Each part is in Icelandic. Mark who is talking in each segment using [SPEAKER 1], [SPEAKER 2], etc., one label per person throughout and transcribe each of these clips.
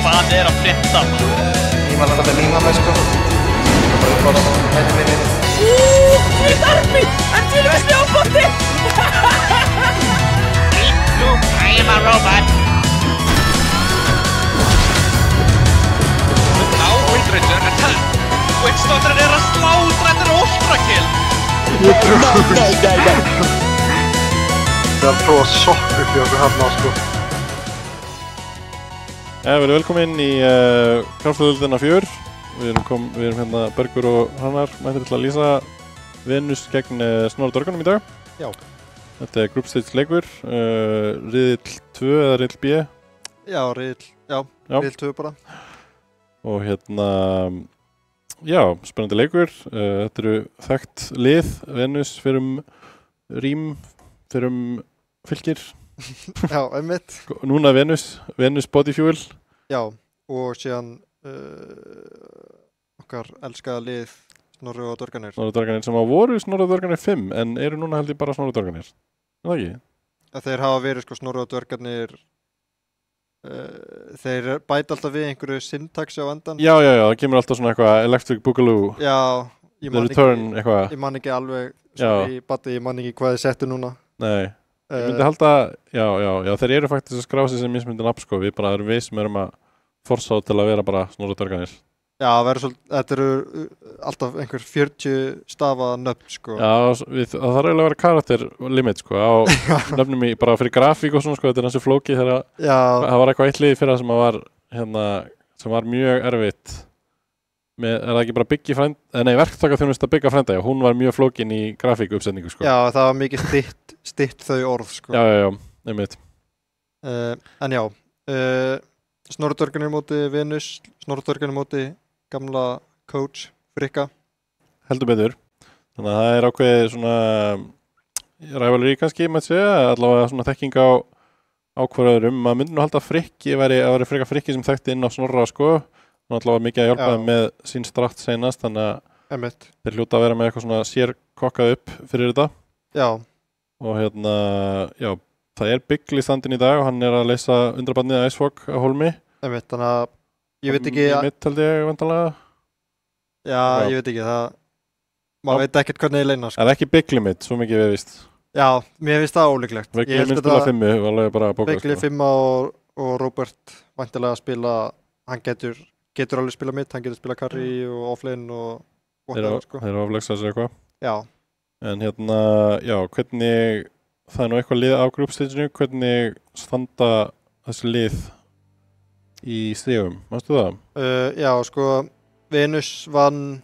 [SPEAKER 1] Hvað að frétta?
[SPEAKER 2] Ég var alltaf með líma sko. Það var bara hætti minni.
[SPEAKER 3] Fyrir darmi! En til við snjóbótti!
[SPEAKER 1] Look, I am a robot. Now, Windrunner, attack! Witchstalker að slátra, þetta Ultrakill!
[SPEAKER 3] Nei.
[SPEAKER 2] Það að prófa sopp upp í okkur hérna sko.
[SPEAKER 4] Við erum velkomin í Kraftadöldina 4. Við erum hérna Bergur og Hannar mættir til að lýsa Venus gegn Snorra Dorgunum í dag.
[SPEAKER 5] Já.
[SPEAKER 4] Þetta er group stage leikur, riðill 2 eða riðill B.
[SPEAKER 5] Já, riðill 2 bara.
[SPEAKER 4] Og hérna, já, spennandi leikur. Þetta eru þekkt lið, Venus fyrir Rím, fyrir Fylkir.
[SPEAKER 5] Já, einmitt.
[SPEAKER 4] Núna Venus Body Fuel.
[SPEAKER 5] Já, og síðan okkar elskaða lið Snorri og Dorganir.
[SPEAKER 4] Snorri og Dorganir sem voru Snorri og Dorganir 5 en eru núna held ég bara Snorri og Dorganir. Er það ekki?
[SPEAKER 5] Þeir hafa verið sko Snorri og Dorganir, þeir bæta alltaf við einhverju syntaxi á endan.
[SPEAKER 4] Já, það kemur alltaf svona eitthvað Electric Boogaloo.
[SPEAKER 5] Já,
[SPEAKER 4] ég
[SPEAKER 5] man ekki alveg, ég man ekki hvað þið settu núna.
[SPEAKER 4] Nei. Ég myndi halda, já, þeir eru faktisk að skrá sig sem mismundi nafn sko, við sem erum að forsa á til að vera bara Snorri og Dorganir. Já,
[SPEAKER 5] þetta eru alltaf einhver 40 stafa nöfn sko.
[SPEAKER 4] Já, það þarf eiginlega að vera karakter limit sko, á nöfnum bara fyrir grafík og svona sko, þetta er hansi flóki þegar það var eitthvað eitt lið fyrir það sem var, sem var mjög erfitt. Er það ekki bara verktakaþjónusta Bigga frænda, já, hún var mjög flókin í grafíkuppsetningu sko.
[SPEAKER 5] Já, það var mikið stytt þau orð sko.
[SPEAKER 4] Já, einmitt.
[SPEAKER 5] En já, Snorri Dorganir móti Venus, Snorri Dorganir móti gamla coach Frikka.
[SPEAKER 4] Heldur betur. Þannig að það er ákveðið svona rivalry kannski, maður segja, allavega svona þekking á hver öðrum. Maður myndi nú halda að Frikki væri Frikka Frikki sem þekkti inn á Snorra sko. hann alltaf var mikið að hjálpa þeim með sín strátt seinast, þannig að þeir hljóta að vera með eitthvað svona sér kokkað upp fyrir þetta.
[SPEAKER 5] Já.
[SPEAKER 4] Og já, það Bigli standinn í dag og hann að leysa undrabarnið Icefog á hólmi.
[SPEAKER 5] Þannig að ég veit ekki
[SPEAKER 4] mitt held ég vantanlega.
[SPEAKER 5] Já, ég veit ekki, maður veit ekkert hvernig ég leina, sko.
[SPEAKER 4] Það ekki Bigli mitt, svo mikið við víst.
[SPEAKER 5] Já, mér finnst það ólíklegt.
[SPEAKER 4] Bigli minn spila 5, alveg bara að bóka.
[SPEAKER 5] Bigli 5 og Robert væntanlega að spila, hann getur alveg spila mitt, hann getur spila carry og offlane og whatever, sko.
[SPEAKER 4] Þeir eru aflegsað sér eitthvað.
[SPEAKER 5] Já.
[SPEAKER 4] En já, hvernig, það nú eitthvað lið á groupstaginu, hvernig standa þessi lið í stigum, mástu það?
[SPEAKER 5] Já, sko, Venus vann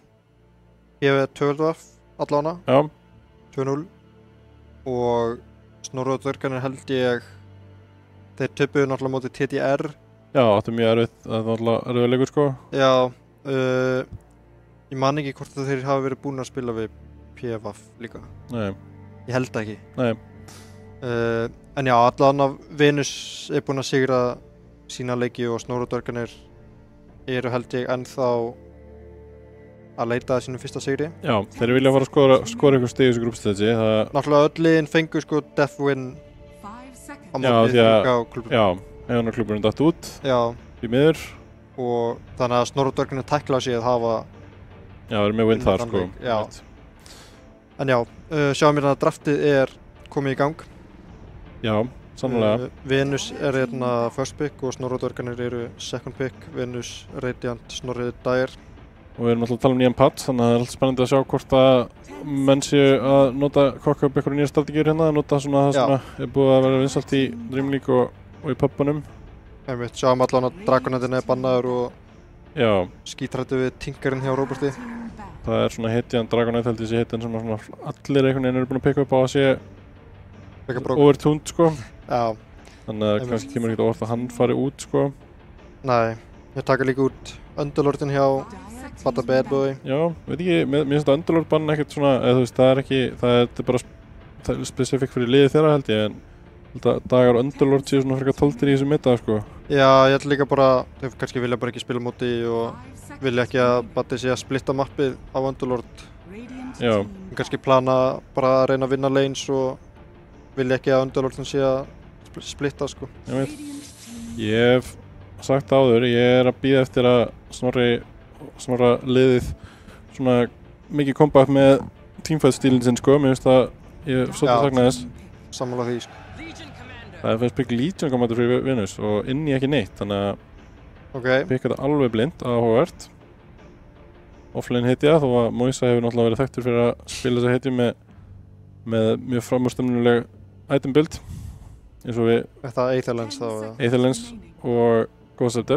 [SPEAKER 5] P12 allána.
[SPEAKER 4] Já.
[SPEAKER 5] 2-0 og Snorri og Dvergarnir held ég, þeir töpuðu náttúrulega móti TDR.
[SPEAKER 4] Já, þetta mjög erfitt, það náttúrulega erfitt leikur, sko.
[SPEAKER 5] Já, ég man ekki hvort þeir hafa verið búin að spila við PFF líka.
[SPEAKER 4] Nei.
[SPEAKER 5] Ég held ekki.
[SPEAKER 4] Nei.
[SPEAKER 5] En já, allan Venus búin að sigra sína leiki og Snorri og Dvergarnir eru held ég ennþá að leita að sínum fyrsta sigri. Já,
[SPEAKER 4] þeir vilja fara að skora eitthvað stig í þessu grúpstegi.
[SPEAKER 5] Náttúrulega öll liðin fengu sko death win á móti á klubunum.
[SPEAKER 4] Já, hefðan klubunum datt út í miður.
[SPEAKER 5] Og þannig að Snorri og Dvergarnir tækla sig að hafa
[SPEAKER 4] það er með win þar, sko.
[SPEAKER 5] Já. En já, sjáum við að draftið komið í gang.
[SPEAKER 4] Já, sannlega.
[SPEAKER 5] Venus hérna first pick og Snorri og Dvergarnir eru second pick. Venus, Radiant, Snorri, Dire.
[SPEAKER 4] Og við erum alltaf að tala nýjan pads, þannig að það alltaf spennandi að sjá hvort að menn séu að kokka upp einhverju nýjar strategíur hérna, nota svona það sem búið að vera vinsælt í Dream League og í pubunum.
[SPEAKER 5] Við sjáum allan að Dragonheadin bannaður og skítrættu við Tinkerinn hjá Roberti.
[SPEAKER 4] Það svona hetjan, Dragonhead held ég sé hetjan sem svona allir einhvern veginn eru búin að pikka upp á að sé overtuned, sko.
[SPEAKER 5] Já.
[SPEAKER 4] Þannig að kannski kemur ekkert óvart að hann fari út, sko.
[SPEAKER 5] Nei, ég taka líka út Underlordin hjá Bada Bad Boy.
[SPEAKER 4] Já, veit ekki, mér finnst það Underlord bann ekkert svona, eða þú veist, það er bara spesifík fyrir liðið þeirra held ég, en held að Dagar og Underlord séu svona frekar tóltir í þessu mitta, sko.
[SPEAKER 5] Já, ég held líka bara, þau kannski vilja bara ekki spila móti og vilja ekki að Badi sé að splitta mappið á Underlord.
[SPEAKER 4] Já.
[SPEAKER 5] Kannski plana bara að reyna að vinna lanes og vilja ekki að Underlordin sé að splitta, sko.
[SPEAKER 4] Ég hef sagt áður, ég að bíða eftir að Snorra liðið svona mikið kompa upp með teamfight stílinn sinn, sko. Mér finnst að ég svolítið sakna þess.
[SPEAKER 5] Sammála því, sko.
[SPEAKER 4] Það er fyrst byggja Legion komandi fyrir Venus og inni ekki neitt, þannig að byggja þetta alveg blind áhugavert. Offlane hetja, þó að Moisa hefur náttúrulega verið þekktur fyrir að spila þessa hetju með mjög framúrstemnileg item build, eins og við
[SPEAKER 5] Þetta Aetherlens þá,
[SPEAKER 4] Aetherlens og Ghost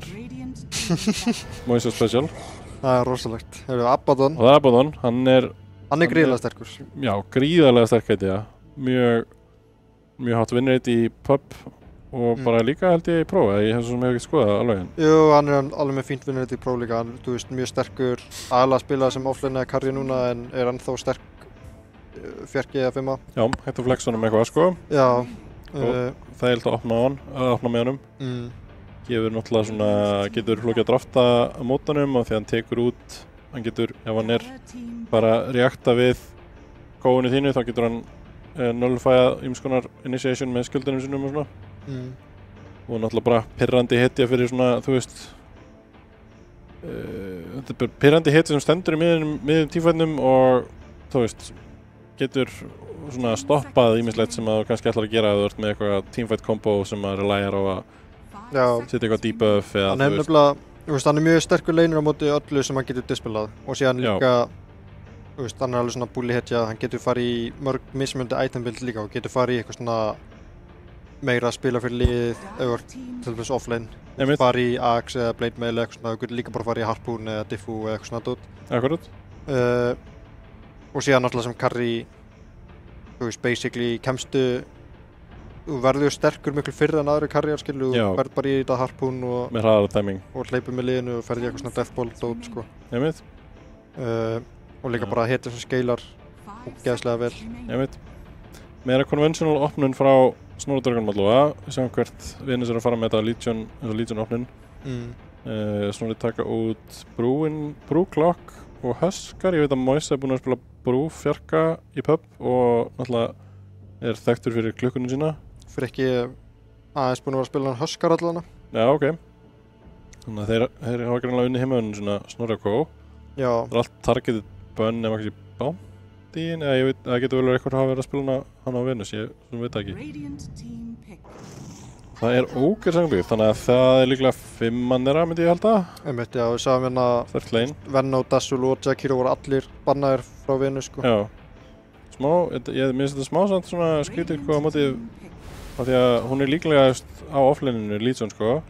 [SPEAKER 4] Moisa Special.
[SPEAKER 5] Það er rosalegt. Það er Abaddon.
[SPEAKER 4] Og það er Abaddon, hann er
[SPEAKER 5] gríðarlega sterkur.
[SPEAKER 4] Já, gríðarlega sterk hetja. Mjög hátt vinnrate í pub og bara líka held ég í pro, ég hef ekki skoðað alveg hann.
[SPEAKER 5] Jú, hann er alveg með fínt vinnrate í pro líka. Hann er mjög sterkur, aðalega að spila sem offlane eða carry núna, en er ennþá sterk 4G eða 5. Já,
[SPEAKER 4] hægt að flexa honum eitthvað, sko.
[SPEAKER 5] Já.
[SPEAKER 4] Það er að opna með honum. Gefur náttúrulega svona, getur flókið að drafta á mótanum og því hann tekur út, hann getur, ef hann bara reakta við góðinu þínu, þá getur hann nullifæja ýmskonar initiation með skuldunum sinum og svona. Og náttúrulega bara pirrandi hetja fyrir svona, þú veist, þetta bara pirrandi hetja sem stendur í miðjum tífætnum og, þú veist, getur svona stoppað ýmislegt sem að þú kannski ætlar að gera ef þú ert með eitthvað teamfight combo sem að relæjar á að setja eitthvað debuff eða
[SPEAKER 5] hann nefnilega, hann er mjög sterkur laner á móti öllu sem hann getur dispelað og síðan líka, hann er alveg svona bully hetja, hann getur farið í mörg mismunandi item build líka og getur farið í eitthvað svona meira að spila fyrir liðið eða til dæmis offlane, farið í Axe eða Blade Mail eða eitthvað svona, þú getur líka bara farið í Harpoon eða Diffu eða eitthvað svona dót.
[SPEAKER 4] Akkurat.
[SPEAKER 5] Og síðan náttúrulega sem carry, þú veist, basically kemstu þú verður sterkur miklu fyrr en aðri karriér, skilur, þú verður bara í þetta Harpoon og
[SPEAKER 4] með hraðara timing
[SPEAKER 5] og hleypur með liðinu og ferði í eitthvað svona deathball dót, sko. Og líka bara hetja sem skeilar geðslega vel.
[SPEAKER 4] Meira conventional opnun frá Snorri og Dvergarnir allavega, við sjáum hvert Venus að fara með þetta Legion opnun. Snorri taka út Brúklokk og Huskar. Ég veit að Moise búinn að spila Brú fjarka í pub og náttúrulega þekktur fyrir klukkunum sína.
[SPEAKER 5] Fyrir ekki aðeins búinn að vera að spila hann Huskar allana.
[SPEAKER 4] Já, ok. Þannig að þeir hafa greinlega unnið heimavörnum svona Snorri og Kó.
[SPEAKER 5] Já.
[SPEAKER 4] Það allt targeted bönn nema kannski Bounty, eða ég veit, það getur vel verið eitthvað að hafa verið að spila hana á Venus, ég veit það ekki. Það Ogre sangbyggð, þannig að það líklega 5 mannera, myndi ég halda.
[SPEAKER 5] Einmitt, já, við sáum hérna
[SPEAKER 4] Sterkt lane.
[SPEAKER 5] Venno, Dazzle og Jakiro voru allir bannaðir frá Venus, sko.
[SPEAKER 4] Já. Smá, ég minnst þetta smá samt svona skrítið, sko, á móti af því að hún líklega á offlaneinu Legion, sko.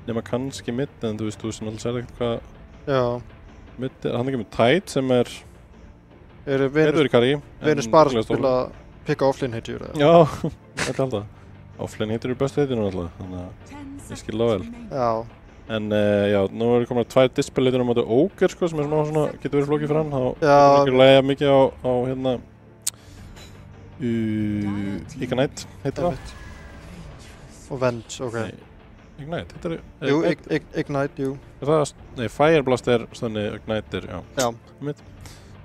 [SPEAKER 4] Nema kannski mid, en þú veist náttúrulega sér ekkert hvað.
[SPEAKER 5] Já.
[SPEAKER 4] Mid hann ekki með Tide sem
[SPEAKER 5] Venus bara að spila picka offlane hitjur, eða?
[SPEAKER 4] Já, þetta halda. Offlane hitjur bestu hitjur náttúrulega, þannig að ég skil það vel.
[SPEAKER 5] Já.
[SPEAKER 4] En já, nú komin 2 display-litur á móti Ogre, sko, sem svona, getur verið flókið fyrir hann.
[SPEAKER 5] Já.
[SPEAKER 4] Það ekki lægja mikið á hérna Ignite, heitir það?
[SPEAKER 5] Og Venge, ok.
[SPEAKER 4] Ignite, heitir það?
[SPEAKER 5] Jú, Ignite, jú.
[SPEAKER 4] Nei, Fire Blast þannig Ignite já.
[SPEAKER 5] Já.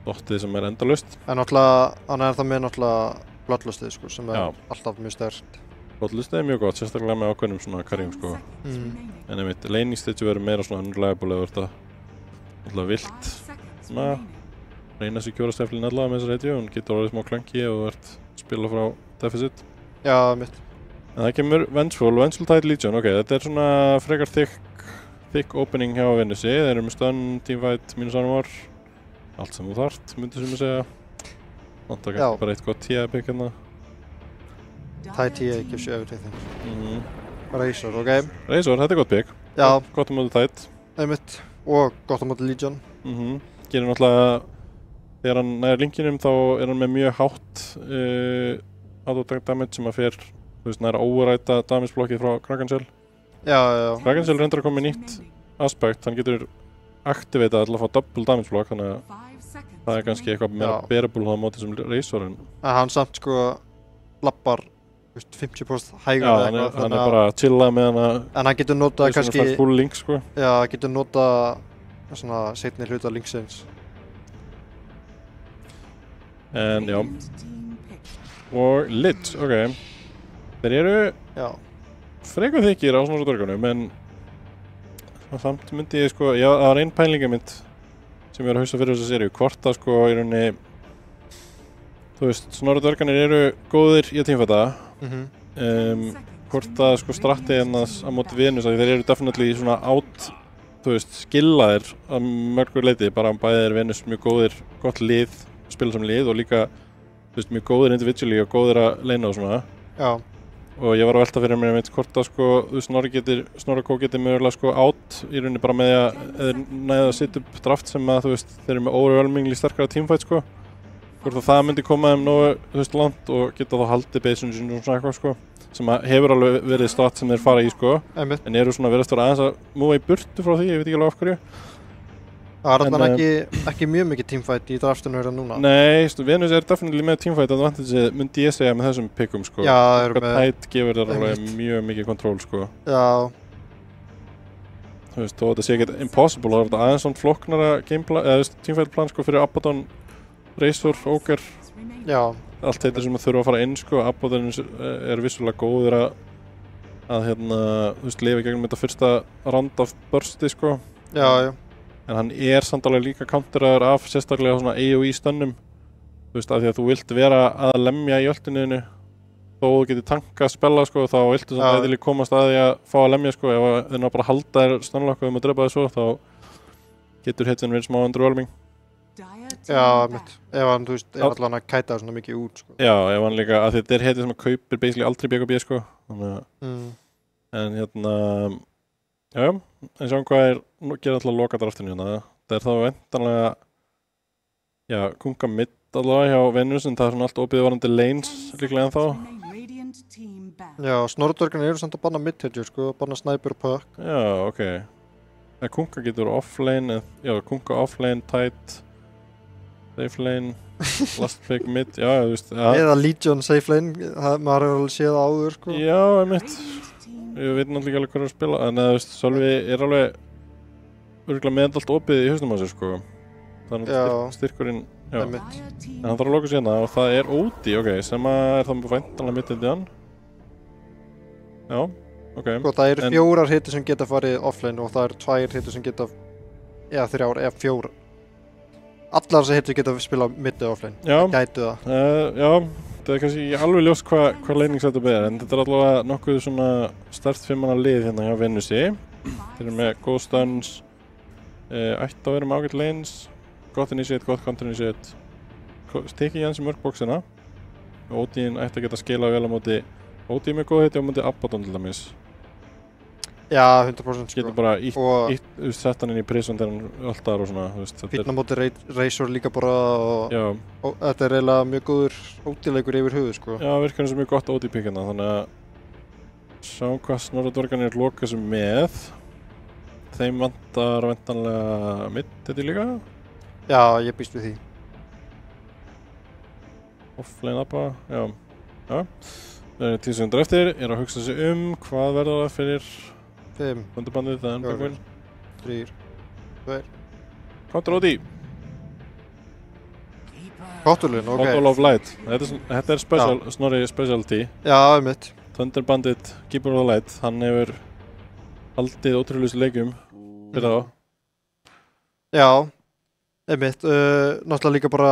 [SPEAKER 4] Dottið sem endalaust.
[SPEAKER 5] En náttúrulega, hann það með náttúrulega Bloodlustið, sko, sem alltaf mjög sterkt.
[SPEAKER 4] Bloodlustið mjög gott, sérstaklega með ákveðnum svona karjum, sko. En einmitt, laning stage verður meira svona unreliable eða verður þetta vilt. Svona, reyna sig kjóra steflin allavega með þessar heitju, hún getur orðið smá klanki og verður spila frá deficit.
[SPEAKER 5] Já, mitt.
[SPEAKER 4] En það kemur Vengeful Tide Legion, ok, þetta svona frekar thick opening hjá Venusi. Þeir eru með stun, teamfight, -armor, allt sem þú þarft, myndi sem ég segja. Vantar kannski bara eitt gott TA-pick hérna.
[SPEAKER 5] Tide TA gives you everything. Razor, ok.
[SPEAKER 4] Razor, þetta gott pick.
[SPEAKER 5] Já.
[SPEAKER 4] Gott á móti Tide.
[SPEAKER 5] Einmitt. Og gott á móti Legion.
[SPEAKER 4] Gerir náttúrulega, þegar hann næður linkinum þá hann með mjög hátt auto damage sem að fer, þú veist, næra overræta damage blokkið frá Kraken-Shell.
[SPEAKER 5] Já.
[SPEAKER 4] Kraken-Shell reyndar að koma með nýtt aspekt, hann getur aktiveitað til að fá double damage block, þannig að það kannski eitthvað meira bearable á móti sem Razorinn.
[SPEAKER 5] En hann samt sko lappar 50% hægur
[SPEAKER 4] eða eitthvað. Já, hann bara að chilla með hann.
[SPEAKER 5] En hann getur notað kannski...
[SPEAKER 4] Hann fær full link, sko.
[SPEAKER 5] Já, hann getur notað svona seinni hluta linksins. En
[SPEAKER 4] já. Og Lich, ok. Þeir eru frekar þykir á svona dörgunum, en samt myndi ég sko, það var einn pælingamynd sem ég var að hausta fyrir þessa seríu, hvort að sko í rauninni, þú veist, Snorri dörganir eru góðir í að teamfighta, hvort að sko strategiðannars á móti Venus, þeir eru definitely svona þú veist, skillaðir að mörgur leiti, bara bæðir Venus mjög góðir, gott lið, spila sem lið og líka, þú veist, mjög góðir individually og góðir að leina og svona.
[SPEAKER 5] Já. Og
[SPEAKER 4] ég var að velta fyrir mér hvort að sko, þú veist, Snorri Kó getur mögulega sko í rauninni bara með að næða að setja upp draft sem að, þú veist, þeir eru með overwhelmingly sterkara teamfight sko. Hvort að það myndi koma þeim nógu, þú veist, langt og geta þá haldið baseinu og svona eitthvað sko. Sem að hefur alveg verið strat sem þeir fara í sko. En eru svona verið að stóra aðeins að múa í burtu frá því, ég veit ekki alveg af hverju.
[SPEAKER 5] Það er þarna ekki mjög mikið teamfight í draftinu hérna núna.
[SPEAKER 4] Nei, Venus definitely með teamfight advantage, myndi ég segja með þessum pickum sko.
[SPEAKER 5] Já, það eru með...
[SPEAKER 4] Tide gefur þar alveg mjög mikið kontról sko.
[SPEAKER 5] Já.
[SPEAKER 4] Þú veist, þó þetta sé ekkert impossible, það er þetta aðeins svona flokknara gameplan, eða teamfight plan sko fyrir Abaddon, Razor, Ogre.
[SPEAKER 5] Já.
[SPEAKER 4] Allt þetta sem þurfa að fara inn sko. Abaddon vissulega góður að hérna, þú veist, lifa gegnum þetta fyrsta round af bursti sko.
[SPEAKER 5] Já.
[SPEAKER 4] En hann samt alveg líka counteraður af sérstaklega svona AOE stönnum. Þú veist, af því að þú vilt vera að lemja í öltinuðinu þó þú getur tankað spella sko, þá viltu samt eðilega komast að því að fá að lemja sko. Ef þeir ná bara að halda þér stönnlokku og drepa þér svo, þá getur hittin verið smá underwhelming.
[SPEAKER 5] Já, mitt. Ef hann, þú veist, allan að kæta svona mikið út sko.
[SPEAKER 4] Já, ef hann líka, af því þetta hittin sem að kaupir basically aldrei BKB sko. Þannig að, en hérna, já, en sjáum hvað gera alltaf lokadraftinu hérna. Það þá vendanlega, já, kunga mitt allavega hjá Venus, en það svona allt opið varandi lanes líklega ennþá.
[SPEAKER 5] Já, Snorri-dörgarnir eru samt að banna mid-hitjur sko, banna sniper og puck.
[SPEAKER 4] Já, ok. En kunga getur offlane, já, kunga offlane, tight, safe lane, last pick, mid, já, þú veist.
[SPEAKER 5] Eða Legion safe lane, maður hefur alveg séð áður sko.
[SPEAKER 4] Já, mitt. Ég veit náttúrulega ekki alveg hvað að spila, en þú veist, Sölvi alveg örugglega með allt opið í hausnum á sér, sko. Það er styrkurinn, já. En hann þarf að loka sér hérna og það er Ódi, ok, sem er það væntanlega mitt í hann. Já, ok.
[SPEAKER 5] Sko, það eru 4 hitir sem geta farið offlane og það eru 2 hitir sem geta, eða 3 eða 4. Allar þessar hitir geta spila middi offlane. Já. Það gætu það. Já, það er kannski alveg ljóst hvað laning-setup er, en þetta er allavega nokkuð svona start 5-manna lið hérna hjá Venusi. Þeir eru með góð stunns, ætti að vera með ágætt lanes, gott initiate, gott counter initiate. Stikki Jens í mörkboxina. Ódín ætti að geta skilað vel á móti. Ódín með góð hiti á móti Abaddon til dæmis. Já, 100% sko.
[SPEAKER 4] Getur bara sett hann inn í prison þegar hann alltaf og svona, þú veist.
[SPEAKER 5] Fínna móti Razor líka bara og þetta er eiginlega mjög góður Ódi-leikur yfir höfuð sko.
[SPEAKER 4] Já, virkar eins og mjög gott Ódi-pick hérna, þannig að sjáum hvað Snorradorganir loka sig með. Þeim vantar væntanlega mitt þetta líka.
[SPEAKER 5] Já, ég býst við því.
[SPEAKER 4] Offlane Abba, já. Það er 10 sekúndur eftir, ég er að hugsa sig hvað verður það fyrir
[SPEAKER 5] 5,
[SPEAKER 4] Böndubandið, það er Bergvin
[SPEAKER 5] 3, 2
[SPEAKER 4] Counter Ódi
[SPEAKER 5] Kottulun, ok
[SPEAKER 4] Bottle of Light, þetta er special, Snorri specialty.
[SPEAKER 5] Já, einmitt.
[SPEAKER 4] Thunder Bandit, Keeper of the Light, hann hefur haldið ótrúlega leikjum fyrir þá.
[SPEAKER 5] Já, einmitt, náttúrulega líka bara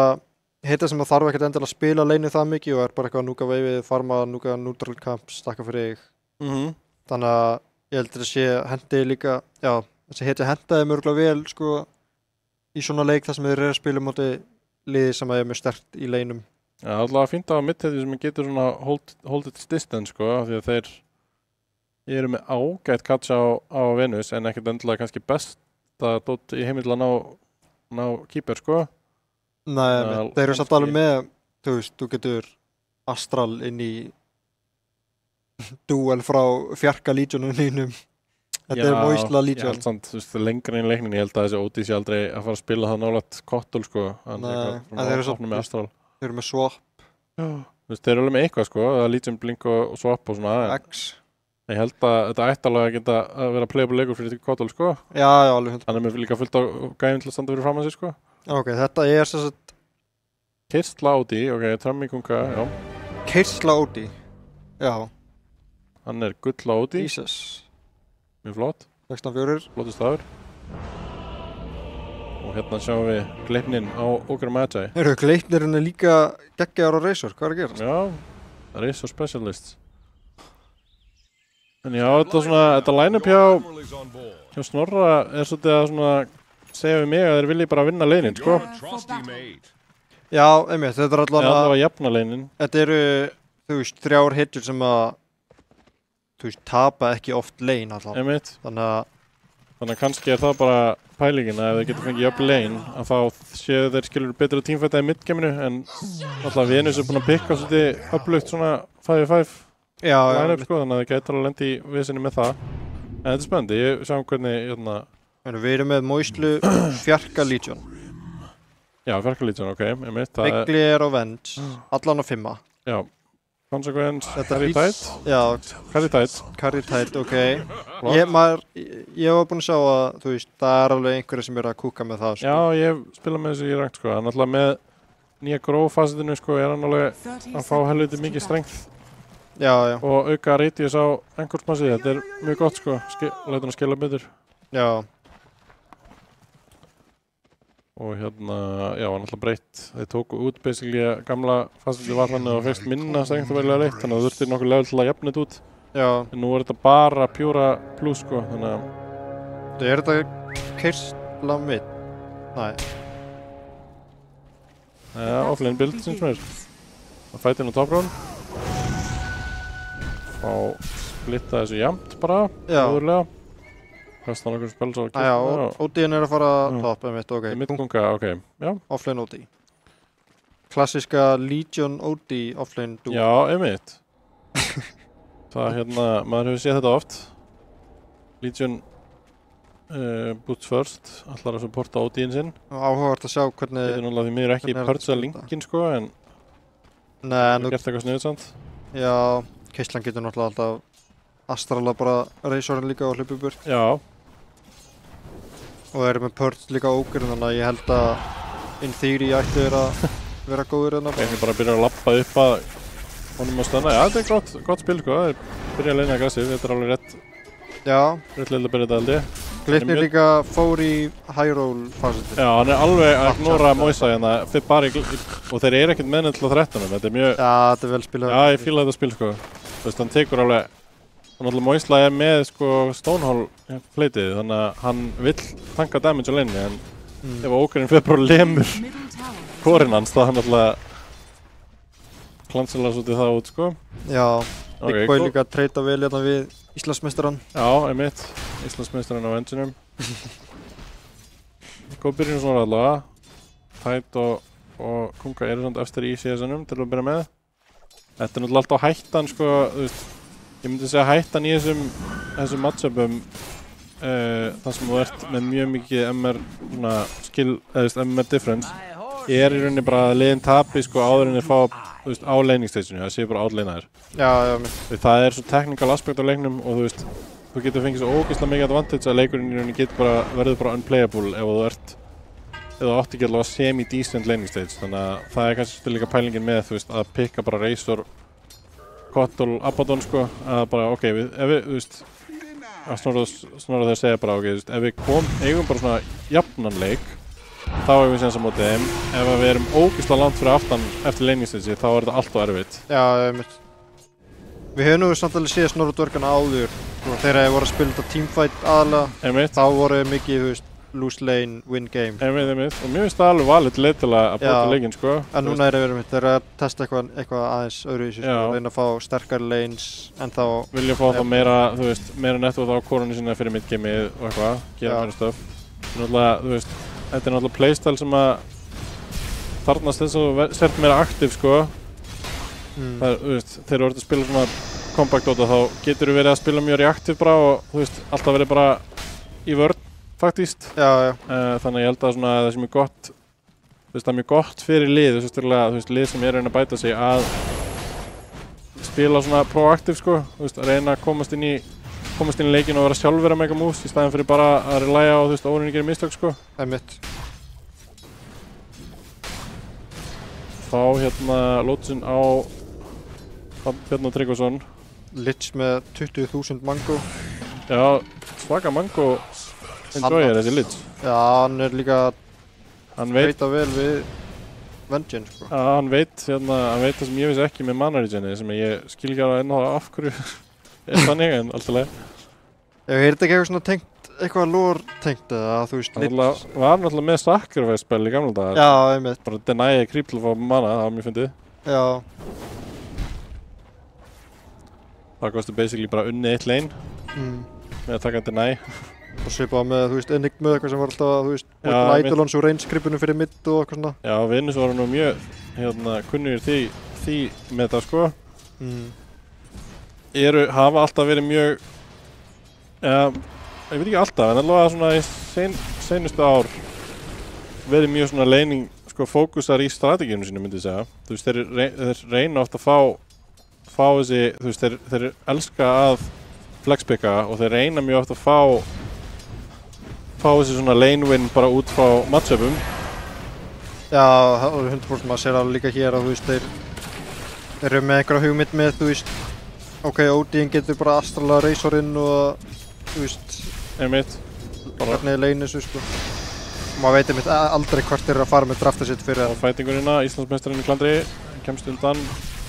[SPEAKER 5] heita sem það þarf ekkert endilega að spila lane það mikið og er bara eitthvað að núka veifið, farma, núka neutral camp, stakka fyrir þig. Þannig að ég heldur að sé hendi líka, já, þessi heiti hendaði mörgulega vel sko í svona leik þar sem þeir eru að spila móti liði sem er mjög sterkt í laneum.
[SPEAKER 4] Já, alltaf fínt á mitt-heiti sem getur svona hold its distance sko, því að þeir eru með ágætt catch á Venus en ekkert endilega kannski besta dót í heimi til að ná keeper sko.
[SPEAKER 5] Nei, þeir eru satt alveg með, þú veist, þú getur Astral inn í duel frá fjarka Legionum þínum. Þetta er Moisla Legion.
[SPEAKER 4] Já, allt samt, þú veist, lengra inn í leikninni, ég held að þessi Ódi sé aldrei að fara að spila það nálægt Kottul, sko.
[SPEAKER 5] Nei, en þeir eru með swap.
[SPEAKER 4] Já. Þú veist, þeir eru alveg með eitthvað, sko, það er Legion, Blink og swap og svona.
[SPEAKER 5] X.
[SPEAKER 4] Ég held að þetta ætti alveg að geta að vera playable leikur fyrir Kottul, sko.
[SPEAKER 5] Já, alveg 100%.
[SPEAKER 4] Hann er með líka fullt á gæfin til að standa fyrir fram að sig, sko.
[SPEAKER 5] Ok, þetta er sem sagt
[SPEAKER 4] Keirsla Ódi, ok, Trammingunga, já.
[SPEAKER 5] Keirsla Ódi, já.
[SPEAKER 4] Hann er Gulla Ódi.
[SPEAKER 5] Jesus.
[SPEAKER 4] Mjög flott.
[SPEAKER 5] 16-4.
[SPEAKER 4] Flottur stafur. Og hérna sjáum við Gleipnin á Ogre Magi.
[SPEAKER 5] Gleipnirinn er líka geggjaður á Razor, hvað er að gerast?
[SPEAKER 4] Já, Razor Specialists. En já, þetta line-up hjá Snorra er svolítið að svona segja við mig að þeir vilji bara vinna leinin, sko.
[SPEAKER 5] Já, einmitt, þetta er
[SPEAKER 4] allavega jafna leinin.
[SPEAKER 5] Þetta eru, þú veist, 3 hitjur sem að, þú veist, tapa ekki oft lein alltaf.
[SPEAKER 4] Einmitt.
[SPEAKER 5] Þannig
[SPEAKER 4] að kannski er það bara pælingin að ef þeir geta fengið jafn lein, að þá séu þeir skilur betra tímfætta í midgeminu, en alltaf Venus er búin að pikka svolítið upplugt svona 5v5 line-up, sko, þannig að þeir geta alveg lendi í visinni með það. En þetta er spennandi, ég sjá hvernig, hérna.
[SPEAKER 5] Við erum með Moislu fjarka Legion.
[SPEAKER 4] Já, fjarka Legion, ok, einmitt.
[SPEAKER 5] Begli er á Venge, allan á 5.
[SPEAKER 4] Já, Consequence, Carry Tight.
[SPEAKER 5] Já,
[SPEAKER 4] Carry Tight.
[SPEAKER 5] Carry Tight, ok. Ég var búinn að sjá að, þú veist, það er alveg einhverja sem er að kúka með það, sko.
[SPEAKER 4] Já, ég spila með þessu í rangt, sko. Hann alltaf með nýja Grow-fasetinu, sko, er hann alveg að fá helviti mikið strength.
[SPEAKER 5] Já.
[SPEAKER 4] Og auka radius á Anchors-massi, þetta er mjög gott, sko. Lætur hann skila betur.
[SPEAKER 5] Já.
[SPEAKER 4] Og hérna, já, hann alltaf breytt. Þeir tóku út basically gamla fasetinu var þannig og fegst minna strengt og velja reitt, þannig að það þurfti nokkuð level til að jafna þetta út.
[SPEAKER 5] Já.
[SPEAKER 4] En nú er þetta bara pjúra plus, sko, þannig að...
[SPEAKER 5] Er þetta Keirsla mid? Nei.
[SPEAKER 4] Já, offlane build, sem sem er. Það fæti inn á top round. Fá splitta þessu jafnt bara, óðurlega. Kasta nokkur spels á kippa.
[SPEAKER 5] Já, Ódiðin er að fara top, einmitt, ok.
[SPEAKER 4] Midgunga, ok, já.
[SPEAKER 5] Offlane Ódi. Klassiska Legion Ódi offlane duo.
[SPEAKER 4] Já, einmitt. Það hérna, maður hefur séð þetta oft. Legion boots first, allar að supporta Ódiðin sinn.
[SPEAKER 5] Áhugavert að sjá hvernig...
[SPEAKER 4] Þetta er náttúrulega því miður ekki purchase linkin, sko, en...
[SPEAKER 5] Nei,
[SPEAKER 4] það er gert eitthvað sniðutsamt.
[SPEAKER 5] Já, Keislan getur náttúrulega alltaf Astrala bara Razorinn líka og hlupið burt.
[SPEAKER 4] Já.
[SPEAKER 5] Og þeir eru með Purge líka ógerinn, þannig að ég held að in theory ætti vera góður þarna.
[SPEAKER 4] Ég bara byrja að lappa upp að honum að stanna. Já, þetta er gott spil sko, þeir byrja að leina aggressív, þetta er alveg rétt.
[SPEAKER 5] Já.
[SPEAKER 4] Rétt leil að byrja þetta held ég.
[SPEAKER 5] Gleipnir líka fór í high roll fasetin.
[SPEAKER 4] Já, hann er alveg að ignora Moisa hérna, fyrir bara og þeir eru ekkert með til 13, þetta er mjög...
[SPEAKER 5] Já, þetta er vel spilað.
[SPEAKER 4] Já, ég fíla þetta spil sko. Þú veist, hann tekur alveg... Þannig að Moisla er með sko Stonehall fleitið, þannig að hann vill tanka damage á laneinu, en ef ógerinn fyrir bara lemur kórinn hans, þá hann alltaf klansala svolítið það út sko.
[SPEAKER 5] Já, Big Boy líka að treyta vel hérna við Íslandsmeistarann.
[SPEAKER 4] Já, einmitt. Íslandsmeistarann á enginum. Góð byrjun svona allavega. Tide og Kunga eru svona eftir í CS-unum til að byrja með. Þetta er náttúrulega alltaf hættan sko, þú veist. Ég myndi segja hættan í þessum matchupum þar sem þú ert með mjög mikið MR svona skill, eða MR difference í rauninni bara að liðin tapi sko áður en þeir fá á laning staginu, það séu bara outlaneaðir.
[SPEAKER 5] Já.
[SPEAKER 4] Það er svo technical aspekt á leiknum og þú veist, þú getur fengið svo ógeðslega mikið advantage að leikurinn í rauninni verður bara unplayable ef þú átt ekki allavega semi-decent laning stage, þannig að það er kannski líka pælingin með þú veist að pikka bara Razor Kottl, Abaddon sko, að bara ok, ef við, þú veist, að Snorra þeir segja bara ok, þú veist, ef við eigum bara svona jafnan leik, þá hefum við séns á mótið þeim, ef við erum ógeðslega langt fyrir aftan eftir laning stage, þá er þetta alltaf erfitt.
[SPEAKER 5] Já, einmitt. Við hefum nú samt alveg séð Snorra dvergana áður, þegar þeir voru að spila þetta teamfight aðalega,
[SPEAKER 4] einmitt.
[SPEAKER 5] Þá voru mikið, þú veist, lose lane, win game.
[SPEAKER 4] Einmitt, og mér finnst það alveg valið leið til að bóta leikinn sko.
[SPEAKER 5] En núna þeir eru að testa eitthvað aðeins öðruvísi sko, reyna að fá sterkari lanes en þá...
[SPEAKER 4] Vilja fá þá meira, þú veist, meira netto á korunni sinna fyrir midgameið og eitthvað, gera meira stöf. Þú veist, þetta er náttúrulega playstyle sem að þarnast þess að sért meira aktiv sko. Það er, þú veist, þegar þú ert að spila svona compact dota þá getur þú verið að spila mjög reaktiv bara og þú veist, alltaf verið bara í vörn. Faktískt.
[SPEAKER 5] Já.
[SPEAKER 4] Þannig að ég held að svona það sé mjög gott, þú veist það er mjög gott fyrir lið, sérstaklega þú veist lið sem er að reyna að bæta sig að spila svona proaktiv sko, þú veist að reyna að komast inn í leikinn og vera sjálfur að mega moves í staðinn fyrir bara að relæja á þú veist órinni gerir mistök sko.
[SPEAKER 5] Einmitt.
[SPEAKER 4] Fá hérna Lótsinn á Bjarnar Tryggvason.
[SPEAKER 5] Lich með 20.000 mango.
[SPEAKER 4] Já, svaka mango. Enjoyer þessi Lich.
[SPEAKER 5] Já, hann er líka að veita vel við Vengeance sko.
[SPEAKER 4] Já, hann veit það sem ég vissi ekki með mana regeni sem ég skil ekki alveg enn á af hverju er þannig en alltaf leið.
[SPEAKER 5] Er þetta ekki eitthvað svona tengt, eitthvað lore tengt eða þú veist Lich?
[SPEAKER 4] Var náttúrulega með sacrifice spell í gamla dagar.
[SPEAKER 5] Já, einmitt.
[SPEAKER 4] Bara deny creep til að fá mana, það var mjög fyndið.
[SPEAKER 5] Já.
[SPEAKER 4] Það kosti basically bara unnið eitt lane með að taka deny.
[SPEAKER 5] Og svipað með, þú veist, Enigma eitthvað sem var alltaf, þú veist, Eidolons og range-skripunum fyrir midd og eitthvað svona.
[SPEAKER 4] Já, Venus var nú mjög kunnugir því með það sko. Hafa alltaf verið mjög, ég veit ekki alltaf, en allavega svona í seinustu ár verið mjög svona laning, sko, fókusar í strategíunum sínu myndi ég segja. Þú veist, þeir reyna oft að fá þessi, þú veist, þeir elska að flexpicka og þeir reyna mjög oft að fá þessi svona lane win bara út frá matchupum.
[SPEAKER 5] Já, 100% maður sér alveg líka hér að þú veist, þeir eru með einhverja hugmynd með, þú veist, ok, OD-in getur bara astrala Razorinn og, þú veist, hvernig lane þessu, sko. Maður veit einmitt aldrei hvort þeir eru að fara með drafta sitt fyrir
[SPEAKER 4] það. Fætingurina, Íslandsmeistarinn í klandri, kemst undan,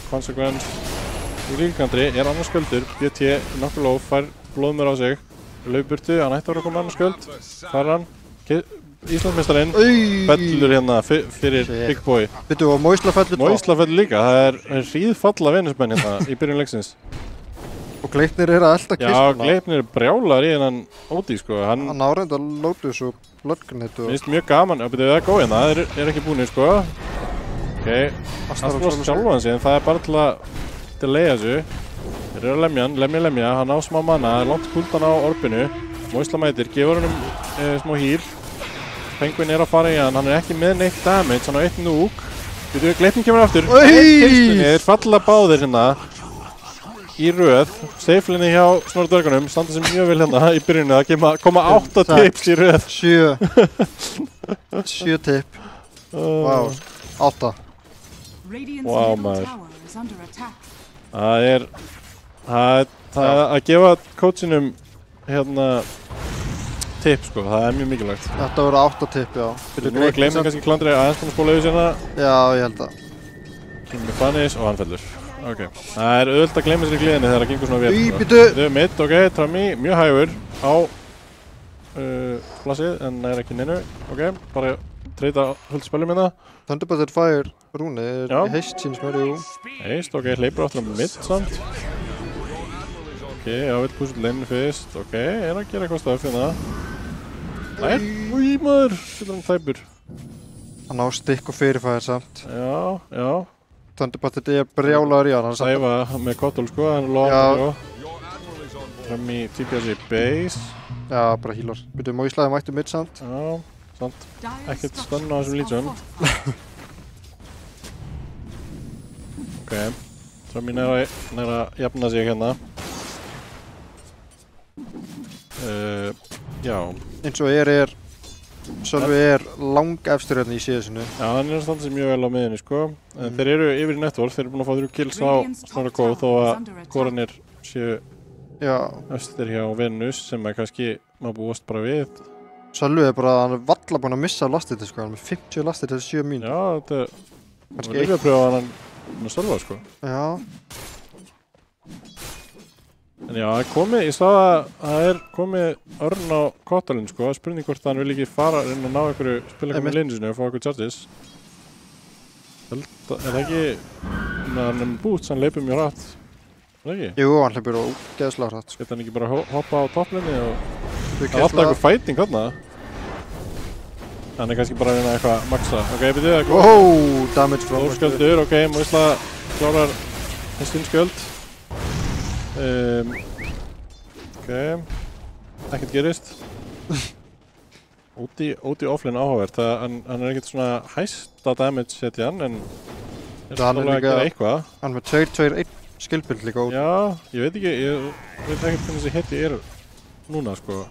[SPEAKER 4] Consequence í líkandri, er annars sköldur, BT nokkuð lóf, fær blóðmör á sig. Laufburtu, hann ætti að vera að koma annars skjöld. Það er hann. Íslandsmeistarinn fellur hérna fyrir Big Boy.
[SPEAKER 5] Byttu og Moisla fellur
[SPEAKER 4] Moisla fellur líka. Það er hríðfalla Venusmenn hérna í byrjun leiksins.
[SPEAKER 5] Og Gleipnir er að elda kistuna.
[SPEAKER 4] Já, Gleipnir er brjálar í hennan ódí sko.
[SPEAKER 5] Hann áreinda Lotus og Bloodgranate og...
[SPEAKER 4] Mér finnst mjög gaman. Það er góð hérna. Það er ekki búinir sko. Ok. Astros sjálfan sig en það er bara til að leiða þessu. Þeir eru að lemja, hann á smá mana, það er langt kuldan á orbinu. Moisla mætir, gefur hann smá heal. Penguin er að fara í hann er ekki með neitt damage, hann á 1 núk. Gleipnir kemur aftur. Þeir falla báðir hérna. í röð, safe-linni hjá Snorra Dvergunum, standa sem mjög vel hérna í byrjunni, það koma 8 tips í röð.
[SPEAKER 5] 7 tip. Vá, 8.
[SPEAKER 4] Vá maður. Það að gefa coachinum hérna tip sko, það mjög mikilvægt.
[SPEAKER 5] Þetta voru 8 tip, já.
[SPEAKER 4] Nú gleymum kannski Klandri aðeins búin að spóla yfir sérna.
[SPEAKER 5] Já, ég held að.
[SPEAKER 4] Kemur Banis og hann fellur. Ok, það auðvitað að gleyma sér í gleðinni þegar það gengur svona vel.
[SPEAKER 5] Býtu!
[SPEAKER 4] Mitt, ok, Trami, mjög hægur á flassið en það ekki neinu. Ok, bara treyta fullt spilum hérna.
[SPEAKER 5] Thunderbolted Fire rúni heist síns mér, jú.
[SPEAKER 4] Heist, ok, hleypur alltaf mitt samt. Ok, vill púsa leinu fyrst. Ok, að gera eitthvað stöf hérna. Nei, úi maður, setur hann þæpur.
[SPEAKER 5] Hann á stikk og fyrirfæðir samt.
[SPEAKER 4] Já.
[SPEAKER 5] Thunderbolted brjálaður í hann.
[SPEAKER 4] Sæfa með Kottl sko, hann loðar á. Trami TPS í base.
[SPEAKER 5] Já, bara healar. Býtum á Íslæði mættu mitt samt.
[SPEAKER 4] Já, samt. Ekkert stönn á þessum Legion. Ok, Trami næra jafna sig hérna. Já.
[SPEAKER 5] Eins og Sölvi lang efstur hérna í síðasinu.
[SPEAKER 4] Já, hann að standa sig mjög vel á miðinni sko. Þeir eru yfir í network, þeir eru búin að fá 3 kills á Snorra Kó þó að Koranir séu efstir hjá Venus sem kannski maður búast bara við.
[SPEAKER 5] Sölvi hann valla búin að missa lastið sko, hann með 50 lastið til 7 mínútur.
[SPEAKER 4] Já, þetta var líka að pröfa hann að Sölva sko.
[SPEAKER 5] Já.
[SPEAKER 4] En já, ég sá að það komið Örn á Kottalinn sko, spurning hvort hann vil ekki fara inn og ná einhverju, spila eitthvað með liðinu sinu og fá eitthvað charges. Það ekki, hann með boots, hann leipur mjög hratt, það ekki?
[SPEAKER 5] Jú, hann leipur ógeðslega hratt.
[SPEAKER 4] Geta hann ekki bara hoppa á topplinni og það alltaf eitthvað fighting þarna. Hann kannski bara að vinna eitthvað maxa. Ok, byrjuðu það góð.
[SPEAKER 5] Wow, damage frá
[SPEAKER 4] Sköldur, ok, Moisla klárar hestinn skjöld. Ok, ekkert gerist. Úti offline áhugavert, hann ekkert svona hæsta damage setja hann, en stóðlega að gera eitthvað.
[SPEAKER 5] Hann með 2-2-1 skillbild líka út.
[SPEAKER 4] Já, ég veit ekkert hvernig þessi heti núna sko.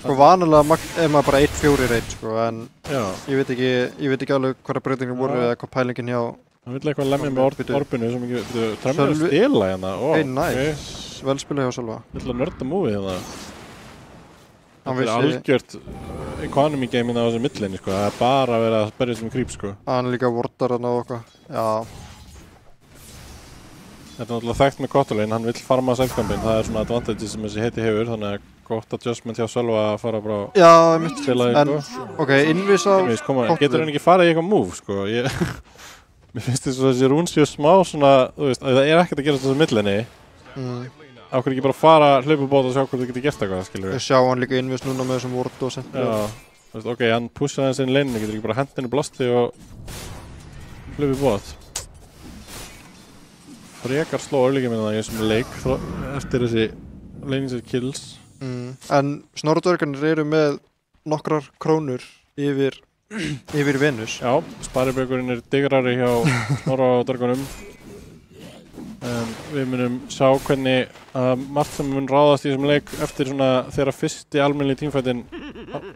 [SPEAKER 5] Sko vanalega maður bara 1-4-1 sko, en ég veit ekki alveg hvaða breytingar voru eða hvað pælingin hjá.
[SPEAKER 4] Hann vill eitthvað lemja með orbinu sem ekki, Trami að stela hérna.
[SPEAKER 5] Nice, vel spilað hjá Sölva.
[SPEAKER 4] Vill að nörda múið hérna. Þetta algjört economy game hérna á þessu millinni sko, það bara verið að berja sem creep sko.
[SPEAKER 5] Hann líka vortar hérna og eitthvað, já.
[SPEAKER 4] Þetta náttúrulega þekkt með Kottulinn, hann vill farma sætkampinn, það svona advantage sem þessi heti hefur, þannig að gott adjustment hjá Sölva að fara bara
[SPEAKER 5] að
[SPEAKER 4] spila því sko.
[SPEAKER 5] Ok, Invis á Kottulinn.
[SPEAKER 4] Getur hann ekki farið í eitthvað move sko, mér finnst þess að þessi rún séu smá svona, þú veist, það ekkert að gera þessu millinni. Ákveður ekki bara fara, hlaupa bóta og sjá hvort þú getur gert eitthvað, skilur við.
[SPEAKER 5] Sjá hann líka Invis núna með þessum ward og sent.
[SPEAKER 4] Já, þú veist, ok, hann pussaði hans inn í leininu, getur ekki bara hendinu blasti og hlaupa bót. Frekar sló örlíkja minna það í þessum leik eftir þessi leiningsir kills.
[SPEAKER 5] En Snorra Dvergarnir eru með nokkrar krónur yfir Venus.
[SPEAKER 4] Já, sparibaukurinn digrari hjá Snorra Dvergunum. Við munum sjá hvernig margt sem mun ráðast í þessum leik eftir svona þegar fyrsti almennilegi teamfightin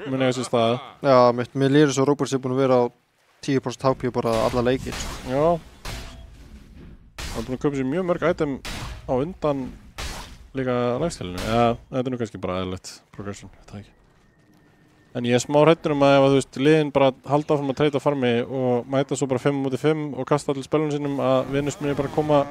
[SPEAKER 4] mun eiga sér stað.
[SPEAKER 5] Já, mér líður svo Róbert sé búin að vera á 10% HP bara alla leikir.
[SPEAKER 4] Já. Hann er búin að kaupa sér mjög mörg item á undan líka lifestyle-inu. Já, þetta nú kannski bara eðlilegt progression, þetta ekki. En ég smá hrættur að ef þú veist, liðin bara halda áfram að treyta farmi og mæta svo bara 5-5 og kasta allir spelunum sínum að Venus muni bara koma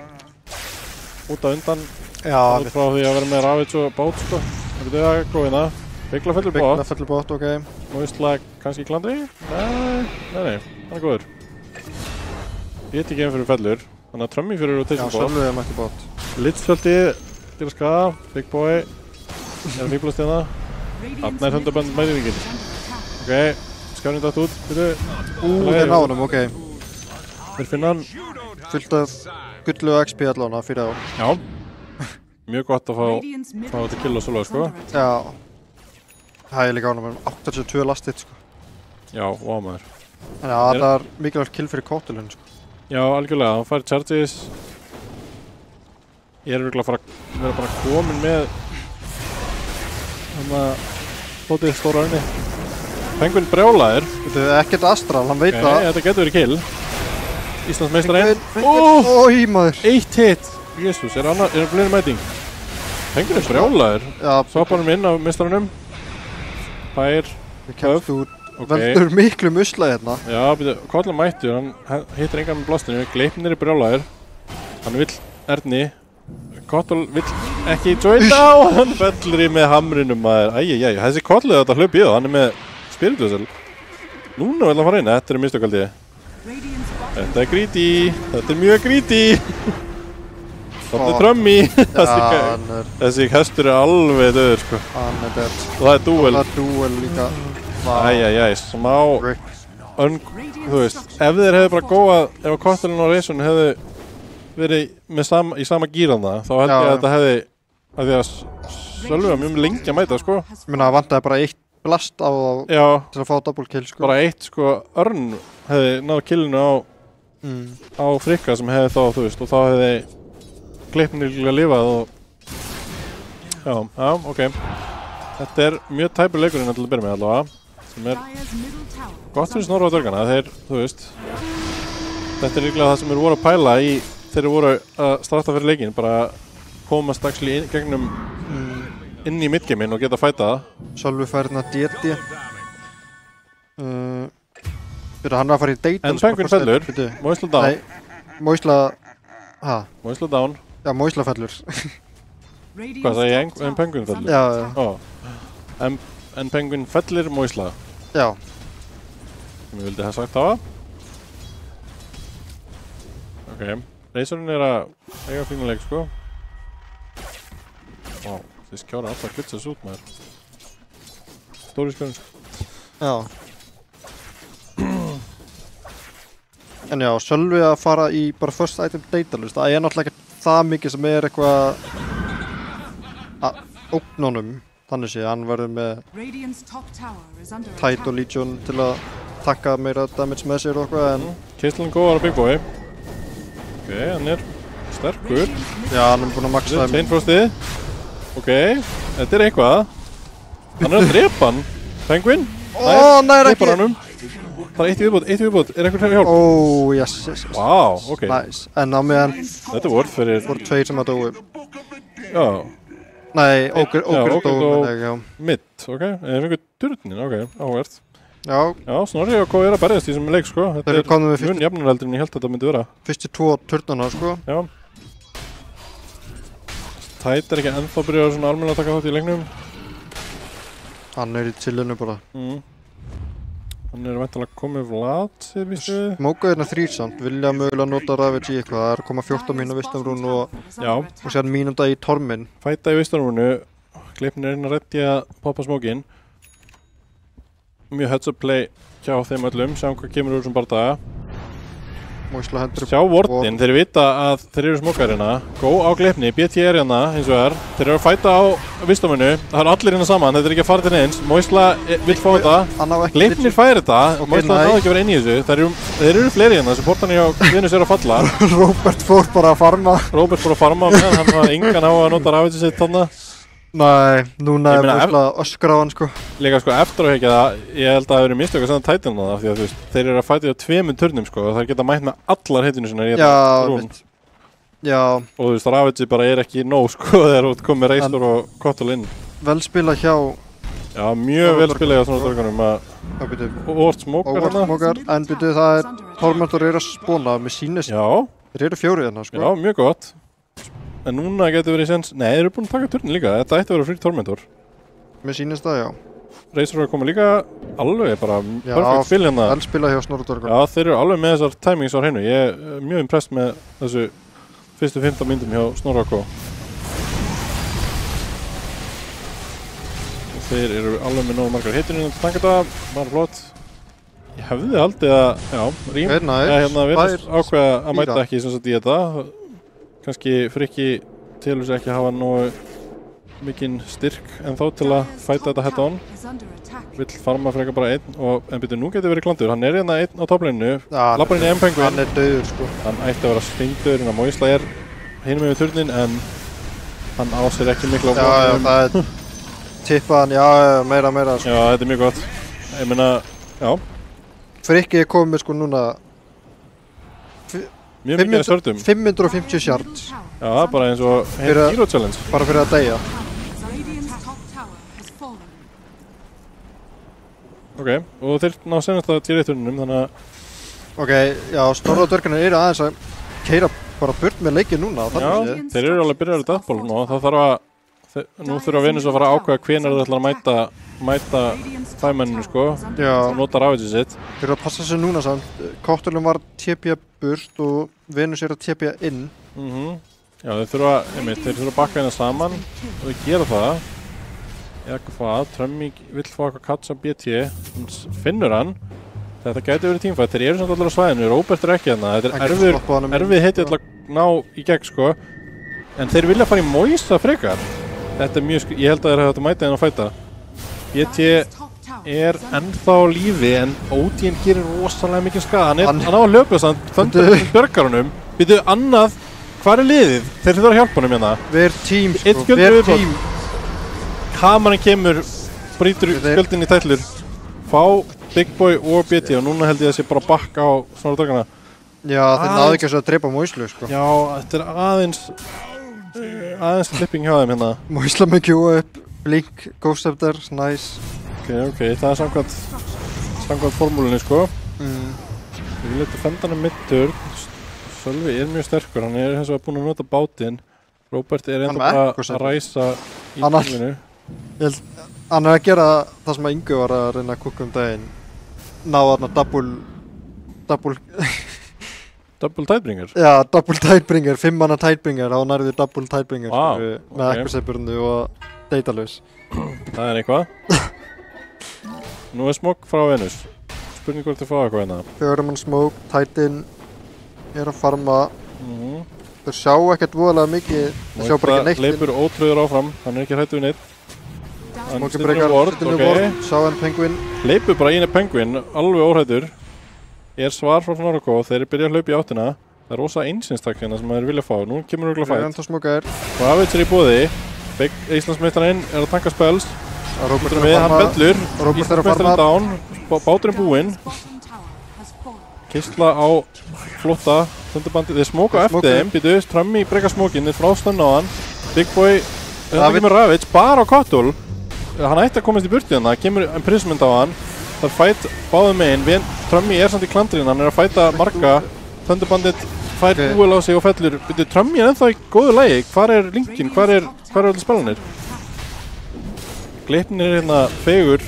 [SPEAKER 4] út á undan.
[SPEAKER 5] Já.
[SPEAKER 4] Út frá því að vera með Ravage og bát sko. Þetta er góðina. Byggla fellur bát.
[SPEAKER 5] Byggla fellur bát, ok.
[SPEAKER 4] Moisla kannski Klandri? Nei, hann er góður. Ég ekki einn fyrir fellur. Þannig að Trami fyrir rotation bát.
[SPEAKER 5] Já, Sölvi mætti bát.
[SPEAKER 4] Lidsfjöldi til að skaða. Big Boy. Að fíblast hérna. Þarna er Thunderband mæðingin. Ok, skjánin dætt út, byrju.
[SPEAKER 5] Þeir ná honum, ok.
[SPEAKER 4] Þeir finna hann.
[SPEAKER 5] Fullt af gullu og XP allavega fyrir þá.
[SPEAKER 4] Já. Mjög gott að fá þetta kill og solo, sko.
[SPEAKER 5] Já. Það er líka ánum, 82 lastið, sko.
[SPEAKER 4] Já, maður.
[SPEAKER 5] Þannig að það er mikilvægt kill fyrir Kottulinn, sko.
[SPEAKER 4] Já, algjörlega. Hann fær charges. Ég er örugglega að fara að vera bara komin með tótið stóra önni. Penguin brjálaður.
[SPEAKER 5] Þetta er ekkert Astral, hann veit það.
[SPEAKER 4] Þetta getur verið kill. Íslandsmeistarinn.
[SPEAKER 5] Ói maður.
[SPEAKER 4] 1 hit. Jésús, er fleiri mæting. Penguin brjálaður. Svapar inn af meistarannum. Fær.
[SPEAKER 5] Kemst út. Veldur miklu musla hérna.
[SPEAKER 4] Já, Kolla mættur. Hann hittir engan með blastinu. Gleipnir er brjálaður. Hann vill Erni. Kottl vill ekki joina á. Hann fellur í með hamrinum maður. Æjæjæj, þessi Kottl er þetta hlaup í það. Hann er með Spiritusel. Núna vil hann fara inn. Þetta er mistökaldi. Þetta er greedy. Þetta er mjög greedy. Þetta er trömmi. Þessi hestur er alveg döður sko.
[SPEAKER 5] Hann er döður.
[SPEAKER 4] Og það er dúel.
[SPEAKER 5] Það er dúel líka.
[SPEAKER 4] Æjæjæj, smá þú veist, ef þeir hefðu bara góðað, ef Kottlinn og Reysun hefðu verið í sama gýrana, þá held ég að þetta hefði að því að Sölvi var mjög lengi að mæta sko.
[SPEAKER 5] Ég meina, það vantaði bara 1 blast á til að fá double kill sko.
[SPEAKER 4] Bara 1 sko, Örn hefði náðu killinu á Frikka sem hefði þá, þú veist, og þá hefði Gleipnir líka lifað og já, ok. Þetta er mjög tæpur leikurinn til að byrja með allavega. Sem er gott fyrir Snorra og dörgana, þú veist þetta er líklega það sem voru að pæla í þeir voru að starta fyrir leikinn, bara komast actually gegnum inn í midgameinn og geta fæta það.
[SPEAKER 5] Sölvi fær hérna DD hann var að fara í date
[SPEAKER 4] en Penguin fellur, Moisla down.
[SPEAKER 5] Nei, Moisla
[SPEAKER 4] Moisla down.
[SPEAKER 5] Já, Moisla fellur.
[SPEAKER 4] Hvað sagði ég? En Penguin fellur?
[SPEAKER 5] Já.
[SPEAKER 4] En Penguin fellir Moisla?
[SPEAKER 5] Já.
[SPEAKER 4] Sem ég vildi hafa sagt það. Ok, Reysurinn er að eiga fínuleik sko. Vá, þessi skjára alltaf glitsast út maður. Stóri skjárinn sko.
[SPEAKER 5] Já. En já, Sölvi að fara í bara first item datalist, það er náttúrulega ekki það mikið sem er eitthvað að ógna honum. Þannig sé, hann verður með Tide og Legion til að taka meira damage með sér og eitthvað en
[SPEAKER 4] Kistlinn góðar á Big Boy. Ok, hann er sterkur.
[SPEAKER 5] Já, hann er búinn að maxa það.
[SPEAKER 4] Chainfrostið. Ok, þetta er eitthvað. Hann er að drepa hann. Penguin?
[SPEAKER 5] Nei,
[SPEAKER 4] dreipar hann Það er eitt viðbútt. Er einhver hjálp?
[SPEAKER 5] Yes.
[SPEAKER 4] Wow, ok.
[SPEAKER 5] Nice. En á meðan
[SPEAKER 4] þetta voru fyrir
[SPEAKER 5] voru 2 sem að dói.
[SPEAKER 4] Já.
[SPEAKER 5] Nei, Ógur dói, já.
[SPEAKER 4] Mitt, ok. Ég fengur turnin, ok, áhvert.
[SPEAKER 5] Já.
[SPEAKER 4] Já, Snorri og hvað er að berjast í þessum leik, sko. Þetta er mjög jafnarheldur en ég held að þetta myndi vera.
[SPEAKER 5] Fyrstu 2 turnana, sko.
[SPEAKER 4] Já. Tide er ekki ennþá byrjað svona almennilega að taka þátt í leiknum.
[SPEAKER 5] Hann er í chillinu bara.
[SPEAKER 4] Hann er væntanlega komið Vlad, sér vístu.
[SPEAKER 5] Smóka hérna 3 samt, vilja mögulega nota Ravage í eitthvað. Það er að koma 14 mínútur vistamrún og sér mínúta í tormin.
[SPEAKER 4] Fæta í vistamrúnu, Gleipnir er að reddi að poppa smókin. Mjög heads up play hjá þeim öllum, sjáum hvað kemur úr þessum bardaga. Sjá Wardin, þeir vita að þeir eru smókarina. Go á Gleipni, BT er hérna eins og er. Þeir eru að fæta á vistamrúnu, það er allir hérna saman, þetta er ekki að fara til neins. Moisla vill fá þetta, Gleipnir fær þetta, Moisla náðu ekki að vera inn í þessu. Þeir eru fleiri hérna, supportarnir hjá vinnu sér að falla.
[SPEAKER 5] Robert fór bara að farma.
[SPEAKER 4] Meðan hann var engan á að nota Ravage sitt þarna.
[SPEAKER 5] Nei, núna er Moisla öskra á hann sko.
[SPEAKER 4] Líka sko eftir að hekja það, ég held að það hefur verið mistök að senda Titan á það, því að þú veist, þeir eru að fæta í 2 turnum sko og þær geta mætt með allar hitinu sinna í þetta rún.
[SPEAKER 5] Já.
[SPEAKER 4] Og þú veist, Ravage bara er ekki nóg sko þegar þú komið Reistur og Kottl inn.
[SPEAKER 5] Vel spila hjá...
[SPEAKER 4] Já, mjög vel spila hjá svona dörgunum að... Óvart smókar hérna.
[SPEAKER 5] Óvart, en byrju það er... Tormentor er að spóna með sínist.
[SPEAKER 4] Já.
[SPEAKER 5] Þeir eru 4 hérna sko.
[SPEAKER 4] Já, mjög gott. En núna getur verið sens... Nei, þeir eru búin að taka turnin líka. Þetta ætti að vera frí Tormentor.
[SPEAKER 5] Með sínist það, já.
[SPEAKER 4] Reistur er að koma líka alveg bara perfect fill hérna.
[SPEAKER 5] Já, vel spila hjá Snorra Dörgun.
[SPEAKER 4] Já, þeir eru alveg með þessar timings á hreinu. Ég er mjög impressed með þessu fyrstu 15 myndum hjá Snorra K. Og þeir eru alveg með nógu margar hitinu innan tankata. Bara flott. Ég hefði haldið að, já, Rím. Hérna virðist ákveða að mæta ekki sem sagt í þetta. Kannski Frikki telur sig ekki að hafa nógu mikinn styrk en þá til að fæta þetta head on. Vill farma frekar bara einn en byrju nú getur verið klandur. Hann er hérna einn á topplinnu. Lappar inn í M-Penguin.
[SPEAKER 5] Hann er döður sko.
[SPEAKER 4] Hann ætti að vera steindur en að Moisla er hinum með turnin en Hann á sér ekki mikla
[SPEAKER 5] Já, það tippaðan, já, meira sko.
[SPEAKER 4] Já, þetta mjög gott. Ég meina, já.
[SPEAKER 5] Frikki komið með sko núna
[SPEAKER 4] mjög mikið sörtum.
[SPEAKER 5] 550 shards.
[SPEAKER 4] Já, bara eins og Hero Challenge.
[SPEAKER 5] Bara fyrir að deyja.
[SPEAKER 4] Ok, og þeir ná senast að týra í turnunum, þannig að...
[SPEAKER 5] Ok, já, Snorra og dvergarnir eru aðeins að keyra bara burt með leikið núna.
[SPEAKER 4] Já, þeir eru alveg byrjaður í deathball nú, það þarf að... Nú þurfa Venus að fara að ákveða hvenær þeir ætla að mæta fæmenninu, sko.
[SPEAKER 5] Já.
[SPEAKER 4] Nota rafið sitt.
[SPEAKER 5] Þeir eru að passa sig núna samt. Kotturlum var TP burt og Venus er að TP inn.
[SPEAKER 4] Já, þeir þurfa að bakka hérna saman og þeir gera það. Eða hvað, Trummy vill fá eitthvað katsa BT, finnur hann. Þetta gæti verið teamfight, þeir eru samt allir á svæðinu, Róbert er ekki hérna. Þetta er erfið heiti að ná í gegn, sko. En þeir vilja fara í Moisa frekar. Þetta er mjög ég held að þeir hafa þetta mætið henn að fæta. BT er ennþá á lífi, en Odin gerir rosalega mikið skaða. Hann á að löpa samt, þöndur björgar honum. Býtu, annað, hvað er liðið? Þeir þurfa að hjálpa honum hérna.
[SPEAKER 5] Við erum tím, sko, við erum tím.
[SPEAKER 4] Kameran kemur, brýtur skjöldin í tætlur, fá Big Boy og BT og núna held ég að sé bara bakka á Snorra og dvergana.
[SPEAKER 5] Já, þeir náðu ekki að drepa Moislu, sko.
[SPEAKER 4] Já, þetta er aðeins flipping hjá þeim hérna.
[SPEAKER 5] Moisla með Q-up, Blink, Ghost Scepter, nice.
[SPEAKER 4] Ok, það er samkvæmt formúlunni, sko. Við letum fendanum middur, Sölvi er mjög sterkur, hann er hins vegar búinn að nota bátinn. Róbert er enda bara að ræsa í tíminu.
[SPEAKER 5] Hann er að gera það sem að Ingu var að reyna að kúka daginn. Ná þarna
[SPEAKER 4] Double Tidebringer?
[SPEAKER 5] Já, Double Tidebringer, 5 manna Tidebringer, þá nærði Double Tidebringer með Equiseburnu og Daedalus.
[SPEAKER 4] Það er eitthvað. Nú er smokk frá Venus. Spurning hvort þið fá eitthvað hérna.
[SPEAKER 5] 4 mann smokk, Titan er að farma. Þeir sjá ekkert voðalega mikið, þeir sjá bara ekki neitt.
[SPEAKER 4] Leipur ótrúður áfram, hann er ekki hrættu við neitt.
[SPEAKER 5] Smokki brekar, stundinu vort, sá en Penguin.
[SPEAKER 4] Leipur bara einu Penguin, alveg óhrættur. Er svar frá Snorra og þeir byrja að hlaupa í áttina. Það er rosa einsinstak hérna sem þeir vilja fá, nú kemur örugglega fætt. Ravage er í boði, Íslandsmeistarinn er að tanka spells. Hann bellur, Íslandsmeistarinn down, báturinn búinn. Kistla á flotta þundurbandi, þeir smóka eftir þeim, býtu, Trummy brekar smókinn, þeir frá stönn á hann. Big Boy, það kemur Ravage, bara á Kottul. Hann ætti að komast í burti hérna, kemur imprisonment á hann. Það er fætt báðum meginn, Trummy er samt í klandrinn, hann er að fæta marga. Þundurbandit fær úel á sig og fellur. Býtu, Trummy er ennþá í góðu lagi, hvar er linkinn, hvar er allir spellanir? Gleipnin er hérna fegur.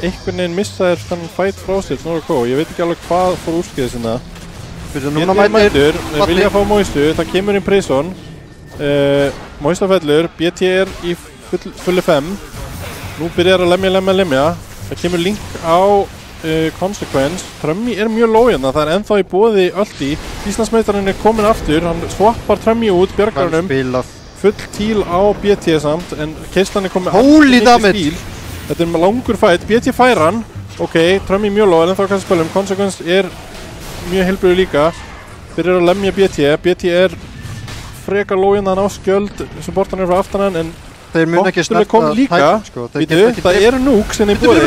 [SPEAKER 4] Einhvern veginn missa þér þann fætt frá sér, Snorra og ég veit ekki alveg hvað fór úrskeiðis hérna. Núna mættur, þeir vilja fá Moistu, það kemur inn prison. Moista fellur, BT er í fulli 5. Nú byrjar að lemja. Það kemur link á Consequence. Trummy er mjög low hérna, það er ennþá í boði öldi. Íslandsmeistarinn er komin aftur, hann swappar Trummy út, bjargar honum. Full tíl á BT samt, en keislan er komin aftur í stíl. Þetta er langur fætt, BT fær hann. Ok, Trummy mjög low, en ennþá kannski spilum. Consequence er mjög heilbrigður líka. Byrjar að lemja BT. BT er frekar low hérna á skjöld, supportan er frá aftan hann, en
[SPEAKER 5] þeir mun ekki
[SPEAKER 4] snerta tætt, sko. Það eru núks henni í boði.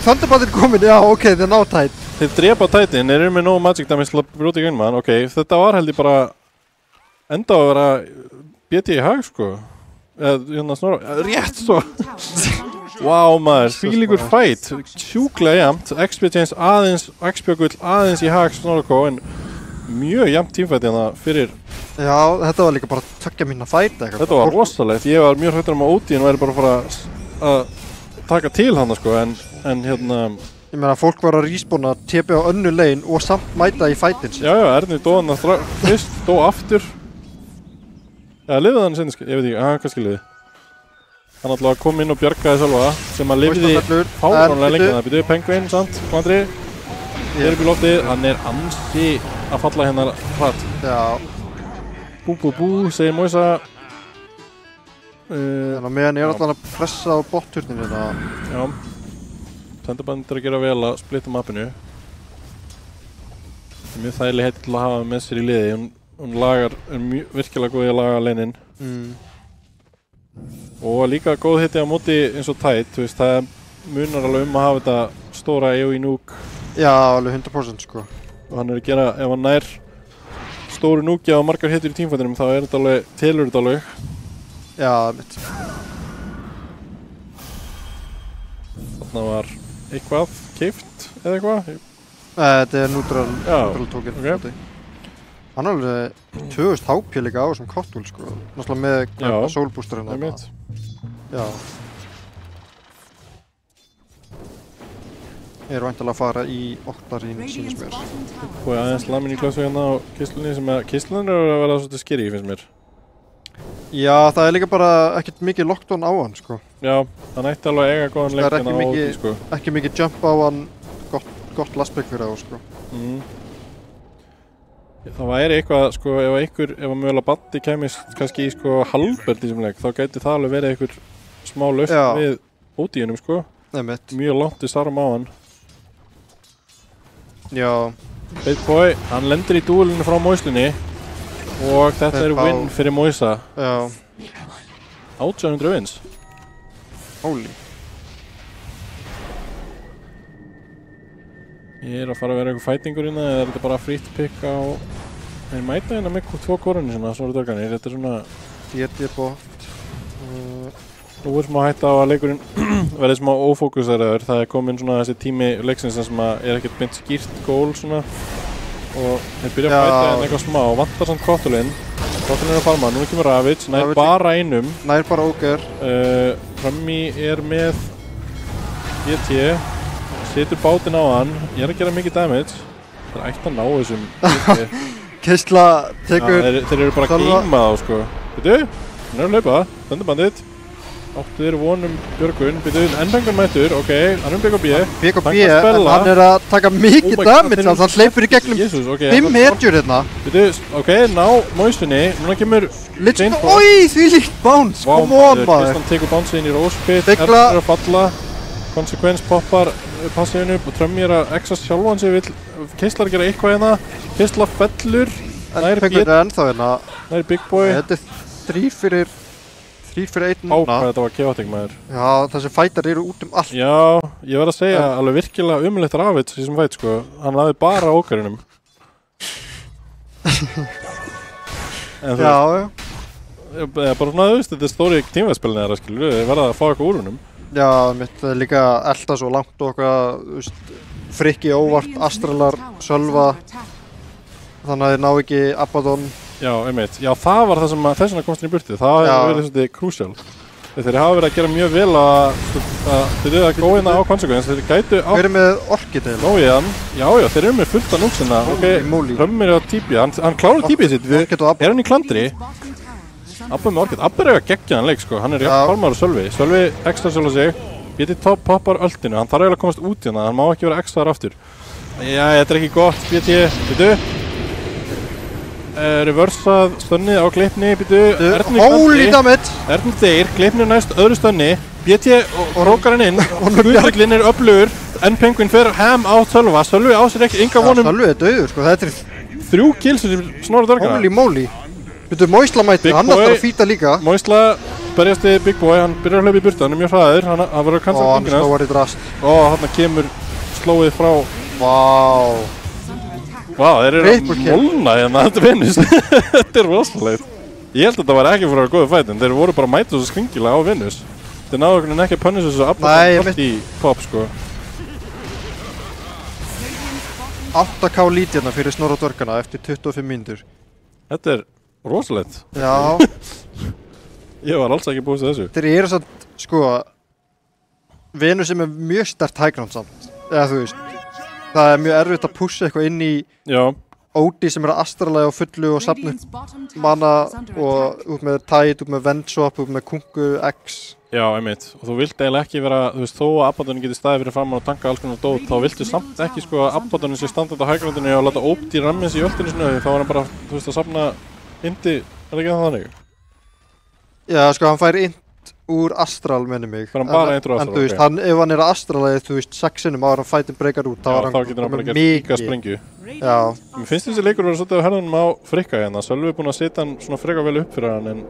[SPEAKER 5] Thunderbandit komin, já, ok, þeir ná tætt.
[SPEAKER 4] Þeir drepa tætinn, þeir eru með no magic damage til að brjóta í gegn mann. Ok, þetta var held ég bara enda að vera BT í hag, sko. Eða Snorra, rétt svo. Wow maður, fílíkur fight, sjúklega jæmt. XP Chains aðeins, XP Gull aðeins í hag Snorra, en mjög jæmt tímfætt hérna fyrir.
[SPEAKER 5] Já, þetta var líka bara tökja mín að fæta eitthvað.
[SPEAKER 4] Þetta var rosalegt, ég var mjög hrættur að Odin væri bara að fara að taka til hann, sko, en hérna...
[SPEAKER 5] Ég meina, fólk var að respawna TP á önnu lane og samt mæta í fætin sér.
[SPEAKER 4] Já, Erni dó hann fyrst, dó aftur. Já, lifið hann sinni, ég veit ekki, kannski lifið. Hann alltaf kom inn og bjargaði sjálfa, sem að lifði fáránlega lengi. Það byrjuði Penguin, sant, Kvandri. Hér upp í loftið, hann er ansi að falla hérna hratt.
[SPEAKER 5] Já.
[SPEAKER 4] Bú, segir Moisa.
[SPEAKER 5] Þannig að meðan ég er alltaf að pressa á botthurninu þetta.
[SPEAKER 4] Já. Thunderbandit er að gera vel að splitta mappinu. Mjög þægileg heitt til að hafa með sér í liði. Hún lagar, virkilega góð í að laga leinin. Og líka góð hitti á móti eins og Tide, þú veist, það munar alveg að hafa þetta stóra AoE núk.
[SPEAKER 5] Já, alveg 100% sko.
[SPEAKER 4] Og hann að gera, ef hann nær stóru núkja og margar hittir í teamfightinum, þá þetta alveg, telur þetta alveg.
[SPEAKER 5] Já, mitt.
[SPEAKER 4] Þarna var eitthvað keypt eða eitthvað?
[SPEAKER 5] Þetta er neutral token.
[SPEAKER 4] Okay.
[SPEAKER 5] Hann er alveg 2000 HP líka á þessum Cottool sko. Náttúrulega með soul boosterinn. Já. Ég er væntanlega að fara í Octarine sínist mér.
[SPEAKER 4] Og aðeins lamin í klössu hérna á kistlunni sem að kistlunni eru að vera svolítið skeri finnst mér.
[SPEAKER 5] Já, það er líka bara ekkert mikið lockdown á hann sko.
[SPEAKER 4] Já, hann ætti alveg að eiga góðan leik hérna á því sko.
[SPEAKER 5] Ekki mikið jump á hann, gott lastback fyrir það sko.
[SPEAKER 4] Það væri eitthvað sko, ef að mögulega Baddi kemist kannski í sko halbert í þessum leik, þá gæti það alveg verið einhver smá lausn við OD-unum sko. Mjög langt í starm á hann. Já. Baitboy, hann lendir í dúlinu frá Moislunni og þetta er win fyrir Moisa.
[SPEAKER 5] Já.
[SPEAKER 4] 800 wins.
[SPEAKER 5] Holy.
[SPEAKER 4] Ég er að fara að vera eitthvað fightingur hérna eða er þetta bara free to pick á... Þeir mæta hérna með 2 korunni svona, Snorri Dörganir. Þetta er svona...
[SPEAKER 5] DD bot.
[SPEAKER 4] Nú er smá hætta á að leikurinn verði smá ófókuseraður. Það er komin svona þessi tími leiksins sem er ekkert beint skýrt gól svona. Og þeir byrja að fæta hérna eitthvað smá. Vantar samt Kottulinn. Kottulinn er að farma. Nú kemur Ravage. Nær bara einum.
[SPEAKER 5] Nær bara Ogre.
[SPEAKER 4] Frammi er með GT. Setur bátinn á hann. Ég er að gera mikið damage. Það er ætti að ná þessum GT.
[SPEAKER 5] Kistla tekur...
[SPEAKER 4] Þeir eru bara að geima þá sko. Býtu? Hann er að hlaupa. Þöndubandið. Áttu þeir vonum Björgun. Býtu, ennbengan mættur. Ok, hann BKB.
[SPEAKER 5] BKB, en hann er að taka mikið damage. Hann hleypur í gegnum 5 hetjur hérna.
[SPEAKER 4] Býtu, ok, ná Moisunni. Núna kemur...
[SPEAKER 5] Oi, því líkt bounce. Come on, maður.
[SPEAKER 4] Hann tekur bounce inn í Rosepit. Er að falla. Konsekvens poppar passífinu upp og Trömmi er að exa sjálfan sig vill. Kistlar gera eitthvað hérna. Kistla fellur.
[SPEAKER 5] En Penguin er ennþá hérna.
[SPEAKER 4] Nær Big Boy.
[SPEAKER 5] Þetta er 3 fyrir 1 núna.
[SPEAKER 4] Hvað þetta var chaotic maður.
[SPEAKER 5] Já, þessi fætar eru út allt.
[SPEAKER 4] Já, ég verð að segja alveg virkilega umlegt Ravage í þessum fæt sko. Hann laði bara ókarinum.
[SPEAKER 5] Já.
[SPEAKER 4] Bara svona þú veist, þetta er stóri tímaspilin þeirra skilur. Við verða að fá eitthvað úr húnum.
[SPEAKER 5] Já, mitt er líka elda svo langt og eitthvað, þú veist, Frikki óvart, Astralar, Sölva, þannig að þeir ná ekki Abaddon.
[SPEAKER 4] Já, einmitt. Já, það var það sem að þess vegna komst inn í burtið. Það hefur verið svolítið crucial. Þeir hafa verið að gera mjög vel þeir eru að góðina á konsekvens. Þeir gætu á...
[SPEAKER 5] Þeir eru með Orchidale.
[SPEAKER 4] Nóiðan. Já, þeir eru með fullt af núksina. Ok, Hrömmir er á típi. Hann klárar típið sitt. Er hann í klandri? Abba með Orchid. Abba er eitthvað geggjaðan leik sko. Hann er jafn formar og Sölvi. Sölvi extra sjálf sig. BT poppar öldinu. Hann þarf eiginlega að komast út hérna. Hann má ekki vera extraðar aftur. Já, þetta er ekki gott. BT, býtu. Reversað stönnið á Gleipni. Býtu.
[SPEAKER 5] Holy dammit.
[SPEAKER 4] Erni þeir. Gleipni næst öðru stönni. BT og rókar hann inn. Guðfuglinn er öflugur. En Penguin fer ham á Sölva. Sölvi á sér ekki enga vonum.
[SPEAKER 5] Sölvi er dauður sko. Þetta er
[SPEAKER 4] 3 kills sem Snorri Dörgana.
[SPEAKER 5] Holy moly. Býtu, Moisla mættir, hann ætlar að fýta líka.
[SPEAKER 4] Moisla berjast í Big Boy, hann byrjar að hlaupa í burtu, hann er mjög hraður, hann verður að kansa
[SPEAKER 5] hann slóar í drast.
[SPEAKER 4] Þarna kemur slóið frá... Vá, þeir eru að molna hérna, þetta vinnust. Þetta er rosalegt. Ég held að þetta var ekki fyrir að góða fætin, þeir voru bara að mæta svo skringilega á vinnus. Þeir náðu einhvern veginn ekki að pönnis þessu afnægt í pop, sko.
[SPEAKER 5] 8k lít hérna fyrir Snorra Dörgana eftir 25 mínútur.
[SPEAKER 4] Þetta er rosalegt.
[SPEAKER 5] Já.
[SPEAKER 4] Ég var alls ekki búist þessu.
[SPEAKER 5] Þeir eru samt, sko, Venus er með mjög sterkt high ground samt. Eða þú veist, það er mjög erfitt að pusha eitthvað inn í Ódi sem er að astralega á fullu og safna mana og út með Tide, út með Vendswap, út með Kungu X.
[SPEAKER 4] Já, einmitt. Og þú vilt eiginlega ekki vera, þú veist, þó að Abaddonin geti staðið fyrir framan og tanka alls konar dót, þá viltu samt ekki sko að Abaddonin sé standað á high groundinu og láta Ódi rammins í öllinu sinni, þá er hann bara, þú veist, að safna indi, er það ekki þannig?
[SPEAKER 5] Já, sko, hann fær int úr Astral minni mig.
[SPEAKER 4] Var hann bara intro Astral,
[SPEAKER 5] en þú veist, ef hann að Astralið, þú veist, 6 sinnum áður hann fætin breykar út, þá
[SPEAKER 4] getur hann bara gert líka sprengju.
[SPEAKER 5] Já.
[SPEAKER 4] Mér finnst þessi leikur verið svolítið á herðunum á Frikka hérna. Sölvi er búinn að setja hann svona frekar vel upp fyrir hann, en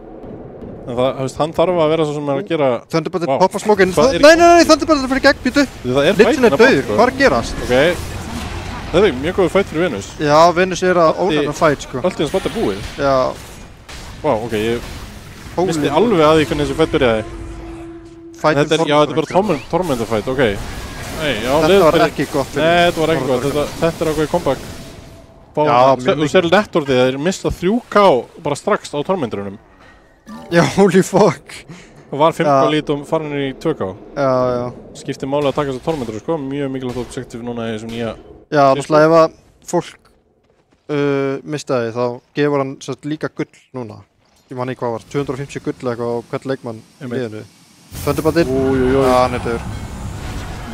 [SPEAKER 4] það, þú veist, hann þarf að vera svo sem er að gera...
[SPEAKER 5] Thunderbird poppa smókinn. Nei, Thunderbird fyrir gegn, býtu. Litlinn dauður, hvað er að gerast?
[SPEAKER 4] Ok, þetta er mjög góður fætt fyrir Venus.
[SPEAKER 5] Já, Venus er að ónefna fætt, sko.
[SPEAKER 4] Allt í hans bátt er búið.
[SPEAKER 5] Já.
[SPEAKER 4] Vá, ok, ég misti alveg að því hvernig þessi fætt byrjaði. Þetta er bara Tormentor fætt, ok.
[SPEAKER 5] Þetta var ekki gott fyrir.
[SPEAKER 4] Nei, þetta var ekki gott. Þetta er ákveðið comeback. Þú sér nettortið, þeir mista 3k bara strax á Tormentorunum.
[SPEAKER 5] Já, holy fuck.
[SPEAKER 4] Það var 5k lít og farin í 2k.
[SPEAKER 5] Já.
[SPEAKER 4] Skipti máli að taka þessu Tormentoru, sko. Mjög mikilvægt objektiv núna í þessum nýja...
[SPEAKER 5] Já, náttúrulega ef að fólk mistaði, þá gefur hann líka gull núna. Ég man ekki hvað var, 250 gull eitthvað á hvern leikmann í liðinu. Thunderbandið. Já, hann er döður.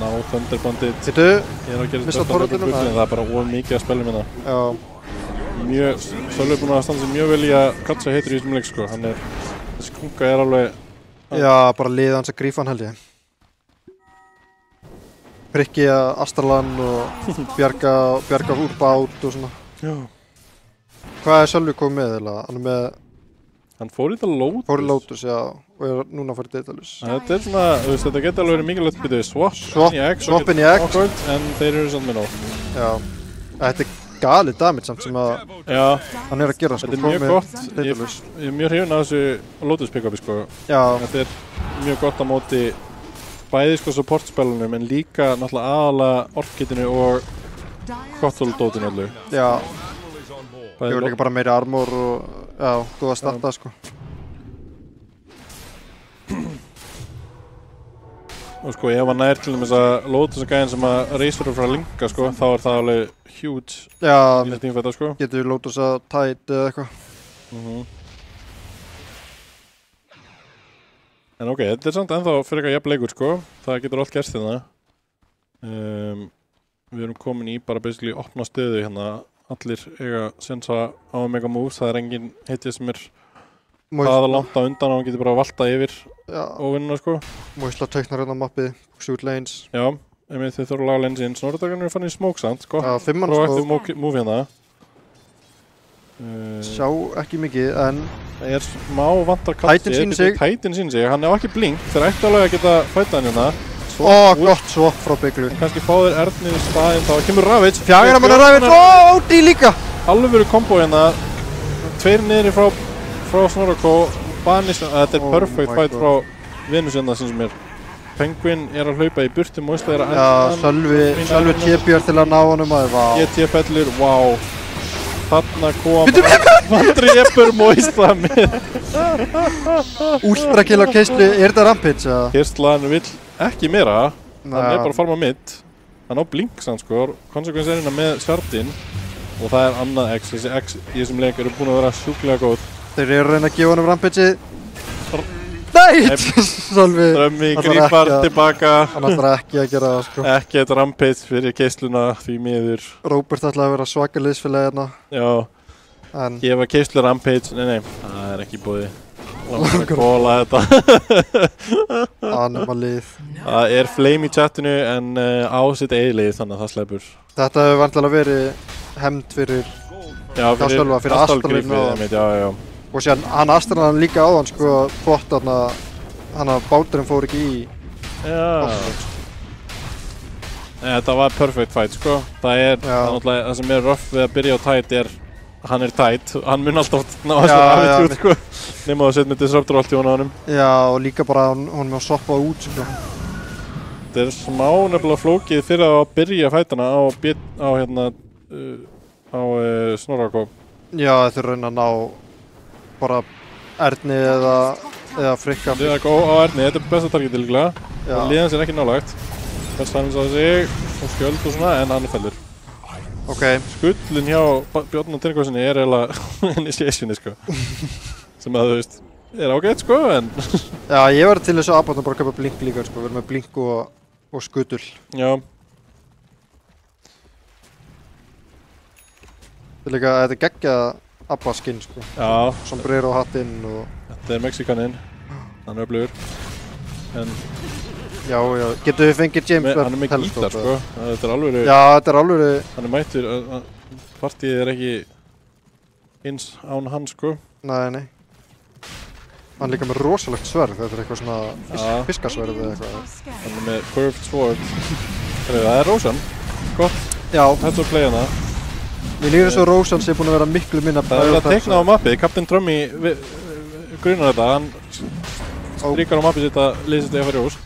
[SPEAKER 4] Ná, Thunderbandið.
[SPEAKER 5] Hittu,
[SPEAKER 4] ég er að gera
[SPEAKER 5] mista torrentinu.
[SPEAKER 4] En það er bara of mikið að spila minna.
[SPEAKER 5] Já.
[SPEAKER 4] Sölvi er búinn að standa sig mjög vel í að katsa heitur í þessum leik, sko. Þessi kunga er alveg...
[SPEAKER 5] Já, bara liðið hans að grífa hann held ég. Frikki að Astralan og bjarga úr bát og svona.
[SPEAKER 4] Já.
[SPEAKER 5] Hvað er Sölvi komið með eða? Hann er með...
[SPEAKER 4] Hann fór í þetta Lotus.
[SPEAKER 5] Fór í Lotus, já. Og er núna að fara í Daedalus.
[SPEAKER 4] Þetta er svona, þú veist, þetta geti alveg verið mikilvægt byrjuð
[SPEAKER 5] Swap in í X.
[SPEAKER 4] En þeir eru samt með nóg.
[SPEAKER 5] Já. Þetta er galið damage samt sem að hann er að gera, sko.
[SPEAKER 4] Þetta er mjög gott. Ég er mjög hrifinn af þessu Lotus pick-upi, sko.
[SPEAKER 5] Já.
[SPEAKER 4] Þetta er mjög gott á móti bæði, sko, supportspælunum, en líka náttúrulega aðalega orkitinu og Kottol-dótinu allu.
[SPEAKER 5] Já. Ég var líka bara meiri armor og, já, góða starta, sko.
[SPEAKER 4] Og sko, ef hann nær til dæmis að Lotus að gæðin sem að reysur frá Linka, sko, þá er það alveg huge.
[SPEAKER 5] Já,
[SPEAKER 4] þetta, sko.
[SPEAKER 5] Getur Lotus að tæt eða eitthvað.
[SPEAKER 4] En ok, þetta er samt ennþá fyrir eitthvað jafn leikur, sko. Það getur allt gerst hérna. Við erum komin í bara basically opna stöðu hérna. Allir eiga sensa á mega moves, það er engin heitið sem er það langt á undan og hann getur bara valta yfir og vinna, sko.
[SPEAKER 5] Moisla teiknar hérna mappið, shoot lanes.
[SPEAKER 4] Já, þið þurfa að laga lanes inn. Snordagarnir er fann í smoke samt, sko.
[SPEAKER 5] Já, 5
[SPEAKER 4] smoke move hérna.
[SPEAKER 5] Sjá ekki mikið, en...
[SPEAKER 4] Það er smá vantar kallið. Titan sýnir sig, hann er ekki blink. Þeir ætti alveg að geta fæta hann hérna.
[SPEAKER 5] Gott svo frá Bygglu.
[SPEAKER 4] Kannski fá þeir Ernir í staðinn, þá kemur Ravage.
[SPEAKER 5] 4 manna Ravage, OD líka!
[SPEAKER 4] Alvöru kombo hérna. 2 niðri frá Snorrako. Þetta er perfect fight frá Venus hérna sem er. Penguin er að hlaupa í burtu, Moisla er að enda.
[SPEAKER 5] Já, Sölvi TPR til að ná honum að það.
[SPEAKER 4] GT fellir, wow. Þarna kom hann drepur Moisla með.
[SPEAKER 5] Ultra kill á Keislu, er þetta Rampage?
[SPEAKER 4] Keislan vill ekki meira, hann er bara að farma mid. Hann á blink sann, sko, konsekvens er hérna með Sjardin og það er annað X. Þessi X í þessum leik eru búin að vera sjúklega góð.
[SPEAKER 5] Þeir eru að reyna að gefa honum Rampage. Nei! Sölvi.
[SPEAKER 4] Drömmi grípar tilbaka.
[SPEAKER 5] Hann ætlar ekki að gera það, sko.
[SPEAKER 4] Ekki eitt Rampage fyrir Keisluna því miður.
[SPEAKER 5] Robert ætlaði að vera svaka liðsfélagi hérna.
[SPEAKER 4] Já, gefa Keislu Rampage, nei, það er ekki búið. Langar að kóla þetta.
[SPEAKER 5] Anima lið.
[SPEAKER 4] Það er flame í chatinu en á sitt eigið lið, þannig að það sleppur.
[SPEAKER 5] Þetta hefur vantilega verið hefnd fyrir Sölva, fyrir Astralinu.
[SPEAKER 4] Já.
[SPEAKER 5] Og síðan hann Astralan líka á hann, sko, bótt hann að báturinn fór ekki í.
[SPEAKER 4] Já. Þetta var perfect fight, sko. Það sem er rough við að byrja á tight er hann er tight, hann mun alltaf ná að sér aðeins út, sko. Nefnum að setja með disruptor allt í honum. Já,
[SPEAKER 5] og líka bara hún með að soppa út, sko.
[SPEAKER 4] Þetta er smá nefnilega flókið fyrir að byrja fætana á Snorrako.
[SPEAKER 5] Já, þetta er raun að ná bara Erni eða Frikka.
[SPEAKER 4] Það er á Erni, þetta er besta targetið líklega. Liðan sér ekki nálægt. Þess að hann sá sig og skjöld og svona, en hann er fellur.
[SPEAKER 5] Ok.
[SPEAKER 4] Skullin hjá Björn og Tyrkvarsinni er eiginlega initiationi, sko. Sem að, þú veist, er ágætt, sko, en...
[SPEAKER 5] Já, ég var til þess að Abba bara að köpa blink líka, sko. Við erum með blink og skutull.
[SPEAKER 4] Já.
[SPEAKER 5] Þetta er líka, þetta er geggjað Abba skinn, sko.
[SPEAKER 4] Já.
[SPEAKER 5] Sombrero hattinn og...
[SPEAKER 4] Þetta er Mexikaninn. Hann er öflugur. En
[SPEAKER 5] Já, getur við fengið James Webb
[SPEAKER 4] hann er með gítar, sko. Þetta er alveg...
[SPEAKER 5] Já, þetta er alveg...
[SPEAKER 4] Hann er mættur, partíið er ekki eins án hann, sko.
[SPEAKER 5] Nei. Hann er líka með rosalegt sverð, þetta er eitthvað svona fiskasverð eða eitthvað.
[SPEAKER 4] Hann er með curved sword. Það er Rósan. Gott.
[SPEAKER 5] Já.
[SPEAKER 4] Þetta er playana.
[SPEAKER 5] Mér líður eins og Rósan sé búin að vera miklu minna...
[SPEAKER 4] Það er að teikna á mappið. Captain Trummy grunar þetta. Hann stríkar á mappið sitt að lýsa þetta í að fara í Rós.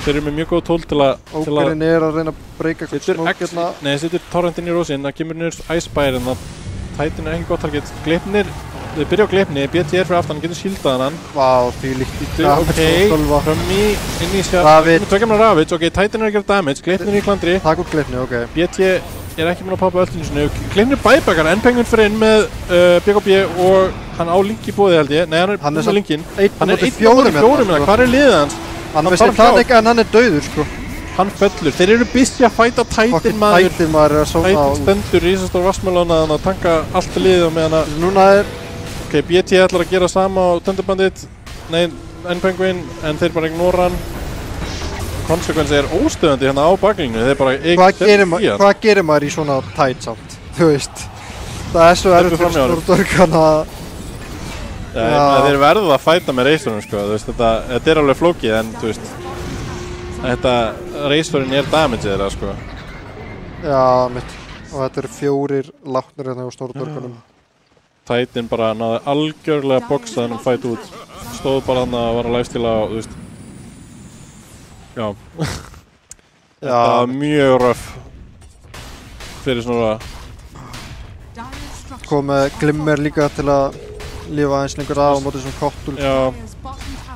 [SPEAKER 4] Þeir eru með mjög góð tól til að...
[SPEAKER 5] Ógerinn er að reyna að breyka eitthvað smók hérna.
[SPEAKER 4] Nei, það setur torrentinn í Rósinn. Það kemur niður Icebire en það Titan er ekki gott target. Gleipnir, þau byrja á Gleipni. BT er fyrir aftan, hann getur shieldað hann.
[SPEAKER 5] Vá, því líkt í
[SPEAKER 4] damage. Ok, Trummy inn í sér. Ravage. Ok, Titan er að gera damage. Gleipnir í klandri.
[SPEAKER 5] Takk úr Gleipni, ok.
[SPEAKER 4] BT er ekki með að poppa öllinu sinni. Gleipnir bæbakkar, N-Penguin fyrir inn með BKB og hann á Link í bóði held ég. Nei, hann er með Linkin. Hann er 1-4 með það. Hvar er liðið hans?
[SPEAKER 5] Hann vissi það ekki en hann er dauður, sko.
[SPEAKER 4] Hann fellur. Þeir eru busy að fæta Titan maður.
[SPEAKER 5] Titan maður er að sóna á...
[SPEAKER 4] Titan stendur risastór vassmjölana að tanka allt liðið með hana.
[SPEAKER 5] Núna er...
[SPEAKER 4] Ok, BT ætlar að gera sama á Thunderbandit. Nei, N-Penguin, en þeir bara ignora hann. Consequence er óstöðandi hérna á baklínu. Þeir bara...
[SPEAKER 5] Hvað gerir maður í svona tæt samt? Þú veist. Það er svo erfitt fyrir Stordorkan að...
[SPEAKER 4] Þeir verða að fæta með Razorinn, sko. Þetta er alveg flókið, en þú veist... Razorinn er damage þeirra, sko.
[SPEAKER 5] Já, mitt. Og þetta eru 4 látnir hérna á Stordorkanum.
[SPEAKER 4] Titan bara náði algjörlega að boxa þennum fight út. Stóð bara hann að vara að lifesteala og, þú veist... Já. Þetta var mjög rough. Fyrir svona...
[SPEAKER 5] Kom með Glimmer líka til að lifa aðeins lengur af á móti svona Kottul.
[SPEAKER 4] Já.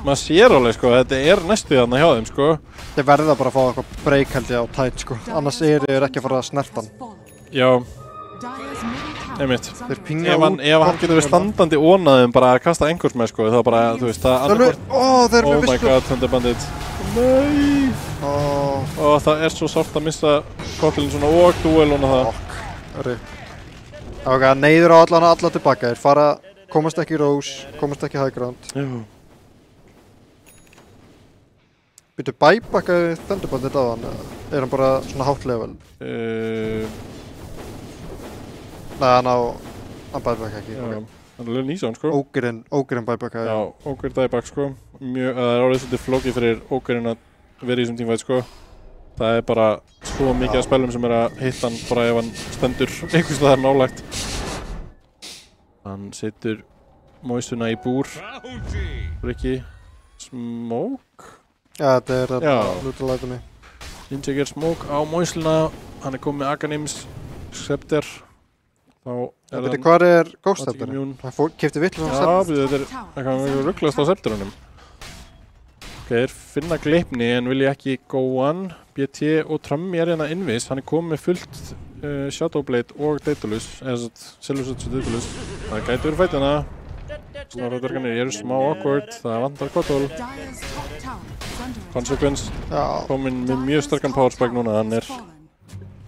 [SPEAKER 4] Maður sér alveg, sko, þetta er næstu þarna hjá þeim, sko.
[SPEAKER 5] Þeir verða bara að fá eitthvað break held ég á Tide, sko. Annars eru þeir ekki að fara að snerta hann.
[SPEAKER 4] Já. Einmitt.
[SPEAKER 5] Þeir pinga
[SPEAKER 4] út. Ef hann getur við standandi ónaðum bara að kasta engurs með, sko, þá bara, þú veist, það annarkort...
[SPEAKER 5] Þeir eru með
[SPEAKER 4] Oh my god, Thunderbandit. Nei. Það er svo sárt að missa Kotlin svona og dueluna það.
[SPEAKER 5] Ok, neyður á alla tilbaka. Þeir fara... Komast ekki í Rose, komast ekki í High Ground.
[SPEAKER 4] Já.
[SPEAKER 5] Býtu bæbakkaði Thunderbandit á hann, eða er hann bara svona hátt level? Nei, hann bæbakkaði ekki.
[SPEAKER 4] Já, hann er alveg nýsán, sko.
[SPEAKER 5] Ógerinn bæbakkaði.
[SPEAKER 4] Já, Óger dæbak, sko. Það er orðið svolítið flókið fyrir Ógerinn að vera í þessum teamfight, sko. Það er bara svo mikið af spelum sem er að hitta hann bara ef hann stendur einhvers staðar nálægt. Hann setur Moisuna í búr. Rikki. Smoke?
[SPEAKER 5] Já, þetta er að lútalæta mig.
[SPEAKER 4] Ninja ger Smoke á Moisuna. Hann er komið með Aghanims Scepter. Þá er hann...
[SPEAKER 5] Hvað er Ghost Scepterinn? Hann keypti vitlaust á Scepter.
[SPEAKER 4] Já, þetta er eitthvað rugglast á Scepterunum. Ok, þeir finna Gleipni en vilja ekki góan. BT og Trummy er hérna innvis. Hann er komið með fullt Shadowblade og Daedalus, eða Silversword og Daedalus. Það gæti verið fætt hérna. Snarraðverkanir eru smá awkward, það vantar Kottol. Consequence kominn með mjög sterkan power spike núna, hann er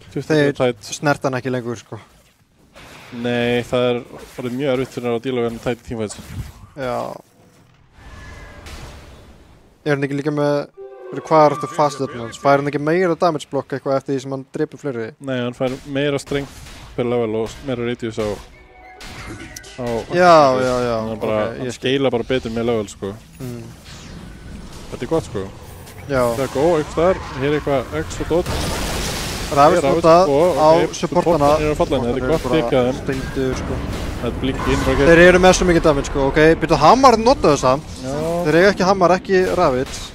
[SPEAKER 4] 20
[SPEAKER 5] Þeir
[SPEAKER 4] tætt.
[SPEAKER 5] snert hann ekki lengur, sko.
[SPEAKER 4] Nei, það er orðið mjög erfitt fyrir að díla við hann tætt í teamfights.
[SPEAKER 5] Já. Er hann ekki líka með... Hvað er þetta fast hans? Fær hann ekki meira damage block eitthvað eftir því sem hann drepur fleiri?
[SPEAKER 4] Nei, hann fær meira strength per level og meira radius á...
[SPEAKER 5] Já.
[SPEAKER 4] Hann skeila bara betur með level, sko. Þetta er gott, sko.
[SPEAKER 5] Já.
[SPEAKER 4] Það er góð, eitthvað þar. Hér er eitthvað extra dot.
[SPEAKER 5] Ravage notað á supportana.
[SPEAKER 4] Þetta er gott ekki að þeim.
[SPEAKER 5] Steindur, sko.
[SPEAKER 4] Það er blinkinn.
[SPEAKER 5] Þeir eru með svo mikið damage, sko. Ok, byrju Hammar notaðu það. Þeir eiga ekki Hammar, ekki Ravage.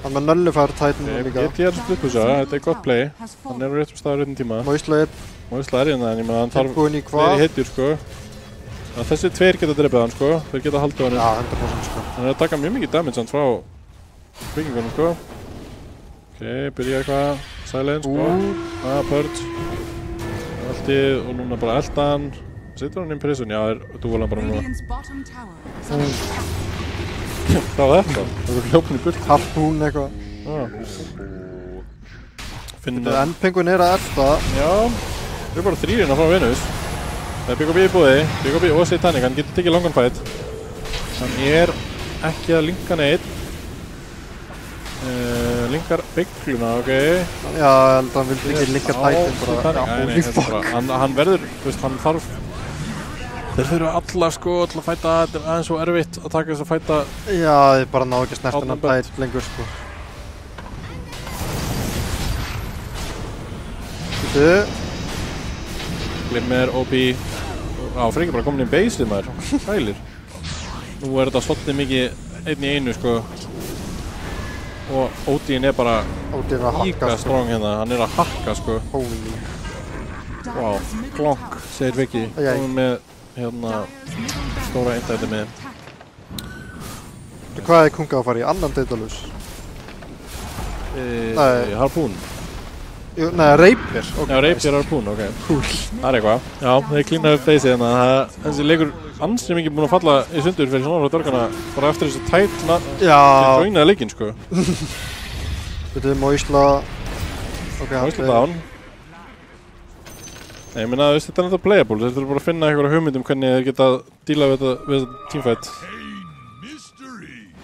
[SPEAKER 5] Hann með nullifær Titan líka.
[SPEAKER 4] BT er splitpusa, þetta er gott play. Hann er á réttum stað á réttum tíma.
[SPEAKER 5] Moisla er
[SPEAKER 4] hérna, en ég meina hann þarf
[SPEAKER 5] fleiri
[SPEAKER 4] hittur, sko. Þessi tveir geta drepið hann, sko. Þeir geta haldið hann.
[SPEAKER 5] Já, 100%, sko.
[SPEAKER 4] Hann er að taka mjög mikið damage hann frá byggingunum, sko. Ok, byrja eitthvað. Silence, sko. Purge. Alltið, og núna bara elda hann. Sittur hann í prison? Já, þú vil hann bara núna. Hvað var þetta? Það var hljópun í burt.
[SPEAKER 5] Harpoon eitthvað. N-Penguin er að elda.
[SPEAKER 4] Já, við erum bara 3 hérna frá Venus. Það er BKB í búði, BKB og Satanic, hann getur tekið longan fight. Hann er ekki að linka neitt. Linkar byggluna, ok.
[SPEAKER 5] Já, ég held að hann vildi ekki linka tætin bara.
[SPEAKER 4] Holy fuck. Hann verður, þú veist, hann þarf. Þeir þurfa alla sko til að fæta, þetta aðeins svo erfitt að taka þess að fæta.
[SPEAKER 5] Já, ég bara ná ekki snert hennan tæt lengur sko.
[SPEAKER 4] Glimmer, OB. Freki bara komin í baseið maður. Hælir. Nú þetta svolítið mikið einn í einu sko. Og Odin bara líka strong hérna. Hann að hakka sko.
[SPEAKER 5] Holy.
[SPEAKER 4] Wow. Glonk, segir Viki. Komum með hérna stóra eindæti með.
[SPEAKER 5] Hvað Kunga að fara í? Annan Daedalus?
[SPEAKER 4] Harpoon.
[SPEAKER 5] Jú, nei, Rapier.
[SPEAKER 4] Okay. Já, Rapier Harpoon, ok.
[SPEAKER 5] Cool.
[SPEAKER 4] Það eitthvað. Já, þeir klínaði upp baseið hérna. Þessi leikur ansið mikið búinn að falla í sundur fyrir svona dörgana bara eftir þessu tætna til joinaði leikinn sko.
[SPEAKER 5] Þetta Moisla. Ok,
[SPEAKER 4] Moisla down. Nei, ég meina, þetta er náttúrulega playable. Þeir þurfa bara að finna einhverja hugmynd hvernig þeir geta díla við þetta teamfight.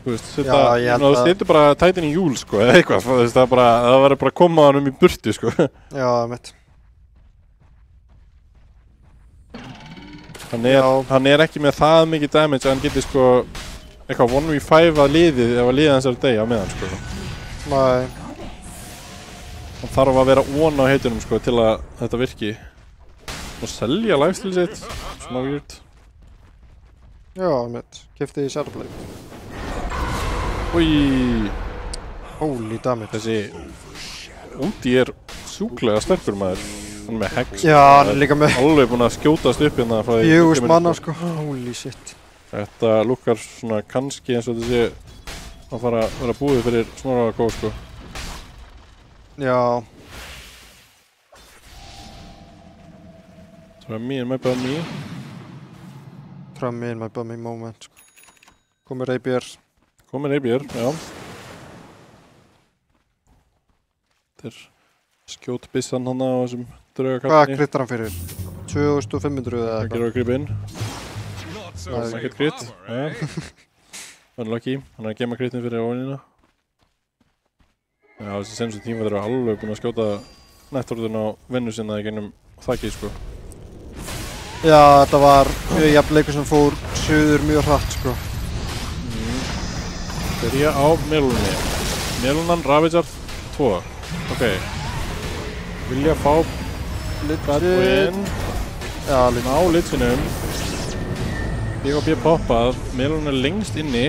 [SPEAKER 4] Þú veist, þetta er bara tætin í júl sko, eða eitthvað. Það verður bara að koma hann í burtu sko.
[SPEAKER 5] Já, mitt.
[SPEAKER 4] Hann ekki með það mikið damage að hann geti sko eitthvað 1v5 að liðið ef að liðið hans degi á meðan sko.
[SPEAKER 5] Nei.
[SPEAKER 4] Hann þarf að vera on á heitunum sko til að þetta virki. Og selja lifesteal sitt, svona weird.
[SPEAKER 5] Já, mitt. Keypti í Shadowblade.
[SPEAKER 4] Úi.
[SPEAKER 5] Holy damage.
[SPEAKER 4] Þessi Úti sjúklega sterkur maður. Hann með hex.
[SPEAKER 5] Já, hann líka með
[SPEAKER 4] alveg búinn að skjótast upp hérna frá því.
[SPEAKER 5] 4 manna sko. Holy shit.
[SPEAKER 4] Þetta lukkar svona kannski eins og þetta sé að fara að vera búið fyrir Snorra góð sko.
[SPEAKER 5] Já.
[SPEAKER 4] Try me and my bummy.
[SPEAKER 5] Try me and my bummy moment sko. Komið Rapier.
[SPEAKER 4] Komið Rapier, já. Þetta skjót byssan hann á þessum draugakallinni.
[SPEAKER 5] Hvað krittar hann fyrir? 2500 eða eitthvað?
[SPEAKER 4] Það gerur að gripa inn. Það er ekkert kritt. Unlucky. Hann að gema krittin fyrir óvinina. Já, þessi senstu tíma þeir eru alveg búin að skjóta nettorðun á vinnu sinna í gennum þakkið sko.
[SPEAKER 5] Já, þetta var mjög jafn leikur sem fór suður mjög hratt sko.
[SPEAKER 4] Byrja á Melunni. Melunan Ravager 2. Ok. Vilja fá Litwin.
[SPEAKER 5] Já,
[SPEAKER 4] ná Litwinum. B.O.B. poppað. Melun lengst inni.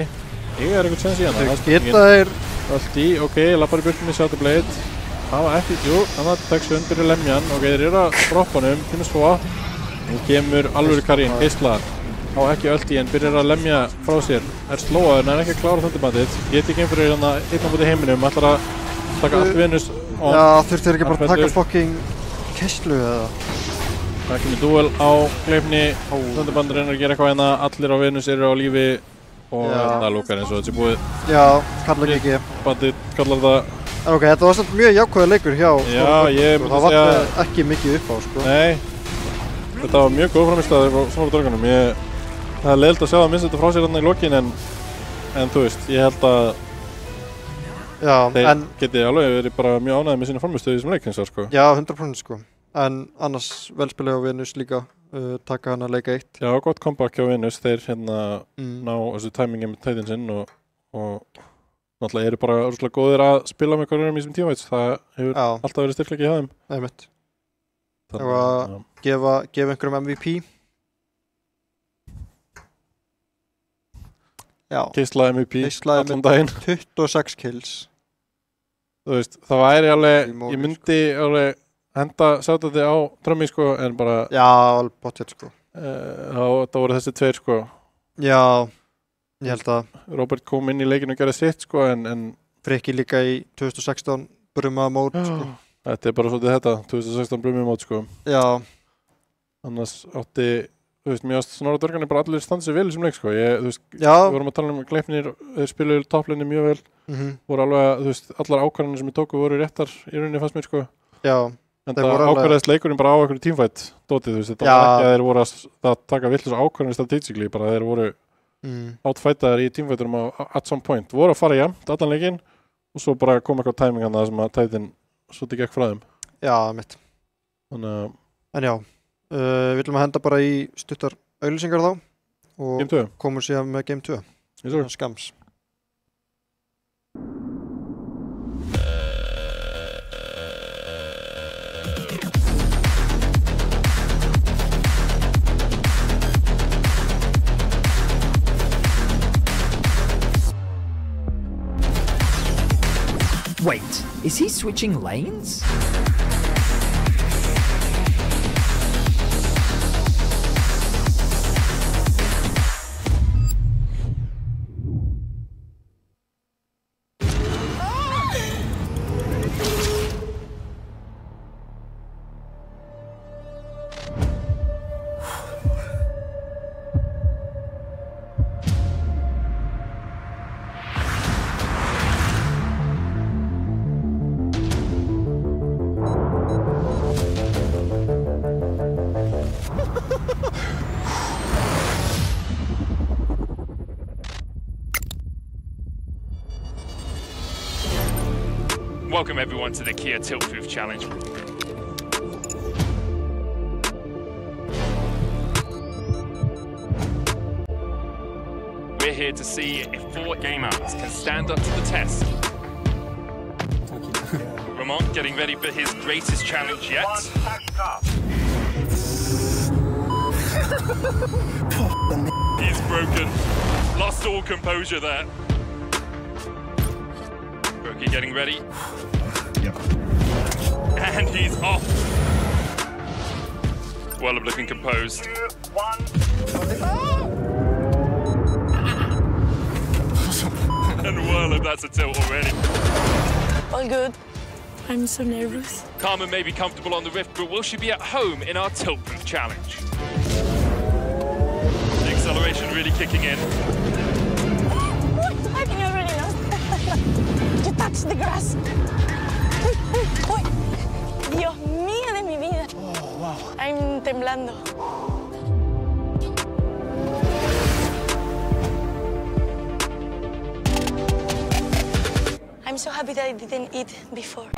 [SPEAKER 4] Ég einhvern sens í hana.
[SPEAKER 5] Geta þeir
[SPEAKER 4] allt í, ok, lappar í burtu með Shadowblade. Hafa ekki, þannig að Texun byrja lemjan. Ok, þeir eru að droppa honum. Finnur svo. Nú kemur alvöru karinn, geisla. Á ekki öll í en byrjar að lemja frá sér. Slóaður en ekki að klára þöndubandið. Get ekki fyrir hérna einn á móti heiminum. Ætlar að taka allt Venus.
[SPEAKER 5] Já, þurftir ekki bara að taka fucking keislu eða?
[SPEAKER 4] Það kemur duel á Gleipni. Þöndubandur að gera eitthvað hérna. Allir á Venus eru á lífi. Og það lúkar eins og þetta sé búið.
[SPEAKER 5] Já, kallar ekki.
[SPEAKER 4] Bandið kallar það.
[SPEAKER 5] En ok, þetta var samt mjög jákvæður leikur hjá.
[SPEAKER 4] Já, ég myndi
[SPEAKER 5] segja. Það var ekki mikið upp á sko.
[SPEAKER 4] Nei. Þetta var mjög góð framistæður frá Snorra dörgunum. Það er leiðilegt að sjá að missa þetta frá sér hérna í lokin en þú veist, ég held að þeir geti alveg verið bara mjög ánægðir með sína frammistöðu í þessum leik hins vegar sko.
[SPEAKER 5] Já, 100% sko. En annars velspilið á Venus líka, taka hann að leika 1.
[SPEAKER 4] Já, gott comeback hjá Venus, þeir hérna ná þessu timingi með tætin sinn og náttúrulega eru bara rosalega góðir að spila með hverjum í þessum tímavæts. Það hefur alltaf verið styrkleiki hjá þeim.
[SPEAKER 5] Einmitt. Það var að gefa einhverjum MVP. Já.
[SPEAKER 4] Geisla MVP allan daginn.
[SPEAKER 5] 26 kills.
[SPEAKER 4] Þú veist, það væri alveg, ég myndi alveg henda Shadowblade á drömmi sko, en bara
[SPEAKER 5] já, alveg bóttið sko.
[SPEAKER 4] Það voru þessi tveir sko.
[SPEAKER 5] Já, ég held að
[SPEAKER 4] Robert kom inn í leikinu og gerði sitt sko, en
[SPEAKER 5] Freki líka í 2016 bruma mót sko.
[SPEAKER 4] Þetta bara svolítið þetta, 2016 brumi mót sko.
[SPEAKER 5] Já.
[SPEAKER 4] Annars átti þú veist, mér varst Snorra dörgunni bara allir standa sig vel í þessum leik sko. Þú veist, við vorum að tala um Gleipnir, þeir spiluðu topplinni mjög vel. Voru alveg að, þú veist, allar ákvarðanir sem við tóku voru réttar í rauninni fannst mér sko.
[SPEAKER 5] Já.
[SPEAKER 4] En það ákvarðaðist leikurinn bara á einhverju teamfight dótið, þú veist, þetta var ekki að þeir voru að taka villis ákvarðanir strategically, bara þeir voru outfightaðir í teamfighturum at some point. Voru að fara jafnt allan leikinn og svo bara kom eitthvað timing hann sem að tætin svolítið gekk frá þeim.
[SPEAKER 5] Já, mitt.
[SPEAKER 4] Þannig að...
[SPEAKER 5] En já, við viljum að henda bara í stuttar auglýsingar þá og komum síðan með Game 2. Skams.
[SPEAKER 6] Wait, is he switching lanes?
[SPEAKER 7] Welcome everyone to the Kia Tilt-Proof Challenge. We're here to see if 4 gamers can stand up to the test. Ramon getting ready for his greatest challenge yet. He's broken. Lost all composure there. Brokey getting ready. Yep. And he's off. Wallop looking composed. 2, 1. And Wallop, that's a tilt already.
[SPEAKER 3] All good. I'm so nervous.
[SPEAKER 7] Carmen may be comfortable on the rift, but will she be at home in our tilt-proof challenge? The acceleration really kicking in.
[SPEAKER 3] I think I already know. You touched the grass. Uy, Dios mío de mi vida.
[SPEAKER 6] Oh, wow.
[SPEAKER 3] I'm temblando. I'm so happy that I didn't eat before.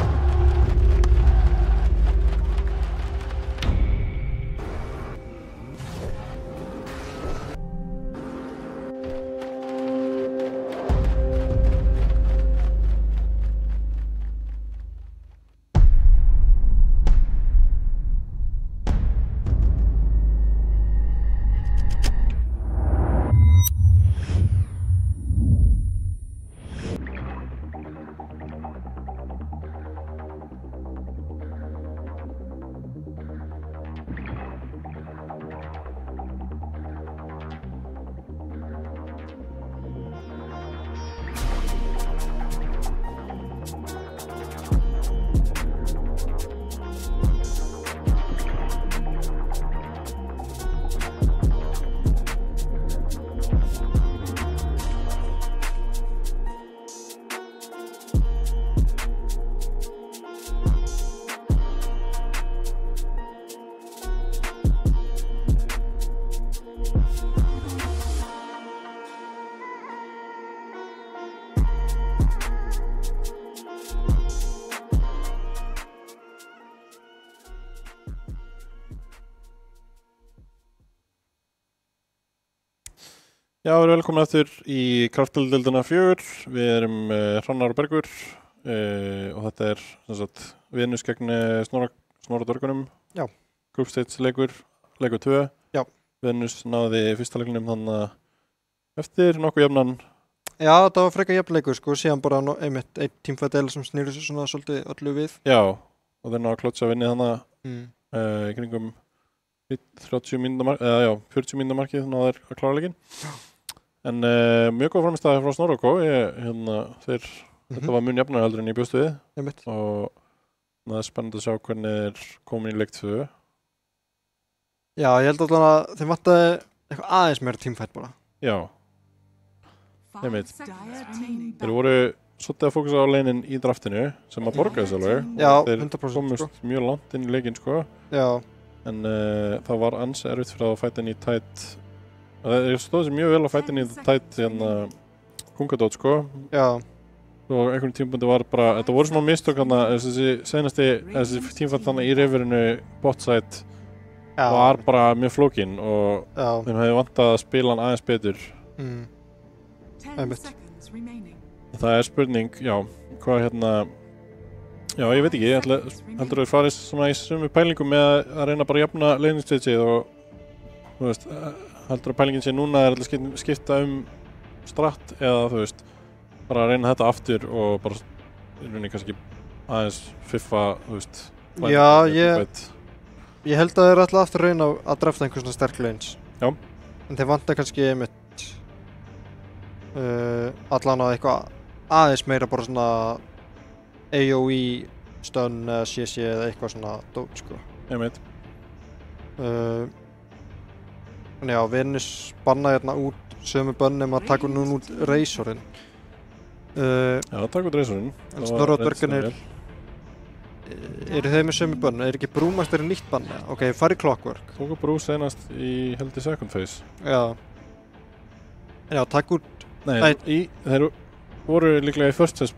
[SPEAKER 4] Já, við erum velkomin aftur í Kraftdeildina 4. Við erum Hrannar og Bergur og þetta er Venus gegn Snorra Dörgunum.
[SPEAKER 5] Já.
[SPEAKER 4] Group Stage leikur 2.
[SPEAKER 5] Já.
[SPEAKER 4] Venus náði fyrsta leiknum þannig eftir nokkuð jafnan.
[SPEAKER 5] Já, það var frekar jafn leikur sko, síðan bara einmitt einn teamfight sem snýrur sér svona svolítið öllu við.
[SPEAKER 4] Já, og þeir náðu að klotsa vinni þannig í kringum 30 mínúna eða já, 40 mínúna markið náðu þeir að klára leikinn. En mjög góð framistæði frá Snorra þetta var mun jafnar heldur en ég bjóst við og það er spennandi að sjá hvernig þeir komin í leik 2.
[SPEAKER 5] Já, ég held alltaf að þeim vantaði eitthvað aðeins meira teamfight bara.
[SPEAKER 4] Já. Þeir voru svolítið að fókusa á leinin í draftinu sem að borga þessu alveg.
[SPEAKER 5] Já, 100%
[SPEAKER 4] þeir komust mjög langt inn í leikinn sko.
[SPEAKER 5] Já.
[SPEAKER 4] En það var ansi erfitt fyrir að fæta inn í tætt. Það stóð sér mjög vel að fæta inn í tætt Kungadót sko.
[SPEAKER 5] Já.
[SPEAKER 4] og einhvern tímapunkti var bara, þetta voru smá mistök þarna, þessi tímfall þarna í riverinu botside var bara mjög flókin og þeim hefði vantað að spila hann aðeins betur. Það er spurning, já, hvað já, ég veit ekki, heldur að farið svona í sömu pælingum með að reyna bara að jafna leiðningstveitsið og, þú veist, heldur að pælingin sé núna er alltaf skipta stratt eða, þú veist, bara að reyna þetta aftur og bara í rauninni kannski aðeins fiffa, þú veist.
[SPEAKER 5] Já, ég held að þeir alltaf aftur reyna að drafta einhver svona sterk lanes.
[SPEAKER 4] Já. En
[SPEAKER 5] þeir vantar kannski einmitt allan að eitthvað aðeins meira bara svona AOE stun eða CC eða eitthvað svona dót, sko.
[SPEAKER 4] Einmitt.
[SPEAKER 5] En já, Venus banna hérna út sömu bönnum að taka núna út Razorinn.
[SPEAKER 4] Já, taka út Razorinn.
[SPEAKER 5] En Snorradverkanir eru þeir með sömu bönn? Er ekki Brewmasterinn nýtt bann? Ok, farið Clockwork.
[SPEAKER 4] Tóku Brew senast í held í second phase.
[SPEAKER 5] Já. En já, taka út...
[SPEAKER 4] Nei, þeir voru líklega í first phase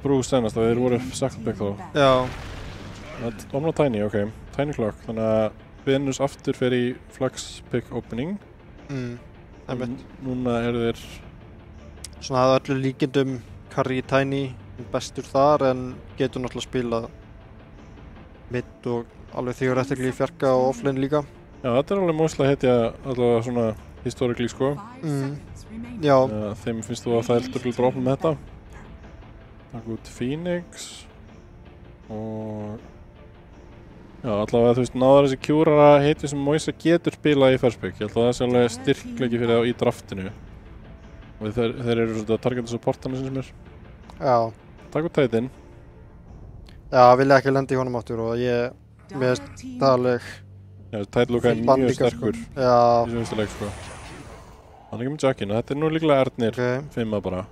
[SPEAKER 4] Brew senast og þeir voru second pick þá.
[SPEAKER 5] Já.
[SPEAKER 4] Omna Tiny, ok. Tiny Clock. Þannig að Venus aftur fer í Flux pick opening. Núna eru þeir...
[SPEAKER 5] Svona að öllu líkindum Carry Tiny bestur þar en getur náttúrulega spila mitt og alveg þegar eftirlega í fjarka og offlane líka.
[SPEAKER 4] Já, þetta er alveg móslega hetja allavega svona historically, sko.
[SPEAKER 5] Já.
[SPEAKER 4] Þeim finnst þú að það heldur til brófum með þetta. Takk út Phoenix og já, allavega þú veist, náðar þessi kjúrara heiti sem Moisa getur spilað í first pick. Ég held að það sé alveg styrkleiki fyrir það í draftinu. Og þeir eru svona að targeta supportana sem er.
[SPEAKER 5] Já.
[SPEAKER 4] Takk út Titan.
[SPEAKER 5] Já, vilja ekki lenda í honum áttur og mér finnst það alveg...
[SPEAKER 4] Já, Titan lúkaði mjög sterkur í
[SPEAKER 5] þessu
[SPEAKER 4] vinstu leik, sko. Hann er ekki með Jackinu, þetta er nú líklega Ernir, fimma bara.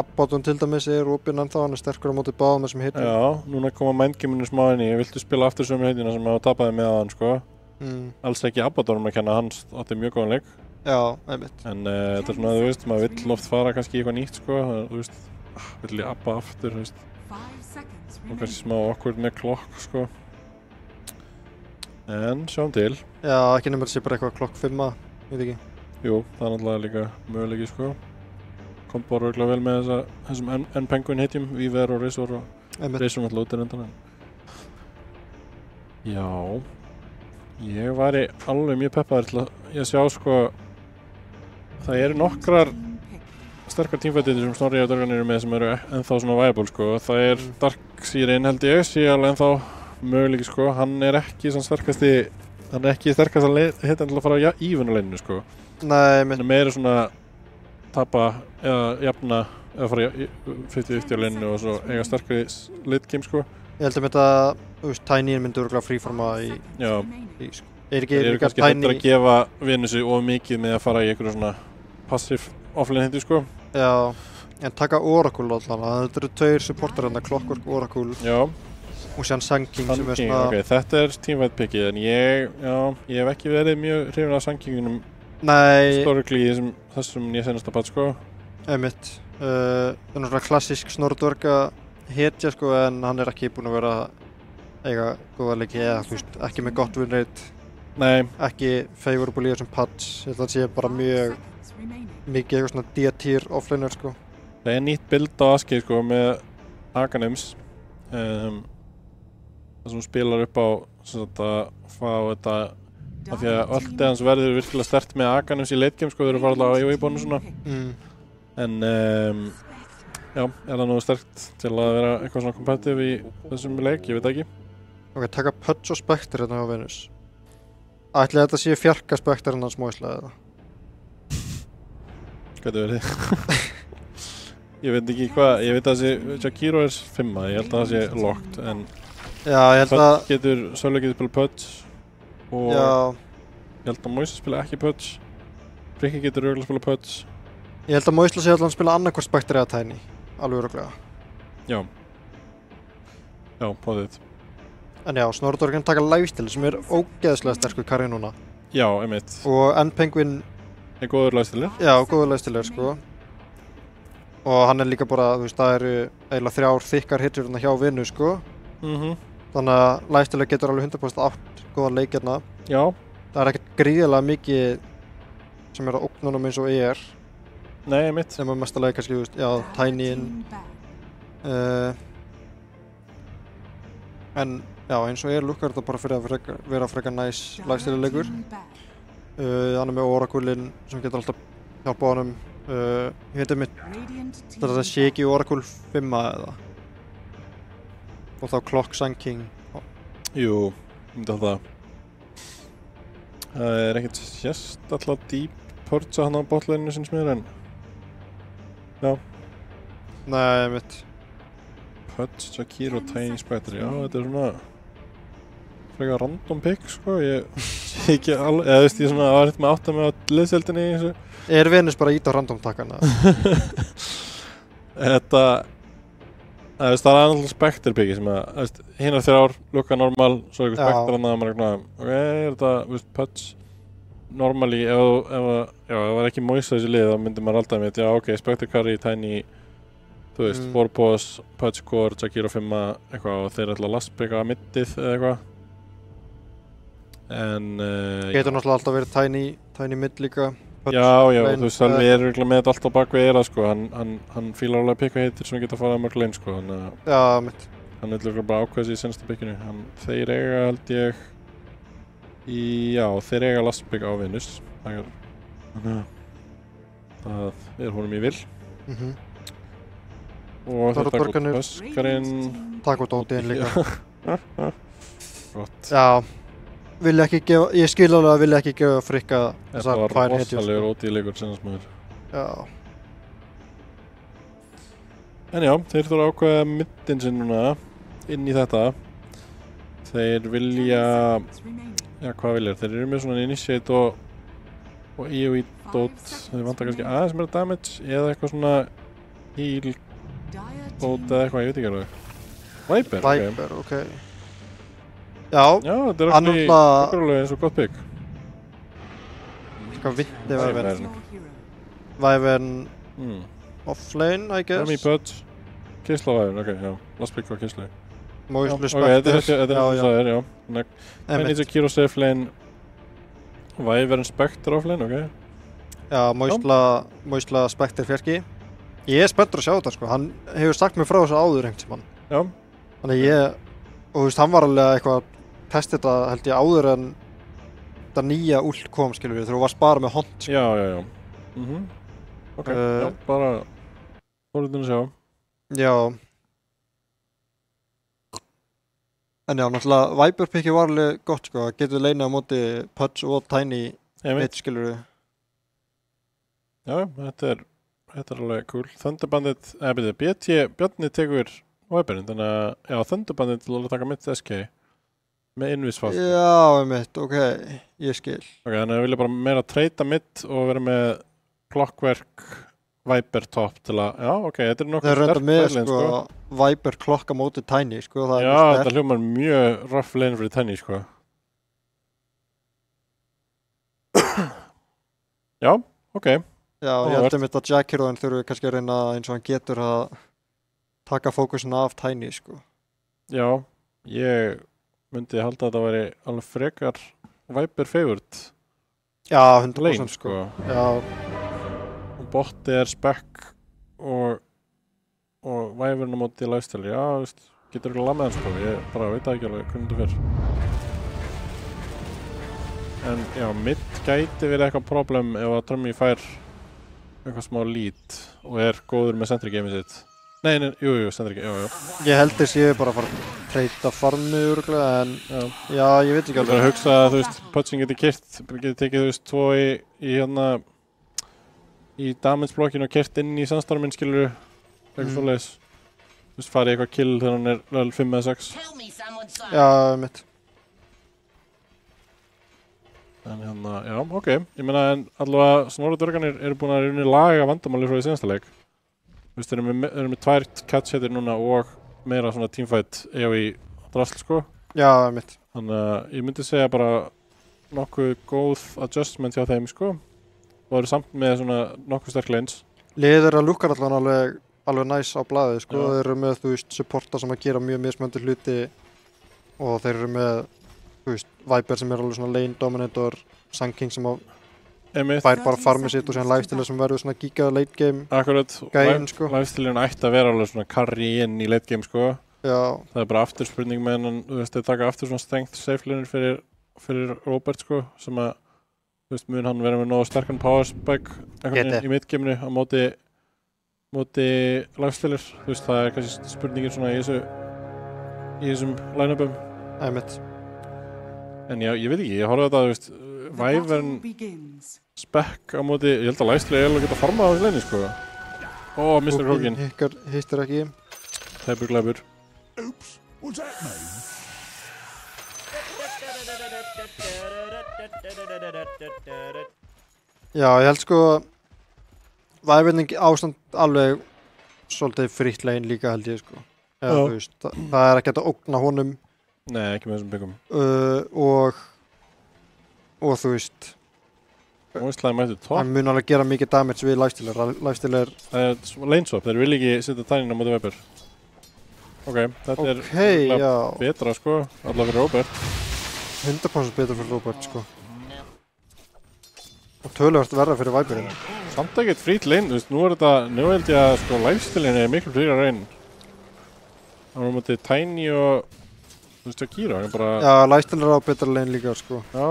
[SPEAKER 5] Abbotton til dæmis er opinn ennþá, hann er sterkur á móti báðum þessum heitum.
[SPEAKER 4] Já, núna koma mindgaminu smá inn í, viltu spila aftur sömu heitina sem hafa tapaði með hann, sko. Alls ekki Abbottonum að kenna, hann átti mjög góðan leik.
[SPEAKER 5] Já, einmitt.
[SPEAKER 4] En þetta er svona, þú veist, maður vill oft fara kannski í eitthvað nýtt, sko. Þú veist, vill ég Abba aftur, þú veist. Og kannski smá awkward með klokk, sko. En sjáum til.
[SPEAKER 5] Já, ekki nema þetta sé bara eitthvað klokk 5, veit ekki.
[SPEAKER 4] Jú, það er náttúrulega líka möguleiki, sko. Kom bara örgulega vel með þessum N-Penguin hitjum, Víver og Razor og Razor náttúrulega út í rendan. Já, ég væri alveg mjög peppaður til að sjá, sko, það eru nokkrar sterkar tímfættir sem Snorri og Dörgan eru með sem eru ennþá svona viable, sko. Það er Darkseerinn held ég, sé alveg ennþá möguleiki, sko. Hann er ekki svona sterkasti, hann er ekki sterkast að hitta til að fara á ívunuleginu, sko.
[SPEAKER 5] Nei,
[SPEAKER 4] hann er meira svona tapa eða jafna eða fara 50-50 á leginu og svo eiga sterkari late game, sko.
[SPEAKER 5] Ég held að þetta, þú veist, Tiny-in myndi örugglega freeforma í sko.
[SPEAKER 4] Þeir eru kannski hættur að gefa Venusi of mikið með að fara í einhverju svona passive offline hindi, sko.
[SPEAKER 5] Já, en taka Oracle allavega, þetta eru tveir supportar hérna, Clockwork, Oracle.
[SPEAKER 4] Já.
[SPEAKER 5] Og síðan Sun King sem er svona...
[SPEAKER 4] Ok, þetta er teamfight pickið, en ég hef ekki verið mjög hrifinn af Sun Kinginum.
[SPEAKER 5] Nei.
[SPEAKER 4] Historically í þessum nýja senasta part, sko.
[SPEAKER 5] Einmitt. Það er náttúrulega klassísk Snorradverka hetja, sko, en hann er ekki búinn að vera eiga góða leiki eða, þú veist, ekki með gott win rate.
[SPEAKER 4] Nei.
[SPEAKER 5] Ekki favorable í þessum patch. Ég held að það sé bara mjög mikið eitthvað svona D-tier offlaner, sko.
[SPEAKER 4] Það er nýtt build á Aski, sko, með Aghanims. Það sem spilar upp á að fá þetta af því að öltið hans verður virkilega sterkt með Aghanims í late game, sko, þeir eru farið á AOE-bónu svona. En já, er það nú sterkt til að vera eitthvað svona competitive í þessum leik, ég veit ekki.
[SPEAKER 5] Ok, taka Pudge og Spectre hérna á Venus. Ætli þetta sé fjarka Spectre hans móislega eða?
[SPEAKER 4] Hvað er verið? Ég veit ekki hvað, ég veit að þessi Jakiro er 5, ég held að það sé locked, en
[SPEAKER 5] já, ég held að
[SPEAKER 4] Sölvi getur spila Pudge og ég held að Moisa spila ekki Pudge, Frikki getur örugglega spila Pudge.
[SPEAKER 5] Ég held að Moisla sé allan spila annarkvort Spectre eða Tiny, alveg örugglega.
[SPEAKER 4] Já, potið.
[SPEAKER 5] En já, Snorradverkan taka lifesteal sem er ógeðslega sterkur carry núna.
[SPEAKER 4] Já, einmitt.
[SPEAKER 5] Og N-Penguin
[SPEAKER 4] er góður lifestealer.
[SPEAKER 5] Já, góður lifestealer, sko. Og hann líka bara, þú veist, það eru eiginlega 3 þykkar hittur hérna hjá vinnu, sko. Þannig að Lifesteal getur alveg 100% átt góðan leik hérna.
[SPEAKER 4] Já.
[SPEAKER 5] Það ekkert gríðarlega mikið sem að ógna honum eins og
[SPEAKER 4] Nei, mitt.
[SPEAKER 5] Sem mestalega kannski, þú veist, já, Tiny-in. En já, eins og lukkar þetta bara fyrir að vera frekar næs Lifesteal-leikur. Hann með Oracle-in sem getur alltaf hjálpa honum. Ég veit mitt, þetta sé ekki Oracle 5 eða. Og þá Clock Sun King.
[SPEAKER 4] Jú, myndi það. Það ekkert sérstaklega deep purge hann á botlaneinu sinns mér en... Já.
[SPEAKER 5] Nei, mitt.
[SPEAKER 4] Pudge, Jakiro, Tiny Spectre, já, þetta svona frekar random pick, sko, ég sé ekki alveg, eða veist, ég svona var hitt með átta með á liðseldinni í þessu.
[SPEAKER 5] Venus bara ít á random takkana?
[SPEAKER 4] Þetta, það er annars Spectre picki sem að, veist, hinnar 3 lukka normal, svo eitthvað Spectre annað, maður ok, þetta, veist, Pudge, normally, ef það var ekki Moisa þessi lið, þá myndi maður alltaf með, já, ok, Spectre carry, Tiny, þú veist, Forbos, Pudge Core, Jakiro 5 eitthvað og þeir ætla að lastpicka middið eða eitthvað. En...
[SPEAKER 5] Getur náttúrulega alltaf verið Tiny mid líka.
[SPEAKER 4] Já, þú veist, Sölvi örugglega með þetta alltaf bak við eyrað, sko. Hann fílar alveg að pikka hittir sem geta að fara að mörg lane, sko.
[SPEAKER 5] Já, mitt.
[SPEAKER 4] Hann örugglega bara ákveða sig í senasta pickinu. Þeir eiga, held ég... þeir eiga lastpick á Venus. Það honum í vil. Og þetta er góð Öskarinn.
[SPEAKER 5] Takk og Dótiðin líka.
[SPEAKER 4] Gott.
[SPEAKER 5] Já, vilja ekki gefa, ég skil alveg að vilja ekki gefa Frikka þessar 2 hetjur.
[SPEAKER 4] Þetta var rosalegur ódýrleikur senast maður.
[SPEAKER 5] Já.
[SPEAKER 4] En já, þeir þurfa að ákveða myndin sinn núna inn í þetta. Þeir vilja, hvað vilja þeir? Þeir eru með svona initiate og EOE dot. Þeir vantar kannski aðeins meira damage eða eitthvað svona heal dot eða eitthvað, ég veit ekki alveg. Viper,
[SPEAKER 5] ok. Já,
[SPEAKER 4] þetta er okkurlega eins og gott pick.
[SPEAKER 5] Hvað vitti Wyvern? Wyvern offlane, I guess.
[SPEAKER 4] Remy Pudge, Kisla Wyvern, ok, já. Last pick á Kisla.
[SPEAKER 5] Moislu Spectre.
[SPEAKER 4] Þetta er eins og það er, já. Tiny Jakiro safe lane, Wyvern Spectre offlane, ok.
[SPEAKER 5] Já, Moisla Spectre fjarki. Ég er spenntur að sjá þetta, sko. Hann hefur sagt mér frá þessu áður einhvern tímann.
[SPEAKER 4] Já.
[SPEAKER 5] Þannig og þú veist, hann var alveg eitthvað að testa þetta, held ég, áður en þetta nýja ult kom, skilur við, þegar þú varst bara með hond, sko.
[SPEAKER 4] Já. Ok, já, bara forðun að sjá.
[SPEAKER 5] Já. En já, náttúrulega, Viper pickið var alveg gott, sko. Getur leina á móti Pudge og Tiny mitt, skilur við.
[SPEAKER 4] Já, þetta er alveg cool. Thunderbandit, Bjarni tekur Wyvernin, þannig að, já, Thunderbandit til að taka mitt SK með invisfast.
[SPEAKER 5] Já, mitt, ok, ég skil.
[SPEAKER 4] Ok, þannig að ég vilja bara meira treyta mitt og vera með Clockwork Viper top til að, já, ok, þetta er nokkuð
[SPEAKER 5] sterk lane, sko. Það er reynda með, sko, Viper klokka móti Tiny, sko, það
[SPEAKER 4] já, þetta hljómar mjög rough lane fyrir Tiny, sko. Já, ok.
[SPEAKER 5] Já, ég held mitt að Jakiroðin þurfi kannski að reyna eins og hann getur að taka fókusin af Tiny, sko.
[SPEAKER 4] Já, ég myndi halda að þetta væri alveg frekar Viper favored.
[SPEAKER 5] Já, 100%
[SPEAKER 4] lane, sko.
[SPEAKER 5] Já.
[SPEAKER 4] Og botti spec og Wyvern á móti Lifesteal. Já, veist, getur ekki lamið hann, sko. Ég bara veit ekki alveg hvernig þetta fer. En já, mitt gæti verið eitthvað problem ef að Drummy fær eitthvað smá lead og er góður með sentry gameið sitt. Nei, jú, sentry game, já.
[SPEAKER 5] Ég held þess ég bara að fara að treyta farmið örgulega, en já, ég veit ekki alveg.
[SPEAKER 4] Ég bara að hugsa að, þú veist, Pudging geti tekið, þú veist, 2 í hérna í damage blokkinu og kert inn í sandstorminn, skilur eitthvað svoleiðis. Þú veist, farið eitthvað kill þegar hann er level 5 eða 6.
[SPEAKER 5] Já, mitt.
[SPEAKER 4] En hérna, já, ok. Ég meina, en allavega Snorradörganir eru búin að rauninni laga vandamáli frá því senasta leik. Þú veist, þeir eru með 2 catch-hittir núna og meira svona teamfight EOE drasl, sko.
[SPEAKER 5] Já, mitt.
[SPEAKER 4] Þannig að ég myndi segja bara nokkuð góð adjustment hjá þeim, sko. Og eru samt með svona nokkuð sterk lanes.
[SPEAKER 5] Liðið þeirra lukkar alveg næs á blaði, sko. Þeir eru með, þú veist, supporta sem að gera mjög mismunandi hluti og þeir eru með, þú veist, Viper sem er alveg svona lane dominator, Sun King sem að fær bara farmið sitt og síðan lifestealer sem verður svona giga late game.
[SPEAKER 4] Akkurat,
[SPEAKER 5] gæinn, sko.
[SPEAKER 4] Lifestealerinn ætti að vera alveg svona carry inn í late game, sko.
[SPEAKER 5] Já.
[SPEAKER 4] Það er bara aftur spurning með hennan, þú veist, þeir taka aftur svona strength safe linur fyrir Robert, sko, sem að, þú veist, mun hann vera með nógu sterkan power spike einhvern veginn í midgameinu á móti lifestealer. Þú veist, það er kannski spurningin svona í þessum line-upum.
[SPEAKER 5] Einmitt.
[SPEAKER 4] En já, ég veit ekki, ég horfði á þetta, þú veist, Wyvern spek á móti, ég held að lifestealer er alveg geta farmað á þessu leini, sko. Ó, Mr. Krogan.
[SPEAKER 5] Hittir ekki.
[SPEAKER 4] Glæpur.
[SPEAKER 8] Oops, what's that mean?
[SPEAKER 5] Já, ég held sko Wyvern ástand alveg svolítið fritt lane líka held ég, sko. Eða, þú veist, það er ekki að ógna honum.
[SPEAKER 4] Nei, ekki með þessum byggum.
[SPEAKER 5] Og þú veist
[SPEAKER 4] hann
[SPEAKER 5] mun alveg gera mikið damage við lifestealer.
[SPEAKER 4] Lane swap, þeir vil ekki setja tænin á móti Viper. Ok, þetta er betra, sko, allavega fyrir Robert.
[SPEAKER 5] 100% betra fyrir Robert, sko. Og töluvert verra fyrir Viperinn.
[SPEAKER 4] Samt ekkert frýtt lane, þú veist, nú held ég að sko lifestealerinn er miklu frýra reyn. Það var móti Tiny og þú veist, Kira, bara...
[SPEAKER 5] Já, lifestealer á betra lane líka, sko.
[SPEAKER 4] Já,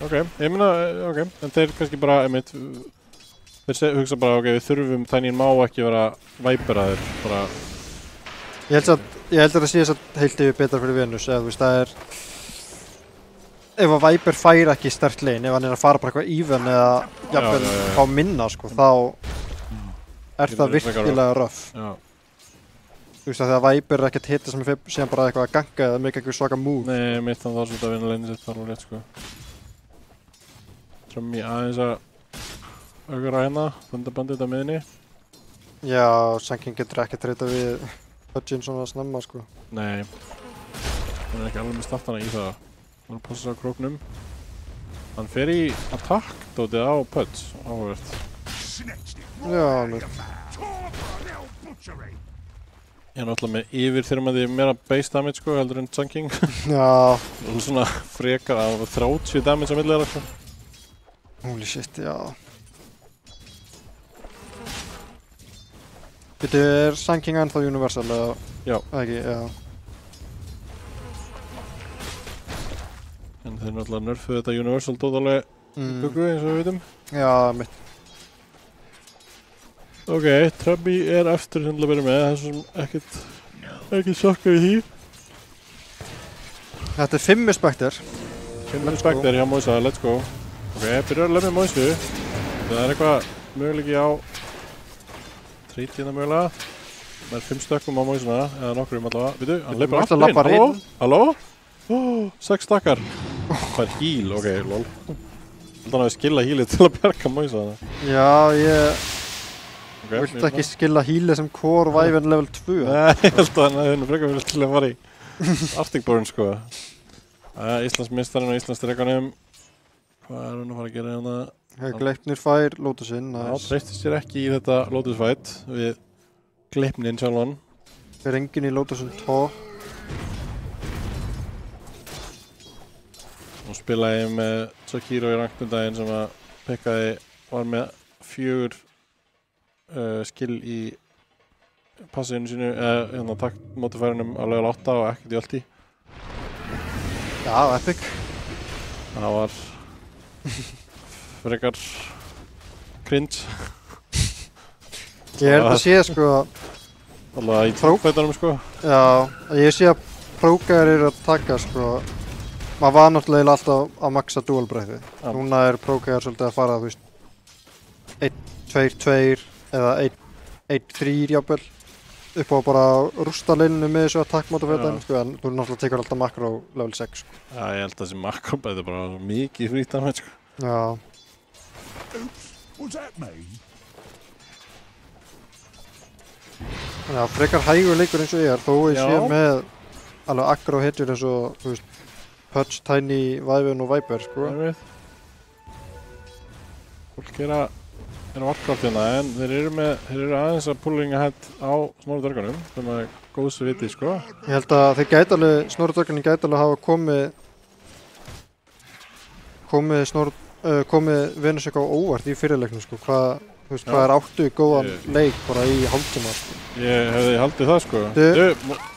[SPEAKER 4] ok, ég meina, ok, en þeir kannski bara, þeir hugsa bara, ok, við þurfum, Tiny má ekki vera Viperaðir, bara...
[SPEAKER 5] Ég held að það sé þess að heilt yfir betra fyrir Venus, eða þú veist, það er... Ef að Viper fær ekki sterkt lane, ef hann er að fara bara eitthvað even eða jafnvel á minna, sko, þá er það virkilega rough.
[SPEAKER 4] Já.
[SPEAKER 5] Þú veist að þegar Viper er ekkert hitta sem er síðan bara eitthvað að ganga eða með eitthvað svaka move.
[SPEAKER 4] Nei, mitt þannig þá svolítið að vinna laneið sitt, það er alveg rétt, sko. Trummi aðeins að augra hérna, þundabandið á miðinni.
[SPEAKER 5] Já, Sun King getur ekki treyta við Hudgin svona snemma, sko.
[SPEAKER 4] Nei, hann er ekki alveg með startana í það. Hann passa á króknum. Hann fer í attack-dótið á Pudge, áhugavert.
[SPEAKER 5] Já, alveg.
[SPEAKER 4] Ég er náttúrulega með yfirþyrmandi meira base damage, sko, heldur en Sun King.
[SPEAKER 5] Já.
[SPEAKER 4] Og svona frekar á 30 damage á milli þeirra, sko.
[SPEAKER 5] Holy shit, já. Þetta er Sun King ennþá Universal, eða?
[SPEAKER 4] Já.
[SPEAKER 5] Ekki, já.
[SPEAKER 4] En þeir náttúrulega nerfuðu þetta Universal dótalega í buggu, eins og við veitum.
[SPEAKER 5] Já, mitt.
[SPEAKER 4] Ok, Trummi er eftir sem til að byrja með, þessum ekkert sjokka í því.
[SPEAKER 5] Þetta er 5 Spectre.
[SPEAKER 4] 5 Spectre hjá Moisa, let's go. Ok, byrjar að lemja Moisu. Það er eitthvað möguleiki á trítið mögulega. Það er 5 stökkum á Moisuna, eða nokkrum allavega. Vitu, hann leipur aftur inn. Halló? 6 stakkar. Það er heal, ok, lol. Þannig að við skilla healið til að bjarga Moisa þarna.
[SPEAKER 5] Já, ég... Vilt ekki skilla healið sem core Wyvern level 2?
[SPEAKER 4] Nei, ég held að hann hefði frekar verið til að fara í Arctic Burn, sko. Íslandsmeistarinn og Íslandsdreganum. Hvað er hann að fara að gera hérna?
[SPEAKER 5] Gleipnir fær Lotusinn,
[SPEAKER 4] nice. Já, treystir sér ekki í þetta Lotus fight við Gleipnin sjálfan.
[SPEAKER 5] Fer enginn í Lotusinn top.
[SPEAKER 4] Nú spilaði ég með Sakiro í rankundaginn sem að var með 4 skill í passinu sínu, hérna taktmótifærunum á level 8 og ekkert í ulti.
[SPEAKER 5] Já, epic.
[SPEAKER 4] Það var frekar cringe.
[SPEAKER 5] Ég held að sé, sko...
[SPEAKER 4] Alltaf í trókfætunum, sko.
[SPEAKER 5] Já, ég sé að prógæðar eru að taka, sko... Maður var náttúrulega alltaf að maxa dual-breyði. Núna er prógæðar svolítið að fara, þú veist... 1-2-2 eða 1-3 jafnvel upp á bara rústa linnu með þessu attack-mótafæðan, sko, en þú náttúrulega tekur alltaf makro level 6, sko.
[SPEAKER 4] Já, ég held að þessi makro-bæði er bara mikið frýtt af mér, sko.
[SPEAKER 5] Já.
[SPEAKER 8] Oops, what's that mean?
[SPEAKER 5] Já, frekar hægur leikur eins og ég er, þó ég sé með alveg aggro hetjur eins og, þú veist, Pudge, Tiny, Wyvern og Viper, sko.
[SPEAKER 4] Það er við. Fólk er að erum alltaf hérna, en þeir eru aðeins að pullinga hætt á Snorri Dvergunum, sem er góðs viti, sko.
[SPEAKER 5] Ég held að þeir gæti alveg, Snorri Dvergunum gæti alveg hafa komið Venus eitthvað óvart í fyrirleiknum, sko. Hvað er áttu góðan leik bara í hálftíma, sko.
[SPEAKER 4] Ég hefði haldið það, sko.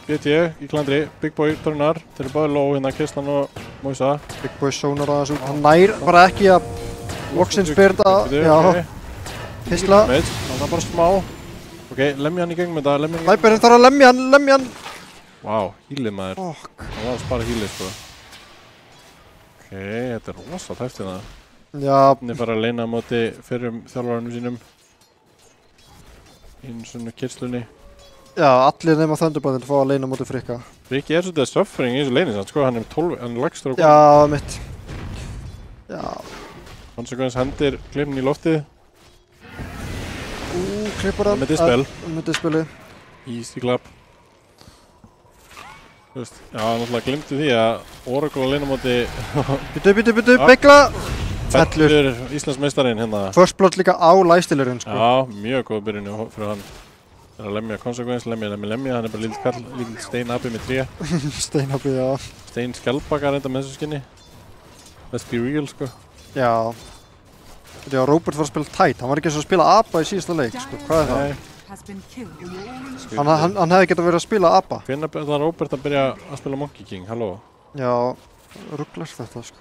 [SPEAKER 4] BT í klandri, Big Boy turnar, þeir eru báði low hérna, Kislan og Moisa.
[SPEAKER 5] Big Boy sónar aðeins út, hann nær bara ekki að loksins byrta, já. Kisla.
[SPEAKER 4] Það er bara smá. Ok, lemja hann í gegnum þetta,
[SPEAKER 5] Læperinn þarf að lemja hann.
[SPEAKER 4] Vá, hýlið maður. Það var að spara hýlið, sko. Ok, þetta er rosa tæft hérna.
[SPEAKER 5] Já.
[SPEAKER 4] Þeir fara að leina á móti fyrrum þjálfarunum sínum. Í svona Kislunni.
[SPEAKER 5] Já, allir nema Thunderbandin fá að leina á móti Frikka.
[SPEAKER 4] Frikki er svolítið suffering í þessu leini, sko. Hann er 12, hann er lagstur á
[SPEAKER 5] góð. Já, mitt. Já.
[SPEAKER 4] Konsekvens hendir klippin í loftið.
[SPEAKER 5] Klippur hann. Með dispeli.
[SPEAKER 4] Easy clap. Þú veist, já, náttúrulega glimtu því að Oracle að leina á móti...
[SPEAKER 5] Byttu, Begla!
[SPEAKER 4] Fellur Íslandsmeistarinn hérna.
[SPEAKER 5] First blood líka á læstilurinn, sko.
[SPEAKER 4] Já, mjög góð byrjun fyrir hann. Það er að lemja konsekvens, lemja, hann er bara lítill steinabbi með 3.
[SPEAKER 5] Steinabbi, já.
[SPEAKER 4] Steinskjaldbaka reynda með þessu skinni. Let's be real, sko.
[SPEAKER 5] Já. Já, Róbert var að spila tight, hann var ekki eins og að spila ABBA í síðasta leik, sko, hvað er það? Hann hefði getað verið að spila ABBA.
[SPEAKER 4] Hvenær ætlar Róbert að byrja að spila Monkey King, halló?
[SPEAKER 5] Já, rugglar þetta, sko.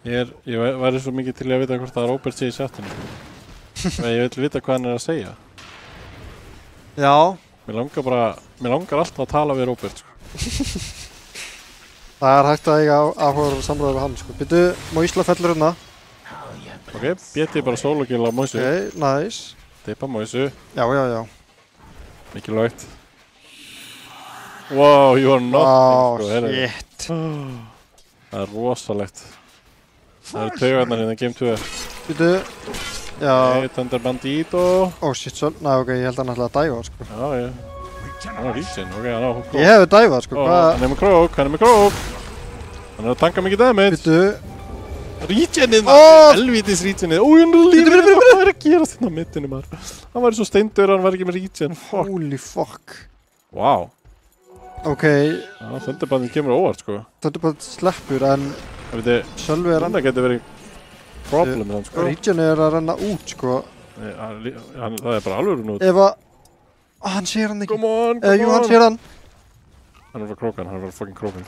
[SPEAKER 4] Ég væri svo mikið til að vita hvort að Róbert sé í chatinu. Ég vil vita hvað hann er að segja.
[SPEAKER 5] Já.
[SPEAKER 4] Mér langar alltaf að tala við Róbert, sko.
[SPEAKER 5] Það er hægt að eiga áhugaður samræður við hann, sko. Byttu, Moisla fellur hérna.
[SPEAKER 4] Ok, BT bara solo-kill á Moisu.
[SPEAKER 5] Ok, nice.
[SPEAKER 4] Dippa Moisu.
[SPEAKER 5] Já.
[SPEAKER 4] Mikilvægt. Wow, you are nothing, sko.
[SPEAKER 5] Wow, shit.
[SPEAKER 4] Það er rosalegt. Það eru taugarnar hérna í Game 2.
[SPEAKER 5] Byttu, já.
[SPEAKER 4] Thunder Bandito.
[SPEAKER 5] Shit, ok, ég held að hann ætlaði að dæfa, sko.
[SPEAKER 4] Já. Hann er ríksinn, ok, hann á krók.
[SPEAKER 5] Ég hefði dæfað, sko, hvað?
[SPEAKER 4] Hann er með krók. Hann er að tanka mikið damage.
[SPEAKER 5] Byttu.
[SPEAKER 4] Ríkjennið, maður! Helvítis ríkjennið. Hann er lífið, hvað er að gera þetta á mittinu, maður? Hann var svo steindur, hann var ekki með ríkjenn.
[SPEAKER 5] Holy fuck.
[SPEAKER 4] Wow.
[SPEAKER 5] Ok.
[SPEAKER 4] Já, Thunderbandin kemur óvart, sko.
[SPEAKER 5] Thunderbandin sleppur, en... Sölvi er...
[SPEAKER 4] Það getur verið problem með hann, sko.
[SPEAKER 5] Ríkjennið er að renna út, sko.
[SPEAKER 4] Það er bara alveg út.
[SPEAKER 5] Ef að... hann sér hann ekki.
[SPEAKER 4] Come on.
[SPEAKER 5] Jú, hann sér hann.
[SPEAKER 4] Hann er bara fucking krókan.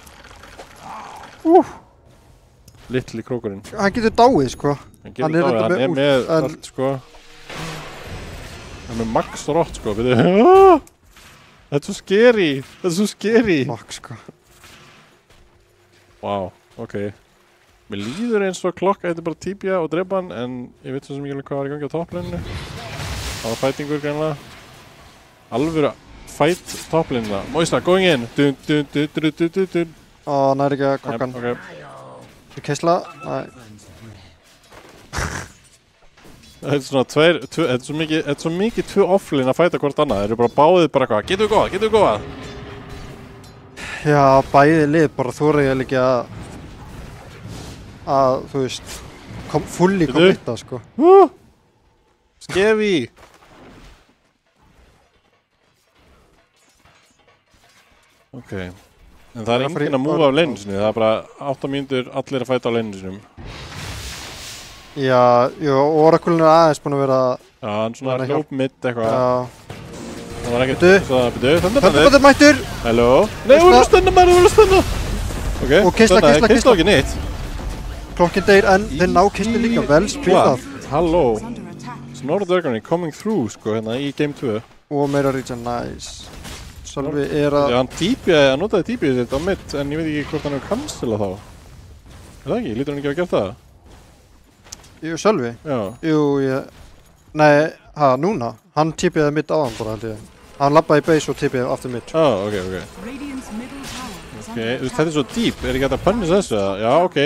[SPEAKER 4] Litli krókurinn.
[SPEAKER 5] Hann getur dáið, sko.
[SPEAKER 4] Hann er með allt, sko. Hann er með max rott, sko. Þetta er svo scary.
[SPEAKER 5] Max, sko.
[SPEAKER 4] Wow, ok. Mér líður eins og klokka eitthvað bara típja og drepa hann, en ég veit svo mikið hvað var í gangi á topplæninu. Það var fætingur greinlega. Alvöru fight topplínuna. Moisa, going in.
[SPEAKER 5] Hann er ekki að kokkan.
[SPEAKER 4] Ok.
[SPEAKER 5] Kisla? Nei.
[SPEAKER 4] Þetta er svona þetta er svo mikið tvö offlín að fæta hvort annað. Þeir eru bara báðið bara eitthvað. Getum við góða?
[SPEAKER 5] Já, bæði lið bara þóra ég líka að þú veist, fulli kommitta, sko.
[SPEAKER 4] Skefi! Ok. En það er enginn að múfa af leinu sinni, það er bara 8 mínútur allir að fæta á leinu sinum.
[SPEAKER 5] Já, Oracle er aðeins búinn að vera...
[SPEAKER 4] Já, hann svona hljóp mitt eitthvað.
[SPEAKER 5] Já.
[SPEAKER 4] Það var ekkert þess að byrju,
[SPEAKER 5] Thunderbandin mættur!
[SPEAKER 4] Halló? Nei, þú verður að stunna! Ok,
[SPEAKER 5] og Kisla
[SPEAKER 4] ekki neitt.
[SPEAKER 5] Klokkin deyr, en þeir ná Kisla líka vel spilað.
[SPEAKER 4] Halló? Snorri Dvergunni coming through, sko, hérna í Game 2.
[SPEAKER 5] Og meira region, nice. Sölvi er að...
[SPEAKER 4] Já, hann notaði típið sitt á mitt, en ég veit ekki hvort hann hefur cancela þá. Er það ekki? Lítur hann ekki að gera það?
[SPEAKER 5] Jú, Sölvi?
[SPEAKER 4] Já.
[SPEAKER 5] Jú, nei, núna. Hann típiði mitt á hann bara, held ég. Hann labbaði í base og típiði aftur mitt.
[SPEAKER 4] Ok. Ok, þetta er svo deep. Er ekki hægt að pönnis þessu? Já, ok.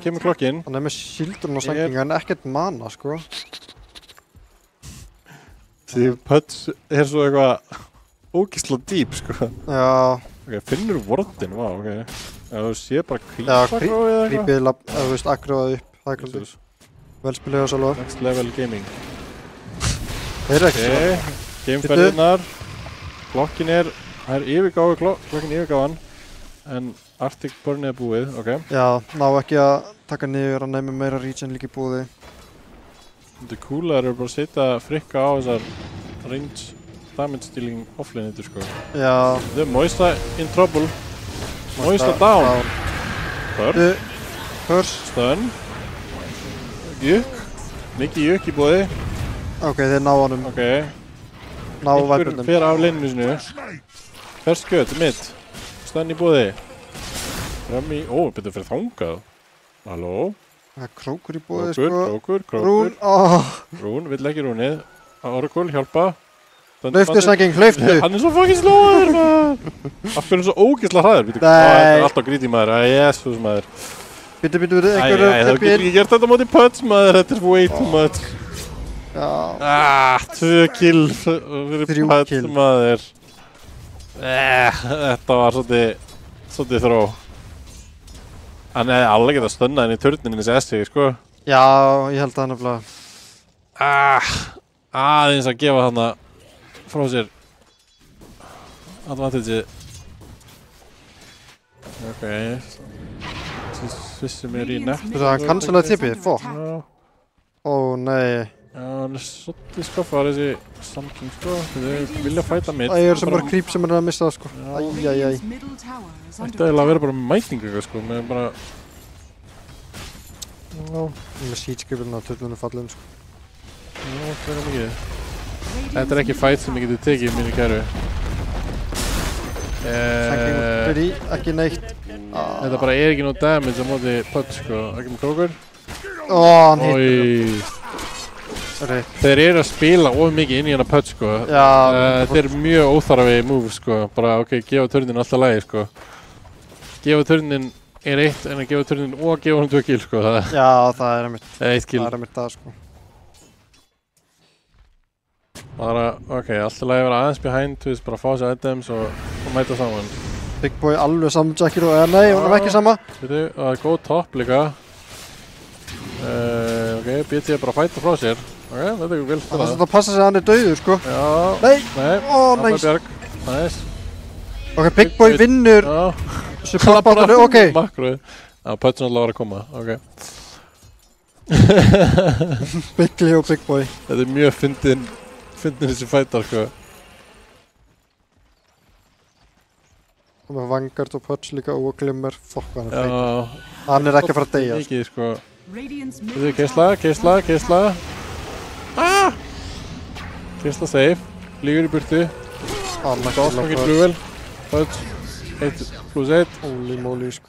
[SPEAKER 4] Kemur klokkinn.
[SPEAKER 5] Hann er með shieldurinn og senkinga, en ekkert mana, sko.
[SPEAKER 4] Því pöts er svo eitthvað... ógeðslega deep, sko.
[SPEAKER 5] Já.
[SPEAKER 4] Ok, finnur vortin, vá, ok. Þú sé bara creep-aggro eða eitthvað?
[SPEAKER 5] Creepið, þú veist, aggroðað upp, það er klart. Vel spilið á Salva.
[SPEAKER 4] Next level gaming.
[SPEAKER 5] Þeir eru ekki svona.
[SPEAKER 4] Gameferðirnar. Klokkin það yfirgáðu klokkin yfirgáðan. En Arctic Burn búið, ok.
[SPEAKER 5] Já, ná ekki að taka niður að nefna meira regen líka í búið.
[SPEAKER 4] Þetta er cool að það eru bara að setja frikka á þessar range damage dealing offlane sko.
[SPEAKER 5] Já.
[SPEAKER 4] The Moista in trouble. Moista down.
[SPEAKER 5] Curse.
[SPEAKER 4] Stun. Jökk. Mikið jökk í búið.
[SPEAKER 5] Ok, þeir ná honum.
[SPEAKER 4] Ok.
[SPEAKER 5] Ná væpnum.
[SPEAKER 4] Einhver fer af leininu sinu. First cut, mitt. Stun í búið. Fram í, betur fyrir þangað. Halló?
[SPEAKER 5] Það er krókur í búið sko.
[SPEAKER 4] Krókur.
[SPEAKER 5] Rún,
[SPEAKER 4] Rún, vill ekki rúnið. Oracle, hjálpa.
[SPEAKER 5] Hlauftu snæking, hlauftu!
[SPEAKER 4] Hann er svo fucking slóður, maður! Af hverju er hann svo ógeðslega hraður?
[SPEAKER 5] Nei!
[SPEAKER 4] Það er alltaf greedy, maður. Jésús, maður.
[SPEAKER 5] Bitu,
[SPEAKER 4] Það getur ekki gert þetta móti putts, maður. Þetta er way too much.
[SPEAKER 5] Já.
[SPEAKER 4] 2 kill fyrir putts, maður. Þetta var svolítið þró. Hann hefði alveg getað stönnað inn í turninni þessi S-ið, sko.
[SPEAKER 5] Já, ég held það nefnilega.
[SPEAKER 4] Aðeins að gefa þarna frá sér advantage. Ok. Svissum í nett.
[SPEAKER 5] Þú veist að hann cancelaði tippið, fokk. Ó, nei.
[SPEAKER 4] Já, hann er svolítið skaffaður þessi Samking, sko. Þau vilja fæta mitt.
[SPEAKER 5] Það eru sem bara creep sem hann er að missa það, sko. Æjæjæj.
[SPEAKER 4] Þetta er að vera bara mæting eitthvað, sko. Með bara...
[SPEAKER 5] Með siege-skipurinn á tullunum fallin, sko.
[SPEAKER 4] Já, það er mikið. Þetta er ekki fight sem ég geti tekið, mínu kæru.
[SPEAKER 5] Ekki neitt.
[SPEAKER 4] Þetta bara ekki nóg damage á móti putts, sko. Ekki með krókur.
[SPEAKER 5] Hann hittir
[SPEAKER 4] það. Þeir eru að spila of mikið inn í hana putts, sko. Þetta er mjög óþarfi move, sko. Bara, ok, gefa turnin alltaf lagi, sko. Gefa turnin eitt, en að gefa turnin og gefa hann 2 kill, sko.
[SPEAKER 5] Já, það er einmitt.
[SPEAKER 4] 1 kill.
[SPEAKER 5] Það er einmitt það, sko.
[SPEAKER 4] Bara, ok, alltaf lagi að vera aðeins behind, þú veist, bara fá sér items og mæta saman.
[SPEAKER 5] Big Boy alveg saman jackir og nei, hún er ekki sama.
[SPEAKER 4] Veitu, það er góð topp líka. Ok, BT er bara að fæta frá sér. Ok, þetta er vel spilað.
[SPEAKER 5] Það er að passa sig að hann er dauður, sko.
[SPEAKER 4] Já.
[SPEAKER 5] Nei.
[SPEAKER 4] Nice. Nice.
[SPEAKER 5] Ok, Big Boy vinnur. Support-bátanu, ok.
[SPEAKER 4] Makroið. Já, Putts náttúrulega var að koma, ok.
[SPEAKER 5] Bigly og Big Boy.
[SPEAKER 4] Þetta er mjög fyndin þessi fætar, sko. Og
[SPEAKER 5] með Vanguard og Putts líka og Glimmer. Fokk, hann er
[SPEAKER 4] feit.
[SPEAKER 5] Hann er ekki að fara að deyja.
[SPEAKER 4] Mikið, sko. Þetta er Keisla. Keisla safe. Lígur í burtu. Dóttmangir flugvel. Putts. 1+1.
[SPEAKER 5] Holy moly, sko.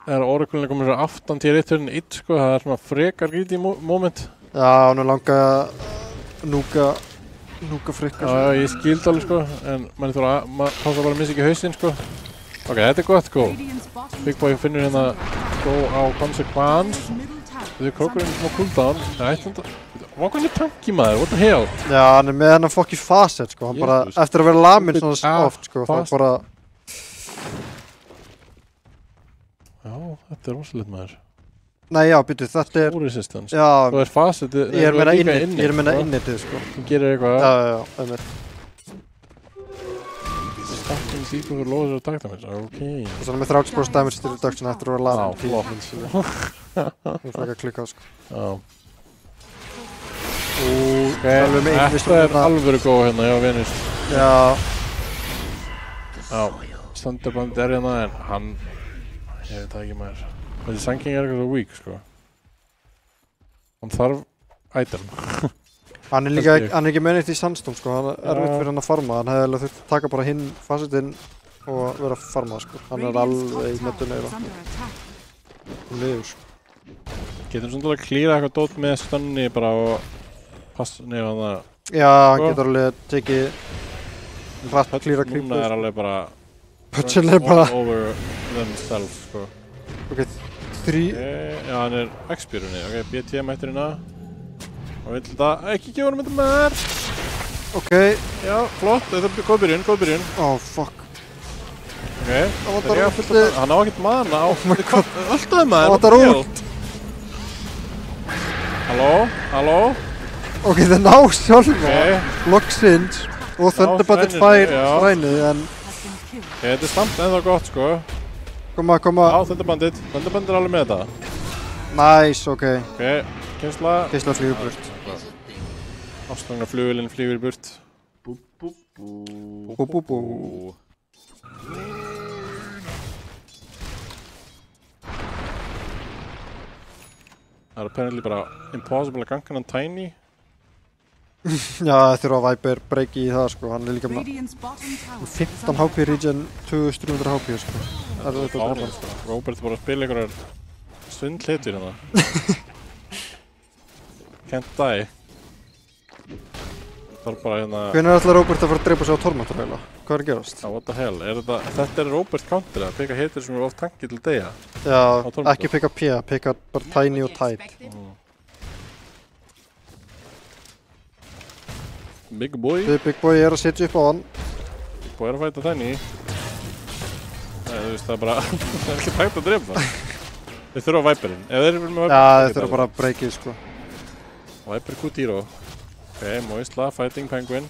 [SPEAKER 4] Það er Oracle komið sér aftan til 1 sko. Það er svona frekar greedy moment.
[SPEAKER 5] Já, hann er langa núka frikka.
[SPEAKER 4] Já, ég skildi alveg, sko. En mann þarf að passa bara að missa ekki hausinn, sko. Ok, þetta er gott, sko. Big Boy finnur hérna go á Consequence. Þetta er krókurinn smá cooldown. Hvað er tanki, maður? What the hell?
[SPEAKER 5] Já, hann er með hennar fokki facet, sko. Hann bara, eftir að vera lamin svona oft, sko. Það bara...
[SPEAKER 4] Já, þetta er rosalegt, maður.
[SPEAKER 5] Nei, já, býtu, þetta er...
[SPEAKER 4] Full resistance.
[SPEAKER 5] Já.
[SPEAKER 4] Það er facet...
[SPEAKER 5] Ég er meina innitið, sko.
[SPEAKER 4] Þú gerir eitthvað...
[SPEAKER 5] Já, einmitt.
[SPEAKER 4] Stacking deeper for lower attack damage, ok.
[SPEAKER 5] Þannig með 30% damage til reduction eftir að vera lamin.
[SPEAKER 4] Já, flott.
[SPEAKER 5] Það er frækka klikkað, sko.
[SPEAKER 4] Já. Þetta er alvöru góð hérna, já, Venus.
[SPEAKER 5] Já.
[SPEAKER 4] Já, Thunderband er hérna, en hann... Ég veit það ekki maður. Þessi Sanking er eitthvað svo weak, sko. Hann þarf item.
[SPEAKER 5] Hann er ekki með neitt í Sandstorm, sko. Hann er erfitt fyrir hann að farma. Hann hefði alveg þurft að taka bara hinn facetinn og vera að farma, sko. Hann er alveg í metu neira. Hann liður, sko.
[SPEAKER 4] Getur svona að klíra eitthvað dót með stunni bara og passa nefn hann að...
[SPEAKER 5] Já, hann getur alveg tekið hratt klíra creep.
[SPEAKER 4] Núna er alveg bara...
[SPEAKER 5] Puttsinn er bara...
[SPEAKER 4] over themselves, sko.
[SPEAKER 5] Ok, 3...
[SPEAKER 4] Já, hann er X-björunni. Ok, BT mættur hérna. Og vill þetta ekki gefa hann með þetta maður.
[SPEAKER 5] Ok.
[SPEAKER 4] Já, flott. Þetta er góð byrjun.
[SPEAKER 5] Oh, fuck.
[SPEAKER 4] Ok. Hann á ekkert mana á...
[SPEAKER 5] Oh my god.
[SPEAKER 4] Alltaf maður.
[SPEAKER 5] Hann vantar út.
[SPEAKER 4] Halló?
[SPEAKER 5] Ok, það ná sjálfa loksins og Thunderbird fær rænið en
[SPEAKER 4] þetta er samt ennþá gott sko.
[SPEAKER 5] Koma
[SPEAKER 4] á Thunderbird er alveg með þetta.
[SPEAKER 5] Nice, ok.
[SPEAKER 4] Geisla
[SPEAKER 5] flýgur burt.
[SPEAKER 4] Ástfangna flugvélin flýgur burt.
[SPEAKER 5] Bú.
[SPEAKER 4] Það er apparently bara impossible að ganga hann Tiny.
[SPEAKER 5] Já, það þurfa að Viper breyki í það sko, hann er líka með 15 HP regen, 2300 HP sko. Það er þetta að drepa.
[SPEAKER 4] Robert bara að spila einhverjar svindlitur hérna. Can't die. Það er bara hérna...
[SPEAKER 5] Hvernig er alltaf Robert að fara að drepa sig á Tormentor heila? Hvað er að gerast?
[SPEAKER 4] What the hell, þetta er Robert counter að peka hitir sem eru oft tankið til deyja.
[SPEAKER 5] Já, ekki peka P, peka bara Tiny og Tide.
[SPEAKER 4] Big boy.
[SPEAKER 5] Big boy er að setja upp á hann.
[SPEAKER 4] Big boy er að fæta Tiny. Nei, þú veist, það er bara... það er ekki tægt að drepa. Þeir þurfa Viperinn. Ef þeir eru með Viper...
[SPEAKER 5] Já, þeir þurfa bara að breykið sko.
[SPEAKER 4] Viper Q-Tiro. Ok, Moisla, Fighting Penguin.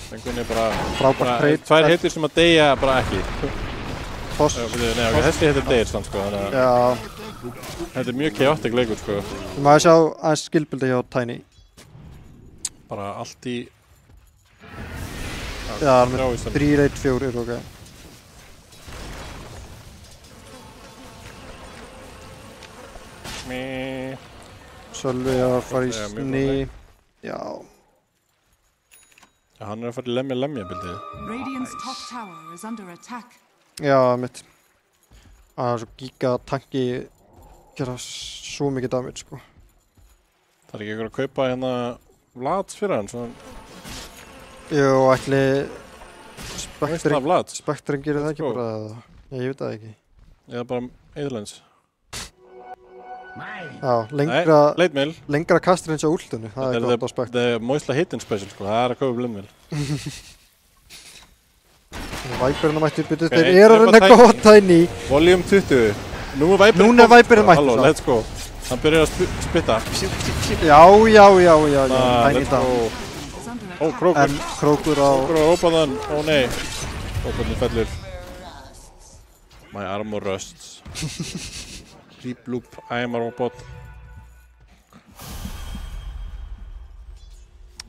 [SPEAKER 4] Penguin er bara...
[SPEAKER 5] Frábært trade.
[SPEAKER 4] Tvær heitir sem að deyja bara ekki.
[SPEAKER 5] Toss.
[SPEAKER 4] Nei, ok, þessi heitir deyir samt sko, þannig að...
[SPEAKER 5] Já.
[SPEAKER 4] Þetta er mjög chaotic leikur sko.
[SPEAKER 5] Þú maður sjá aðeins skillbuildi hjá Tiny.
[SPEAKER 4] Bara allt í...
[SPEAKER 5] Já, með 3-1-4 er ok. Sölvi að fara í sný. Já.
[SPEAKER 4] Já, hann er að fara í lemja bildið.
[SPEAKER 5] Já, mitt. Það er svo giga tanki gera svo mikið damage sko.
[SPEAKER 4] Það er ekki ykkur að kaupa hérna Vlads fyrir hann svona?
[SPEAKER 5] Jú, ætli Spectrin gerir það ekki bara eða? Ég veit það ekki.
[SPEAKER 4] Eða bara Eidlands.
[SPEAKER 5] Já, lengra kastur eins á últunni, það er gott á Spectrin.
[SPEAKER 4] Það er Moisla hitting special sko, það er að kaupa blindmil.
[SPEAKER 5] Viperinn að mætti byrja, þeir eru að reyna góða Tiny.
[SPEAKER 4] Volume 20. Núna er
[SPEAKER 5] Viperinn mætti.
[SPEAKER 4] Halló, let's go. Hann byrjar að spitta.
[SPEAKER 5] Já. Tiny down.
[SPEAKER 4] Ó, Krókur.
[SPEAKER 5] En Krókur á...
[SPEAKER 4] Krókur á ópaðan. Ó nei. Ópaðan fellur. My armor rusts. Deep loop, I am a robot.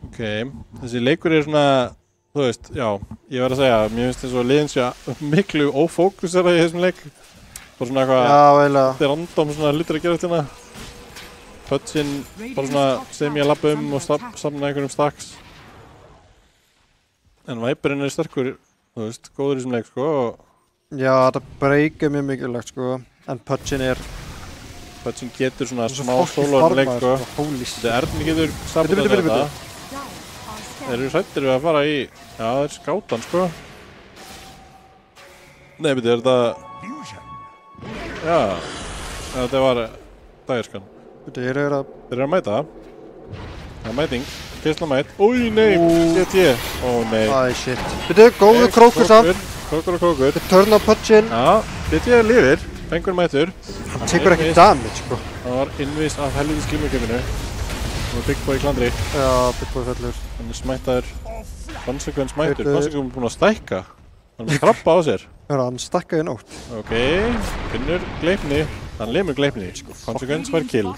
[SPEAKER 4] Ok, þessi leikur er svona... Þú veist, já, ég verð að segja, mér finnst eins og liðin sé miklu ófókusera í þessum leik. Bara svona eitthvað...
[SPEAKER 5] Já, eiginlega.
[SPEAKER 4] Þetta er random svona hlutir að gera eftir hérna. Pötsinn, bara svona sem ég labba og samna einhverjum stacks. En Viperinn er sterkur, þú veist, góður í þessum leik, sko.
[SPEAKER 5] Já, þetta breykir mjög mikilvægt, sko. En Pötsinn er...
[SPEAKER 4] Pötsinn getur svona smá sólóðum leik, sko. Þetta Erni getur sabotað þetta. Þeir eru hrættir við að fara í... Já, það er skátan, sko. Nei, beti, er þetta... Já, þetta var dægirskan.
[SPEAKER 5] Þeir eru
[SPEAKER 4] að mæta. Það er mæting. Fyrstla mæt. Új, nei, GT. Ó, nei.
[SPEAKER 5] Æ, shit. Beti, góðu Krókur samt.
[SPEAKER 4] Krókur og Krókur.
[SPEAKER 5] Þeir törna Pötsinn.
[SPEAKER 4] Já, GT er lifir. Penguin mætur.
[SPEAKER 5] Hann tekur ekki damage, sko.
[SPEAKER 4] Það var innvís af helviti skilmugjöfinu. Það var Big Boy í klandri.
[SPEAKER 5] Já, Big Boy fellur.
[SPEAKER 4] Hann er smættaður. Konsekvens mætur. Konsekvens er búinn að stækka. Hann er með krabba á sér.
[SPEAKER 5] Já, hann stakkaði nótt.
[SPEAKER 4] Ok, finnur Gleipni. Hann lemur Gleipni. Konsekvens var kill.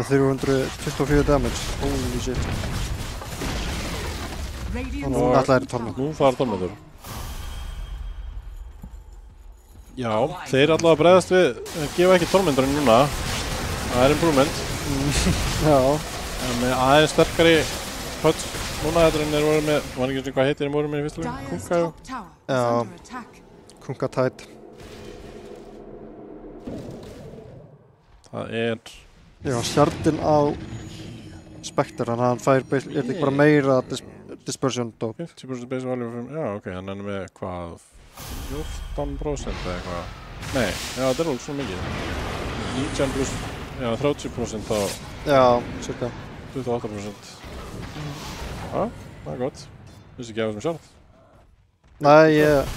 [SPEAKER 5] Með 324 damage. Holy shit. Og nú ætlaði Tormentor.
[SPEAKER 4] Nú fara Tormentor. Já, þeir allavega bregðast við. Þeir gefa ekki Tormentorinn núna. Það er improvement.
[SPEAKER 5] Já.
[SPEAKER 4] Með aðeins sterkari Pöts. Núna þetta er voru með, var ekki eins og hvað heitir þeir voru með í fyrstu leik? Kunka,
[SPEAKER 5] já. Kunka Tide.
[SPEAKER 4] Það er...
[SPEAKER 5] Já, sjardinn á Spectre, þannig að hann fær ekki bara meira dispersion dop.
[SPEAKER 4] 50% base value, já ok, hann er með hvað, 14% eða eitthvað. Nei, já þetta er alveg svo mikið. 19 plus, já 30% á...
[SPEAKER 5] Já, cirka.
[SPEAKER 4] 28%. Já, það er gott. Vissi ekki að það sem sjálf.
[SPEAKER 5] Nei, ég...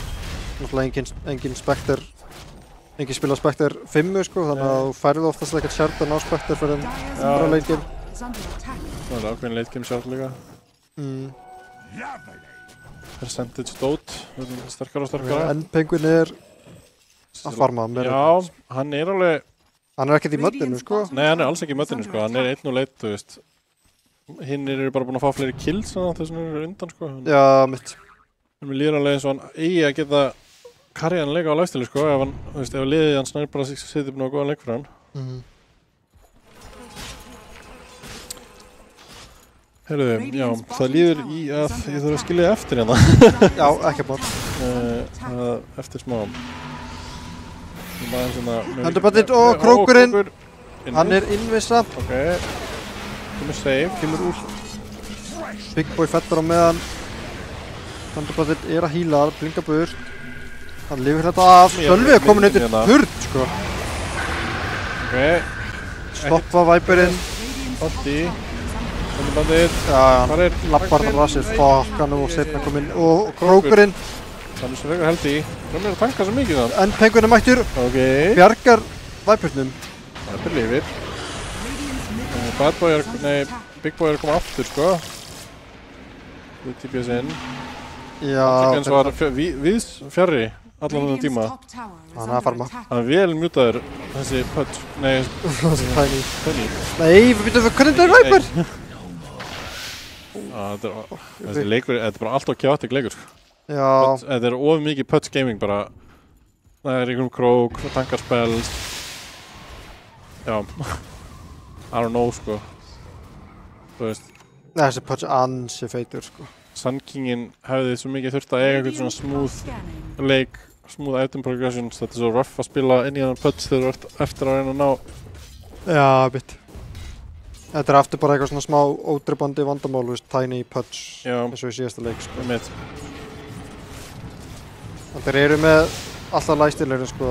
[SPEAKER 5] Náttúrulega engin Spectre Engin spila Spectre 5 sko, þannig að þú færði oftast ekkert sjartan á Spectre fyrir bara late game.
[SPEAKER 4] Það er ákveðin late game sjálf líka. Percentage dot, sterkara og sterkara.
[SPEAKER 5] En Penguin er að farma meira.
[SPEAKER 4] Já, hann er alveg...
[SPEAKER 5] Hann er ekkert í möddinu sko.
[SPEAKER 4] Nei, hann er alls ekki í möddinu sko, hann er 1-0, þú veist. Hinnir eru bara búin að fá fleiri kills þess að hann eru undan sko.
[SPEAKER 5] Já, mitt.
[SPEAKER 4] Mér líður alveg eins og hann eigi að geta karriðan leika á lifestyle sko, ef hann, þú veist, ef liðið hans nær bara setja upp náðu góðan leik fyrir hann. Heyrðu, já, það líður í að ég þarf að skilja eftir hérna.
[SPEAKER 5] Já, ekki bara.
[SPEAKER 4] Eftir smá.
[SPEAKER 5] Hendurbandit og krókurinn. Hann er innvisa.
[SPEAKER 4] Ok. Kemur save.
[SPEAKER 5] Kemur úr. Big Boy fettar á meðan. Hendurbandit er að híla, blinka burt. Hann lifir þetta af. Sölvi er komin undir hurð, sko.
[SPEAKER 4] Ok.
[SPEAKER 5] Stoppa Viperinn.
[SPEAKER 4] Allt í. Hendurbandit.
[SPEAKER 5] Já, lappar rassir. Fuck, hann er setna komin. Og krókurinn.
[SPEAKER 4] Þannig sem frekar held í. Hann er að tanka svo mikið þann.
[SPEAKER 5] En Penguin er mættur.
[SPEAKER 4] Ok.
[SPEAKER 5] Bjargar Vipernum.
[SPEAKER 4] Viper lifir. Bad Boy Big Boy er að koma aftur sko. Við TPS inn.
[SPEAKER 5] Já.
[SPEAKER 4] Eins var viðs fjarri allan þennan tíma.
[SPEAKER 5] Hann er að farma.
[SPEAKER 4] Hann er vel mjútaður þessi Pudge. Nei,
[SPEAKER 5] Tiny. Nei, við býtum við hvernig þetta er Viper.
[SPEAKER 4] Þessi leikur, þetta er bara allt og chaotic leikur sko.
[SPEAKER 5] Já.
[SPEAKER 4] Þetta er of mikið Pudge gaming bara. Það er einhverjum krók, tankar spells. Já. I don't know sko. Þú veist.
[SPEAKER 5] Nei, þessi Pudge ansi feitur sko.
[SPEAKER 4] Sun Kingin hefði svo mikið þurft að eiga eitthvað svona smooth leik, smooth item progressions. Þetta er svo rough að spila inn í þann Pudge þegar þú ert eftir að reyna að ná.
[SPEAKER 5] Já, bitt. Þetta er aftur bara eitthvað svona smá ódreipandi vandamál, þú veist, Tiny Pudge. Já. Eins og í síðasta leik sko.
[SPEAKER 4] Mitt.
[SPEAKER 5] Þeir eru með alltaf lifestyle-urinn sko,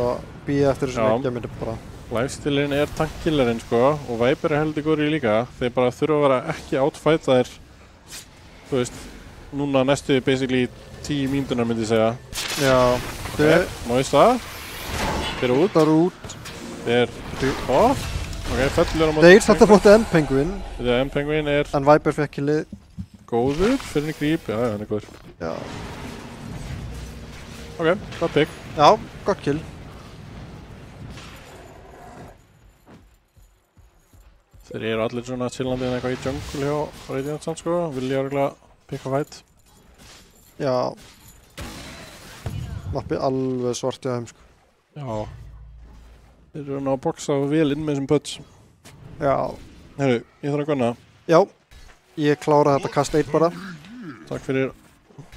[SPEAKER 5] býja eftir þessu leikja myndi bara.
[SPEAKER 4] Lifestyle-urinn er tankkillerinn sko, og Viper er heldur góður í líka. Þeir bara þurfa að vera ekki outfightaðir, þú veist, núna næstu basically 10 mínúturnar myndi ég segja.
[SPEAKER 5] Já.
[SPEAKER 4] Ok, náðist það. Þeir út.
[SPEAKER 5] Það eru út.
[SPEAKER 4] Þeir off. Ok, fellur á móti.
[SPEAKER 5] Þeir þetta móti N-Penguin.
[SPEAKER 4] Þetta N-Penguin er...
[SPEAKER 5] En Viper fekk killið.
[SPEAKER 4] Góður, fyrir henni gríp. Já, hann er góður.
[SPEAKER 5] Já.
[SPEAKER 4] Ok, gott pick.
[SPEAKER 5] Já, gott kill.
[SPEAKER 4] Þeir eru allir svona chillandi en eitthvað í jungle hjá Radiant samt sko. Vilja örgulega picka fight.
[SPEAKER 5] Já. Mappi alveg svart í þeim sko.
[SPEAKER 4] Já. Þeir eru að boxa vel inn með þessum Pudge.
[SPEAKER 5] Já.
[SPEAKER 4] Herru, ég þarf að gunna.
[SPEAKER 5] Já. Ég klára þetta cast 8 bara.
[SPEAKER 4] Takk fyrir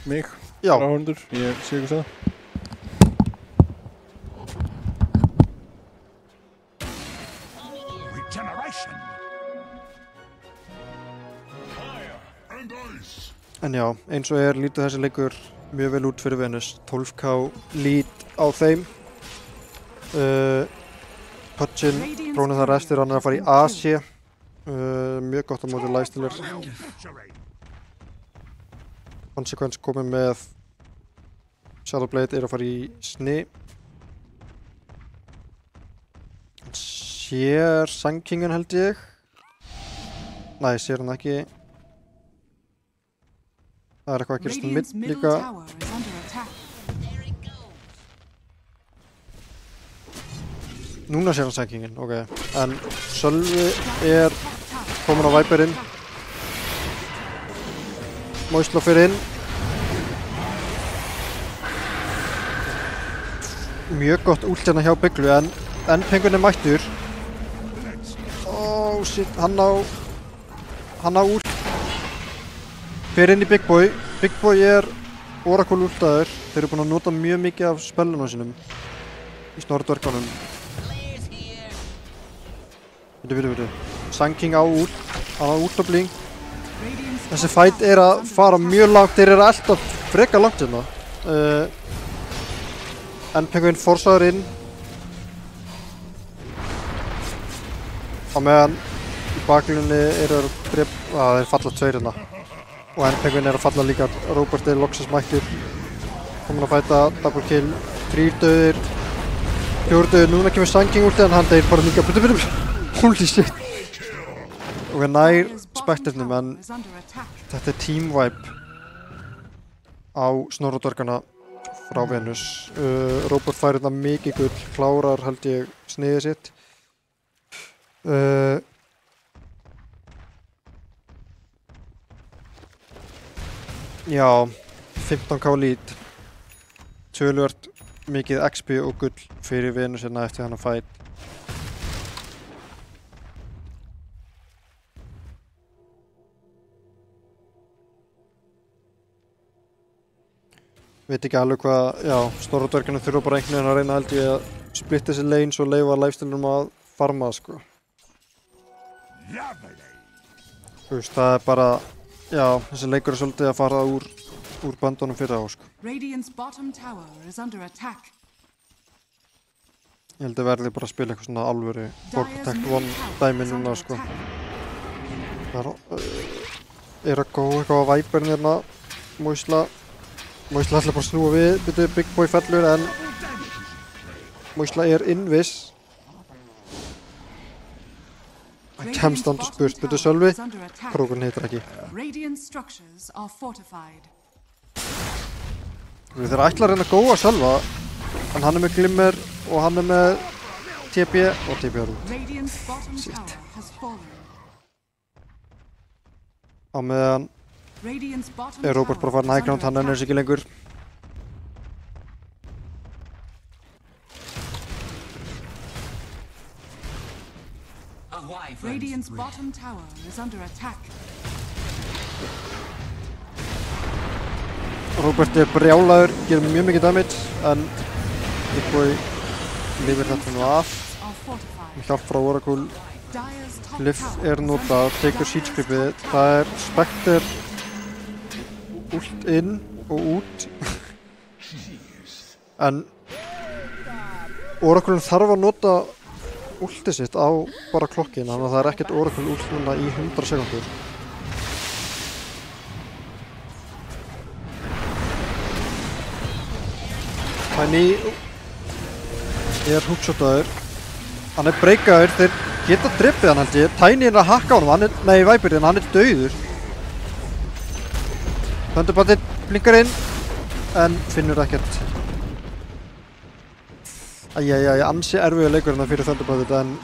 [SPEAKER 4] mig.
[SPEAKER 5] Já.
[SPEAKER 4] Áhundur, ég sé ekki það. En já, eins og lítið þessi leikur mjög vel út fyrir Venus. 12k lead á þeim. Pudgeinn, prófið það restir, hann er að fara í Asia. Mjög gott á móti lifestealer. Consequence komið með Shadowblade, er að fara í Sni. Sér Sun Kingin held ég. Nei, sér hann ekki. Það er eitthvað að gerast mid líka. Núna sér hann Sun Kingin, ok. En Sölvi er komin á Viperinn. Moislo fyrir inn. Mjög gott ult hérna hjá Bygglu, en Penguin er mættur. Oh shit, hann á ult. Fyrir inn í Big Boy. Big Boy er Oracle ultaður. Þeir eru búin að nota mjög mikið af spellunum sínum í snortverkanum. Vitu. Sun King á ult. Hann á ult og blink. Þessi fight er að fara mjög langt. Þeir eru alltaf freka langt hérna. En Penguin forsaður inn. Á meðan í baklinni eru þeir falla tveir hérna. Og en Penguin er að falla líka. Robert er loksins mættur. Komin að fæta double kill. 3 döðir.
[SPEAKER 5] Fjórðu, núna kemur Sanging úr en hann deyr bara líka. Holy shit. Og nær Specternum, en þetta team wipe á Snorradverkana frá Venus. Róbert fær þetta mikið gull, klárar held ég sniðið sitt. Já, 15k lead. Töluvert mikið XP og gull fyrir Venus hérna eftir hann að fight. Veit ekki alveg hvað, já, Snorradverkana þurfa bara einhvern veginn að reyna held ég að splitta þessi lanes og leyfa lifestylunum að farma, sko. Þú veist, það bara, já, þessi leikur svolítið að fara úr bandunum fyrir á, sko.
[SPEAKER 9] Radiant's bottom tower is under attack.
[SPEAKER 5] Ég held að verði bara að spila eitthvað svona alvöru Protect One dæmi núna, sko. Það er að góða eitthvað á Viperin hérna, Moisla ætla bara að snúa við, byrju Big Boy fellur en Moisla invis. Hann kemst andur spurt, byrju Sölvi, krókurinn heitir ekki. Þeir ætla að reyna að góða Sölva, en hann með Glimmer og hann með TP og TP-ru. Shit. Á meðan Róbert bara farin high ground, hann ennur sig ekki lengur.
[SPEAKER 9] Radiant's bottom tower is under attack.
[SPEAKER 5] Róbert brjálaður, gerir mjög mikið damage, en Big Boy lifir þetta nú af. Með hjálp frá Oracle. Cliff notað, tekur siege creepið. Það Spectre ult inn og út. En Oracle þarf að nota ultið sitt á bara klokkin, þannig að það ekkert Oracle ult núna í 100 sekundur. Tiny hookshotaður. Hann breakaður, þeir geta drippið hann held ég. Tiny að hakka á honum, nei Viperinn, hann dauður. Thunderboltinn blinkar inn, en finnur ekkert. Ansi erfiður leikur hérna fyrir Thunderboltinn, en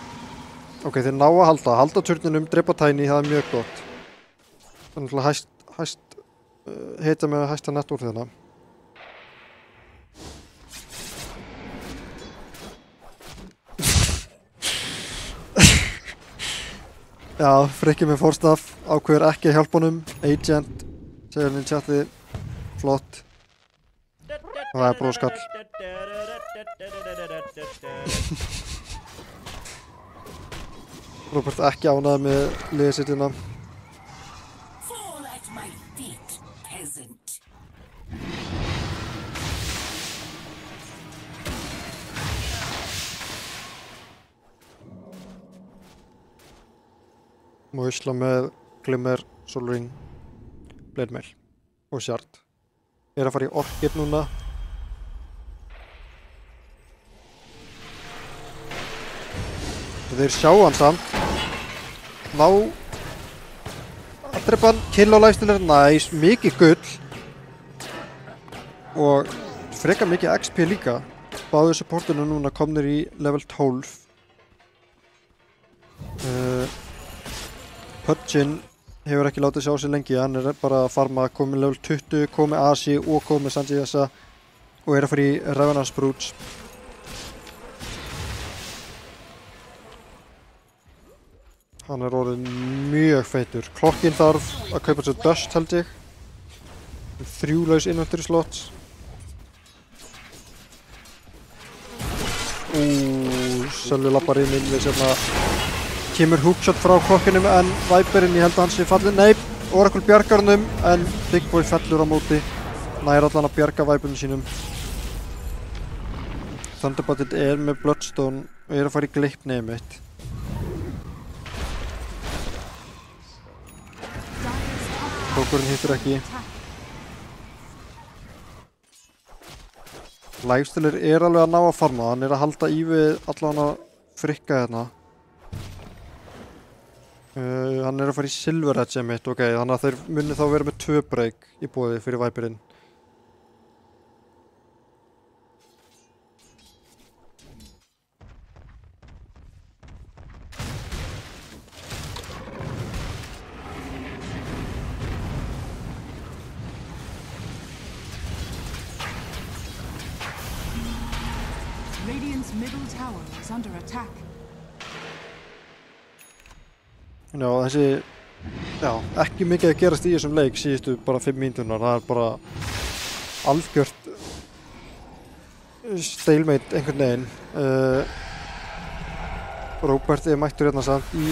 [SPEAKER 5] ok, þeir ná að halda turninum, drippa Tiny, það mjög gott. Þannig að heita með hæsta nett úr þérna. Já, Frikki með Forstaff ákveður ekki að hjálpa honum. Agent segir hann í chati, flott. Og það bróskall. Róbert ekki ánægður með liðið sitt hérna. Moisla með Glimmer, Solring, Blademail og Shard. Að fara í Orchid núna. Þeir sjá hann samt. Ná að drepa hann, kill á lifestealer, nice, mikið gull. Og frekar mikið XP líka. Báðu supportinu núna komnir í level 12. Pudgin hefur ekki látið sjá sig lengi, hann bara að farma, komið level 20, komið Asi og komið Sanjiasa og að fara í Revenant's Broods. Hann orðinn mjög feitur. Klokkinn þarf að kaupa sér Dust held ég. 3 laus inventory slots. Sölvi lappar inn við sérna. Kemur hookshot frá klokkinum en Viperinn, ég held að hann sé fallið. Nei, Oracle bjargar hannum en Big Boy fellur á móti. Nær allan að bjarga Viperinn sínum. Thunderboltinn með Bloodstone og að fara í Gleipnið mitt. Krókurinn hittir ekki. Lifestealer alveg að ná að farma, hann að halda í við allan að frikka hérna. Hann að fara í Silver Edge mitt, ok, þannig að þeir muni þá vera með 2 break í boði fyrir Viperinn.
[SPEAKER 9] Radiant's middle tower is under attack.
[SPEAKER 5] Já, ekki mikið að gerast í þessum leik síðustu bara 5 mínúturnar, það bara algjört stalemate einhvern veginn. Robert mættur hérna samt í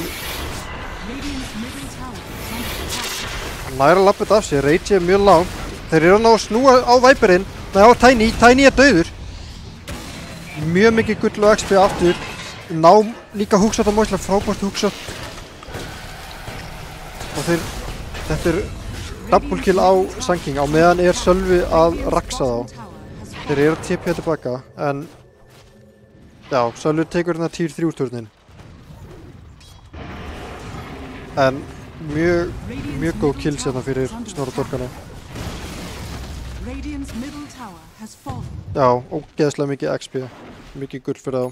[SPEAKER 5] hann að lappa þetta af sér, Rage mjög langt, þeir að ná að snúa á Viperinn, á Tiny dauður. Mjög mikið gull og XP aftur, ná líka hookshot á Moisla, frábært hookshot. Og þetta double kill á Sanking, á meðan Sölvi að raksa þá. Þeir að TP tilbaka, en já, Sölvi tekur hérna tier 3 turnin. En mjög góð kills hérna fyrir Snorra Dorkana. Já, ógeðslega mikið XP, mikið gull fyrir þá.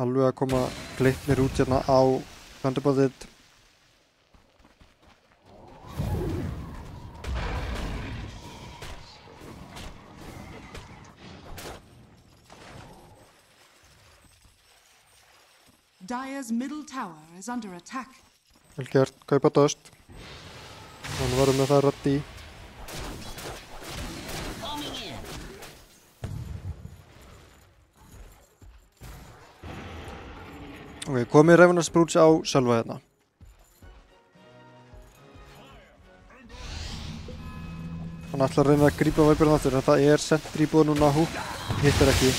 [SPEAKER 5] Alveg að koma Gleipnir út hérna á Thunderboltið.
[SPEAKER 9] Dire's middle tower is under attack.
[SPEAKER 5] Vel gert, kaupa döst. Hann varum með það rætt í. Ok, komið Revenant's Brooch á Sölva hérna. Hann ætlar að reyna að grípa Viperinn aftur, en það sentry búið núna að húk, hittir ekki.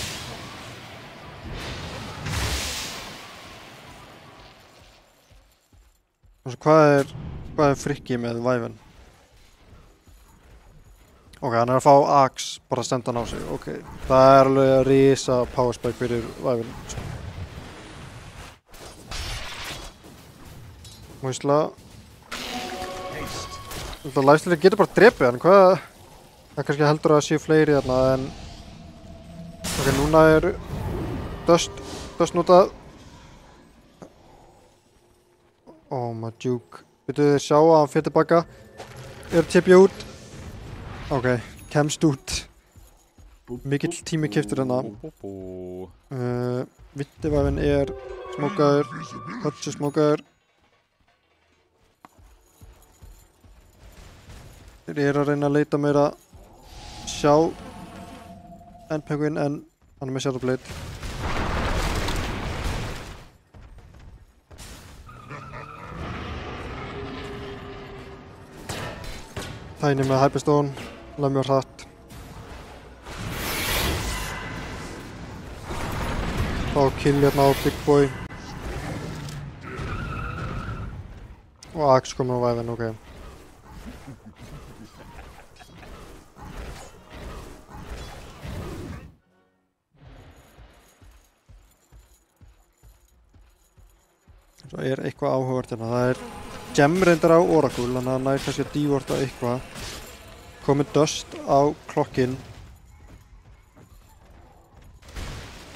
[SPEAKER 5] Og svo hvað er frikki með Viven? Ok, hann að fá Axe, bara að senda hann á sig, ok. Það alveg að risa powerspike fyrir Viven. Moisla. Þetta Lifestealer getur bara drepið hann, hvað? Það kannski heldur að séu fleiri þarna, en ok, núna Dust notað. Oh my juke. Veitu þið sjá að hann fyrir tilbaka. TP út. Ok, kemst út. Mikill tími keyptur hérna. Vittivæfinn smókaður. Hutch smókaður. Þeir að reyna að leita meira sjá Penguin, en hann með Shadow Blade. Tiny með Hyperstone, lemjur hratt. Fá kill hérna á Big Boy. Og Axe komið á Viven, ok. Svo eitthvað áhugavert hérna, það gem reyndar á Oracle, þannig að hann kannski að devorta eitthvað. Komið Dust á klokkinn.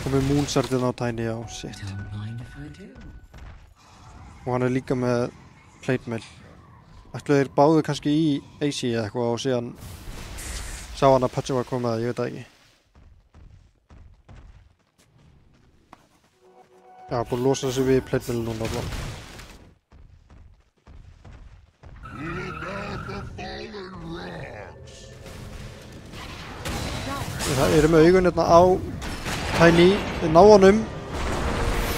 [SPEAKER 5] Komið Moonsardin á Tiny, já, shit. Og hann líka með Plate Mail. Ætlu þeir báðu kannski í AC eða eitthvað og síðan sá hann að Patchin var komið, ég veit það ekki. Já, búið að losa sig við Plate Mail núna alveg. Það með augun hérna á Tiny, ná honum.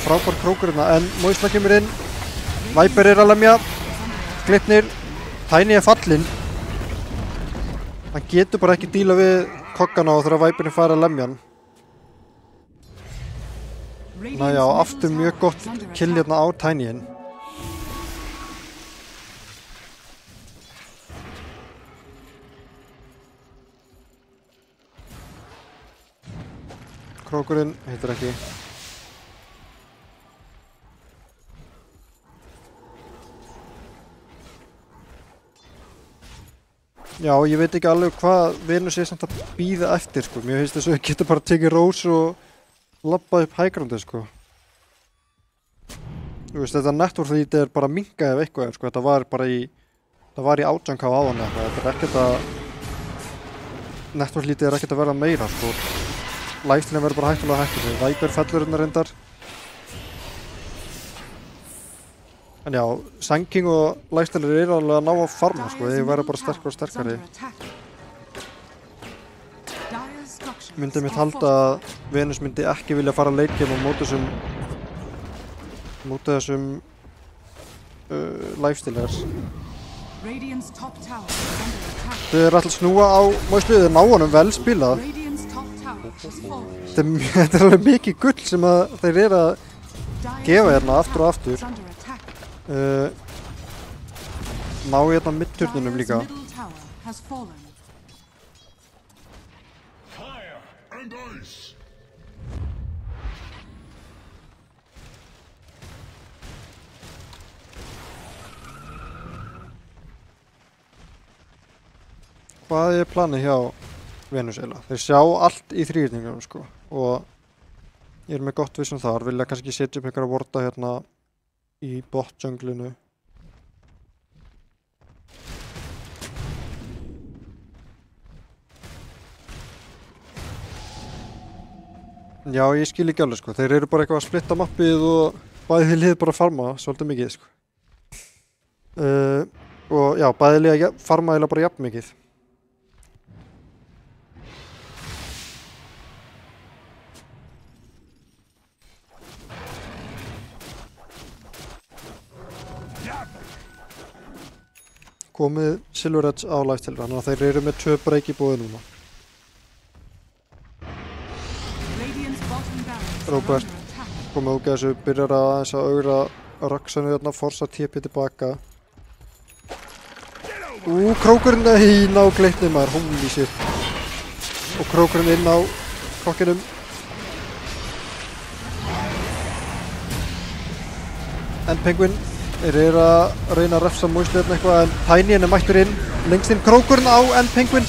[SPEAKER 5] Frábær krókur hérna, en Moisla kemur inn. Viper að lemja. Gleipnir. Tiny fallinn. Hann getur bara ekki díla við kokkana og þegar Viperinn fara að lemja hann. Já, aftur mjög gott kill hérna á Tinyin. Krókurinn heitir ekki. Já, ég veit ekki alveg hvað Venus samt að bíða eftir, sko. Mér finnst þess að þau geta bara tekið rós og labbað upp hægrandi, sko. Þú veist, þetta networth-lítið bara minkað ef eitthvað, sko. Þetta var bara í 18k áðan eitthvað. Þetta ekkert að... Networth-lítið ekkert að verða meira, sko. Lifestyle verður bara hættulega hættulega. Viper fellur hérna reyndar. En já, Sanking og Lifestyle alveg að ná að farma, sko. Þeir verða bara sterkari og sterkari. Myndi mitt halda að Venus myndi ekki vilja fara að leikja á móti þessum Lifestylers. Þau eru alltaf snúa á Moislu, þeir ná honum vel spilað. Þetta er alveg mikið gull sem að þeir eru að gefa hérna aftur og aftur. Ná hérna middturninum líka. Hvað er planið hjá Venus eiginlega? Þeir sjá allt í þríhyrningunum, sko, og ég er með gott vissum þar, vilja kannski setja upp einhverja vorta hérna í bot junglinu. Já, ég skil ekki alveg, sko, þeir eru bara eitthvað að splitta mappið og bæði lið bara að farma svolítið mikið, sko. Og já, bæði lið að farma eiginlega bara jafn mikið. Komið Silver Edge á Lifestyle, þannig að þeir eru með 2 break í bóði núna. Robert komið út þessu, byrjar að aðeins að augra Roxanne þarna, forsa TP tilbaka. Krókurinn, nei, ná gleypnið maður, holy shit. Og krókurinn inn á kokkinum. En Penguin eru að reyna að refsa Moislu hérna eitthvað, en Tinyin mættur inn, lengst inn krókurinn á en Penguin.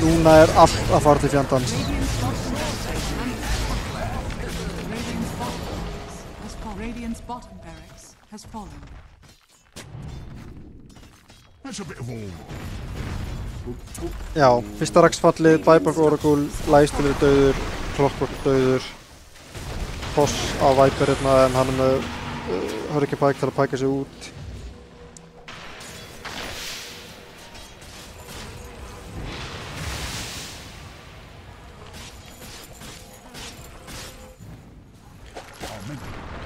[SPEAKER 5] Núna er allt að fara til fjandans. Já, fyrsta raksfallið, Viper Oracle, Lifestyle er dauður, Clockwork dauður, Boss á Viper hérna, en hann er með Hurricane Pike þarf að pæka sig út.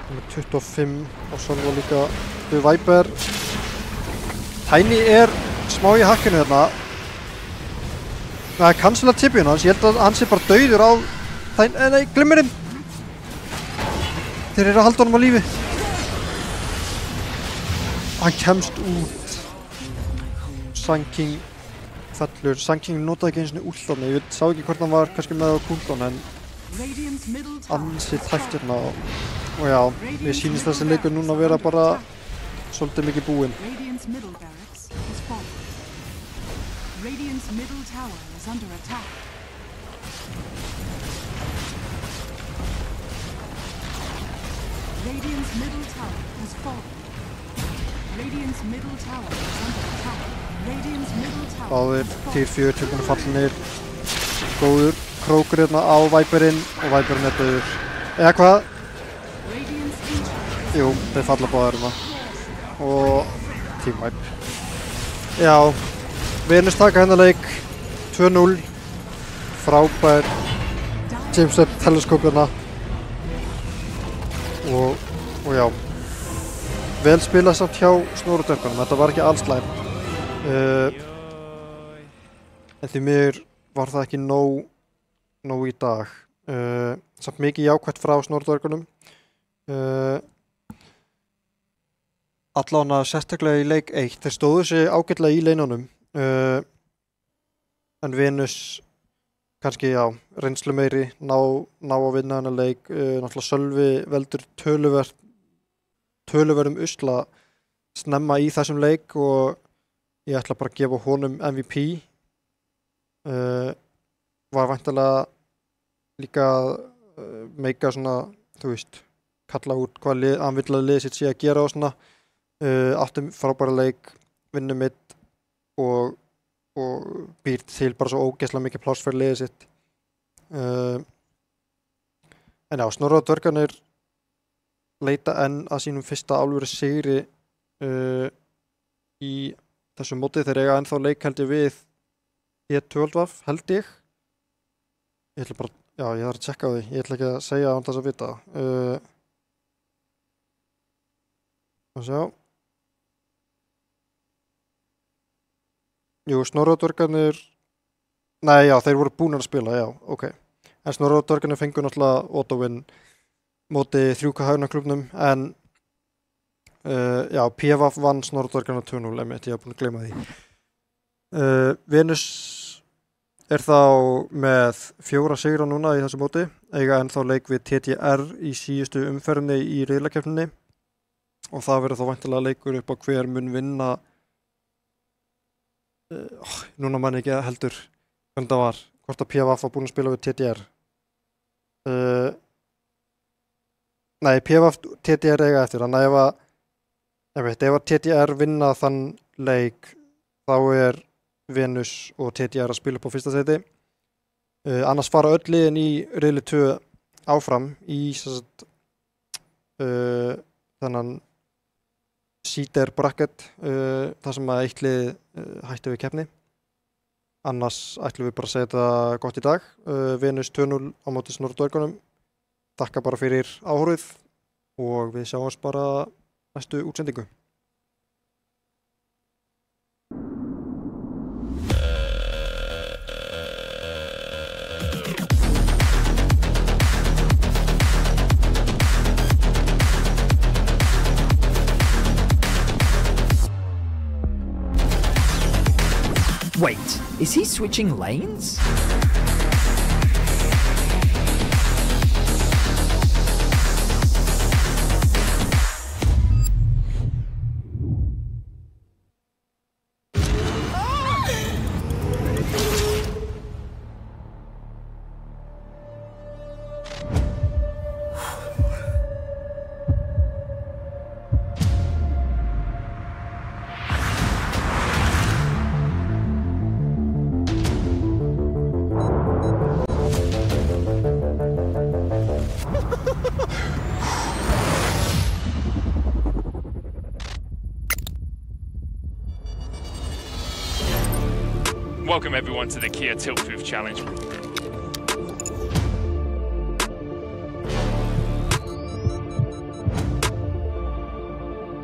[SPEAKER 5] Með 25 og svona líka við Viper. Tiny er smá í hakkinu hérna. Það er cancela tipjun hans, ég held að hann sé bara dauður á Tiny, nei, glimmerinn. Þeir eru að halda honum á lífi. Hann kemst út. Sanking fellur. Sanking notaði ekki einu sinni ult þarna. Ég sá ekki hvort hann var kannski með á cooldown, en ansið tæft hérna. Og já, mér sýnist þessi leikur núna að vera bara svolítið mikið búinn. Báðir tier 4 tilbúinir fallinir. Góður krókur hérna á Viperinn og Viperinn er dauður. Eða hvað? Jú, þeir falla báðir hérna. Og Team Viper. Já, Venus taka hennar leik 2-0. Frábær James Webb teleskóp hérna. Og já, vel spilað samt hjá Snorudöngunum, þetta var ekki alls slæmt. En því miður var það ekki nóg í dag. Samt mikið jákvætt frá Snorradverkunum. Allavega sérstaklega í leik 1. Þeir stóðu sig ágætlega í leinunum. En Venus kannski, já, reynslu meiri, ná að vinna hennar leik. Náttúrulega Sölvi veldur töluverðum usla snemma í þessum leik og ég ætla bara að gefa honum MVP. Var væntanlega líka meika svona, þú veist, kalla út hvað hann vill að liðið sitt sé að gera og svona. Átti frábæra leik, vinnur mitt og býr til bara svo ógeðslega mikið pláss fyrir liðið sitt. En já, Snorradverkarnir leita enn að sínum fyrsta alvöru sigri í þessu móti. Þeir eiga ennþá leik held ég við E12 held ég. Ég ætla bara, já, ég þarf að tjekka á því. Ég ætla ekki að segja án þess að vita. Og sjá. Jú, Snorradverkarnir, nei, já, þeir voru búin að spila, já, ok. En Snorradverkarnir fengu náttúrulega auto-win móti 3K Hafnarklúbbnum, en já, PVF vann Snorradverkarna 2-0, ég hef búin að gleyma því. Venus er þá með 4 sigra núna í þessu móti, eiga ennþá leik við TTR í síðustu umferðinni í riðlakeppninni og það verður þá væntanlega leikur upp á hver mun vinna. Núna man ég ekki heldur hvernig það var, hvort að PVF var búin að spila við TTR. Nei, PVF TTR eiga eftir, þannig að ef TTR vinna þann leik þá er Venus og TTR að spila upp á fyrsta sæti. Annars fara öll liðin í riðli 2 áfram í þennan seeder bracket, þar sem að eitt lið hætti við keppni. Annars ætlum við bara að segja þetta gott í dag. Venus 2-0 á móti Snorradverkunum. Þakka bara fyrir áhorfið og við sjáumst bara næstu útsendingu.
[SPEAKER 6] Wait, is he switching lanes?
[SPEAKER 7] Welcome everyone to the Kia Tilt-Proof Challenge.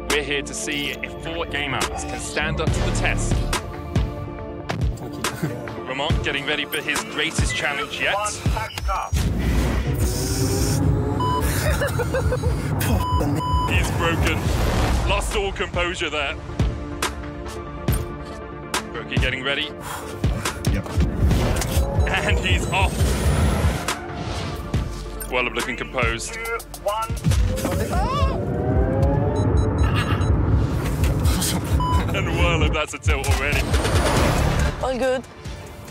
[SPEAKER 7] We're here to see if 4 gamers can stand up to the test. Ramon getting ready for his greatest challenge yet. He's broken. Lost all composure there. Brokey getting ready.
[SPEAKER 8] Yep.
[SPEAKER 7] And he's off. Well, looking composed.
[SPEAKER 3] 2, 1.
[SPEAKER 7] And Whirlup, that's a tilt already.
[SPEAKER 3] All good.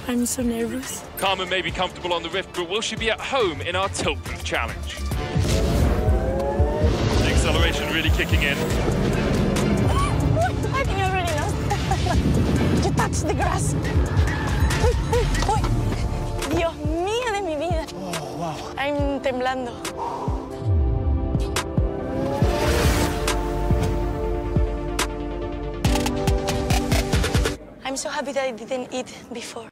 [SPEAKER 3] I'm so nervous.
[SPEAKER 7] Carmen may be comfortable on the rift, but will she be at home in our tilt-proof challenge? The acceleration really kicking in.
[SPEAKER 3] I think I already know. You touched the grass. Uy. Dios mío de mi vida.
[SPEAKER 8] Oh, wow.
[SPEAKER 3] I'm temblando. I'm so happy that I didn't eat before.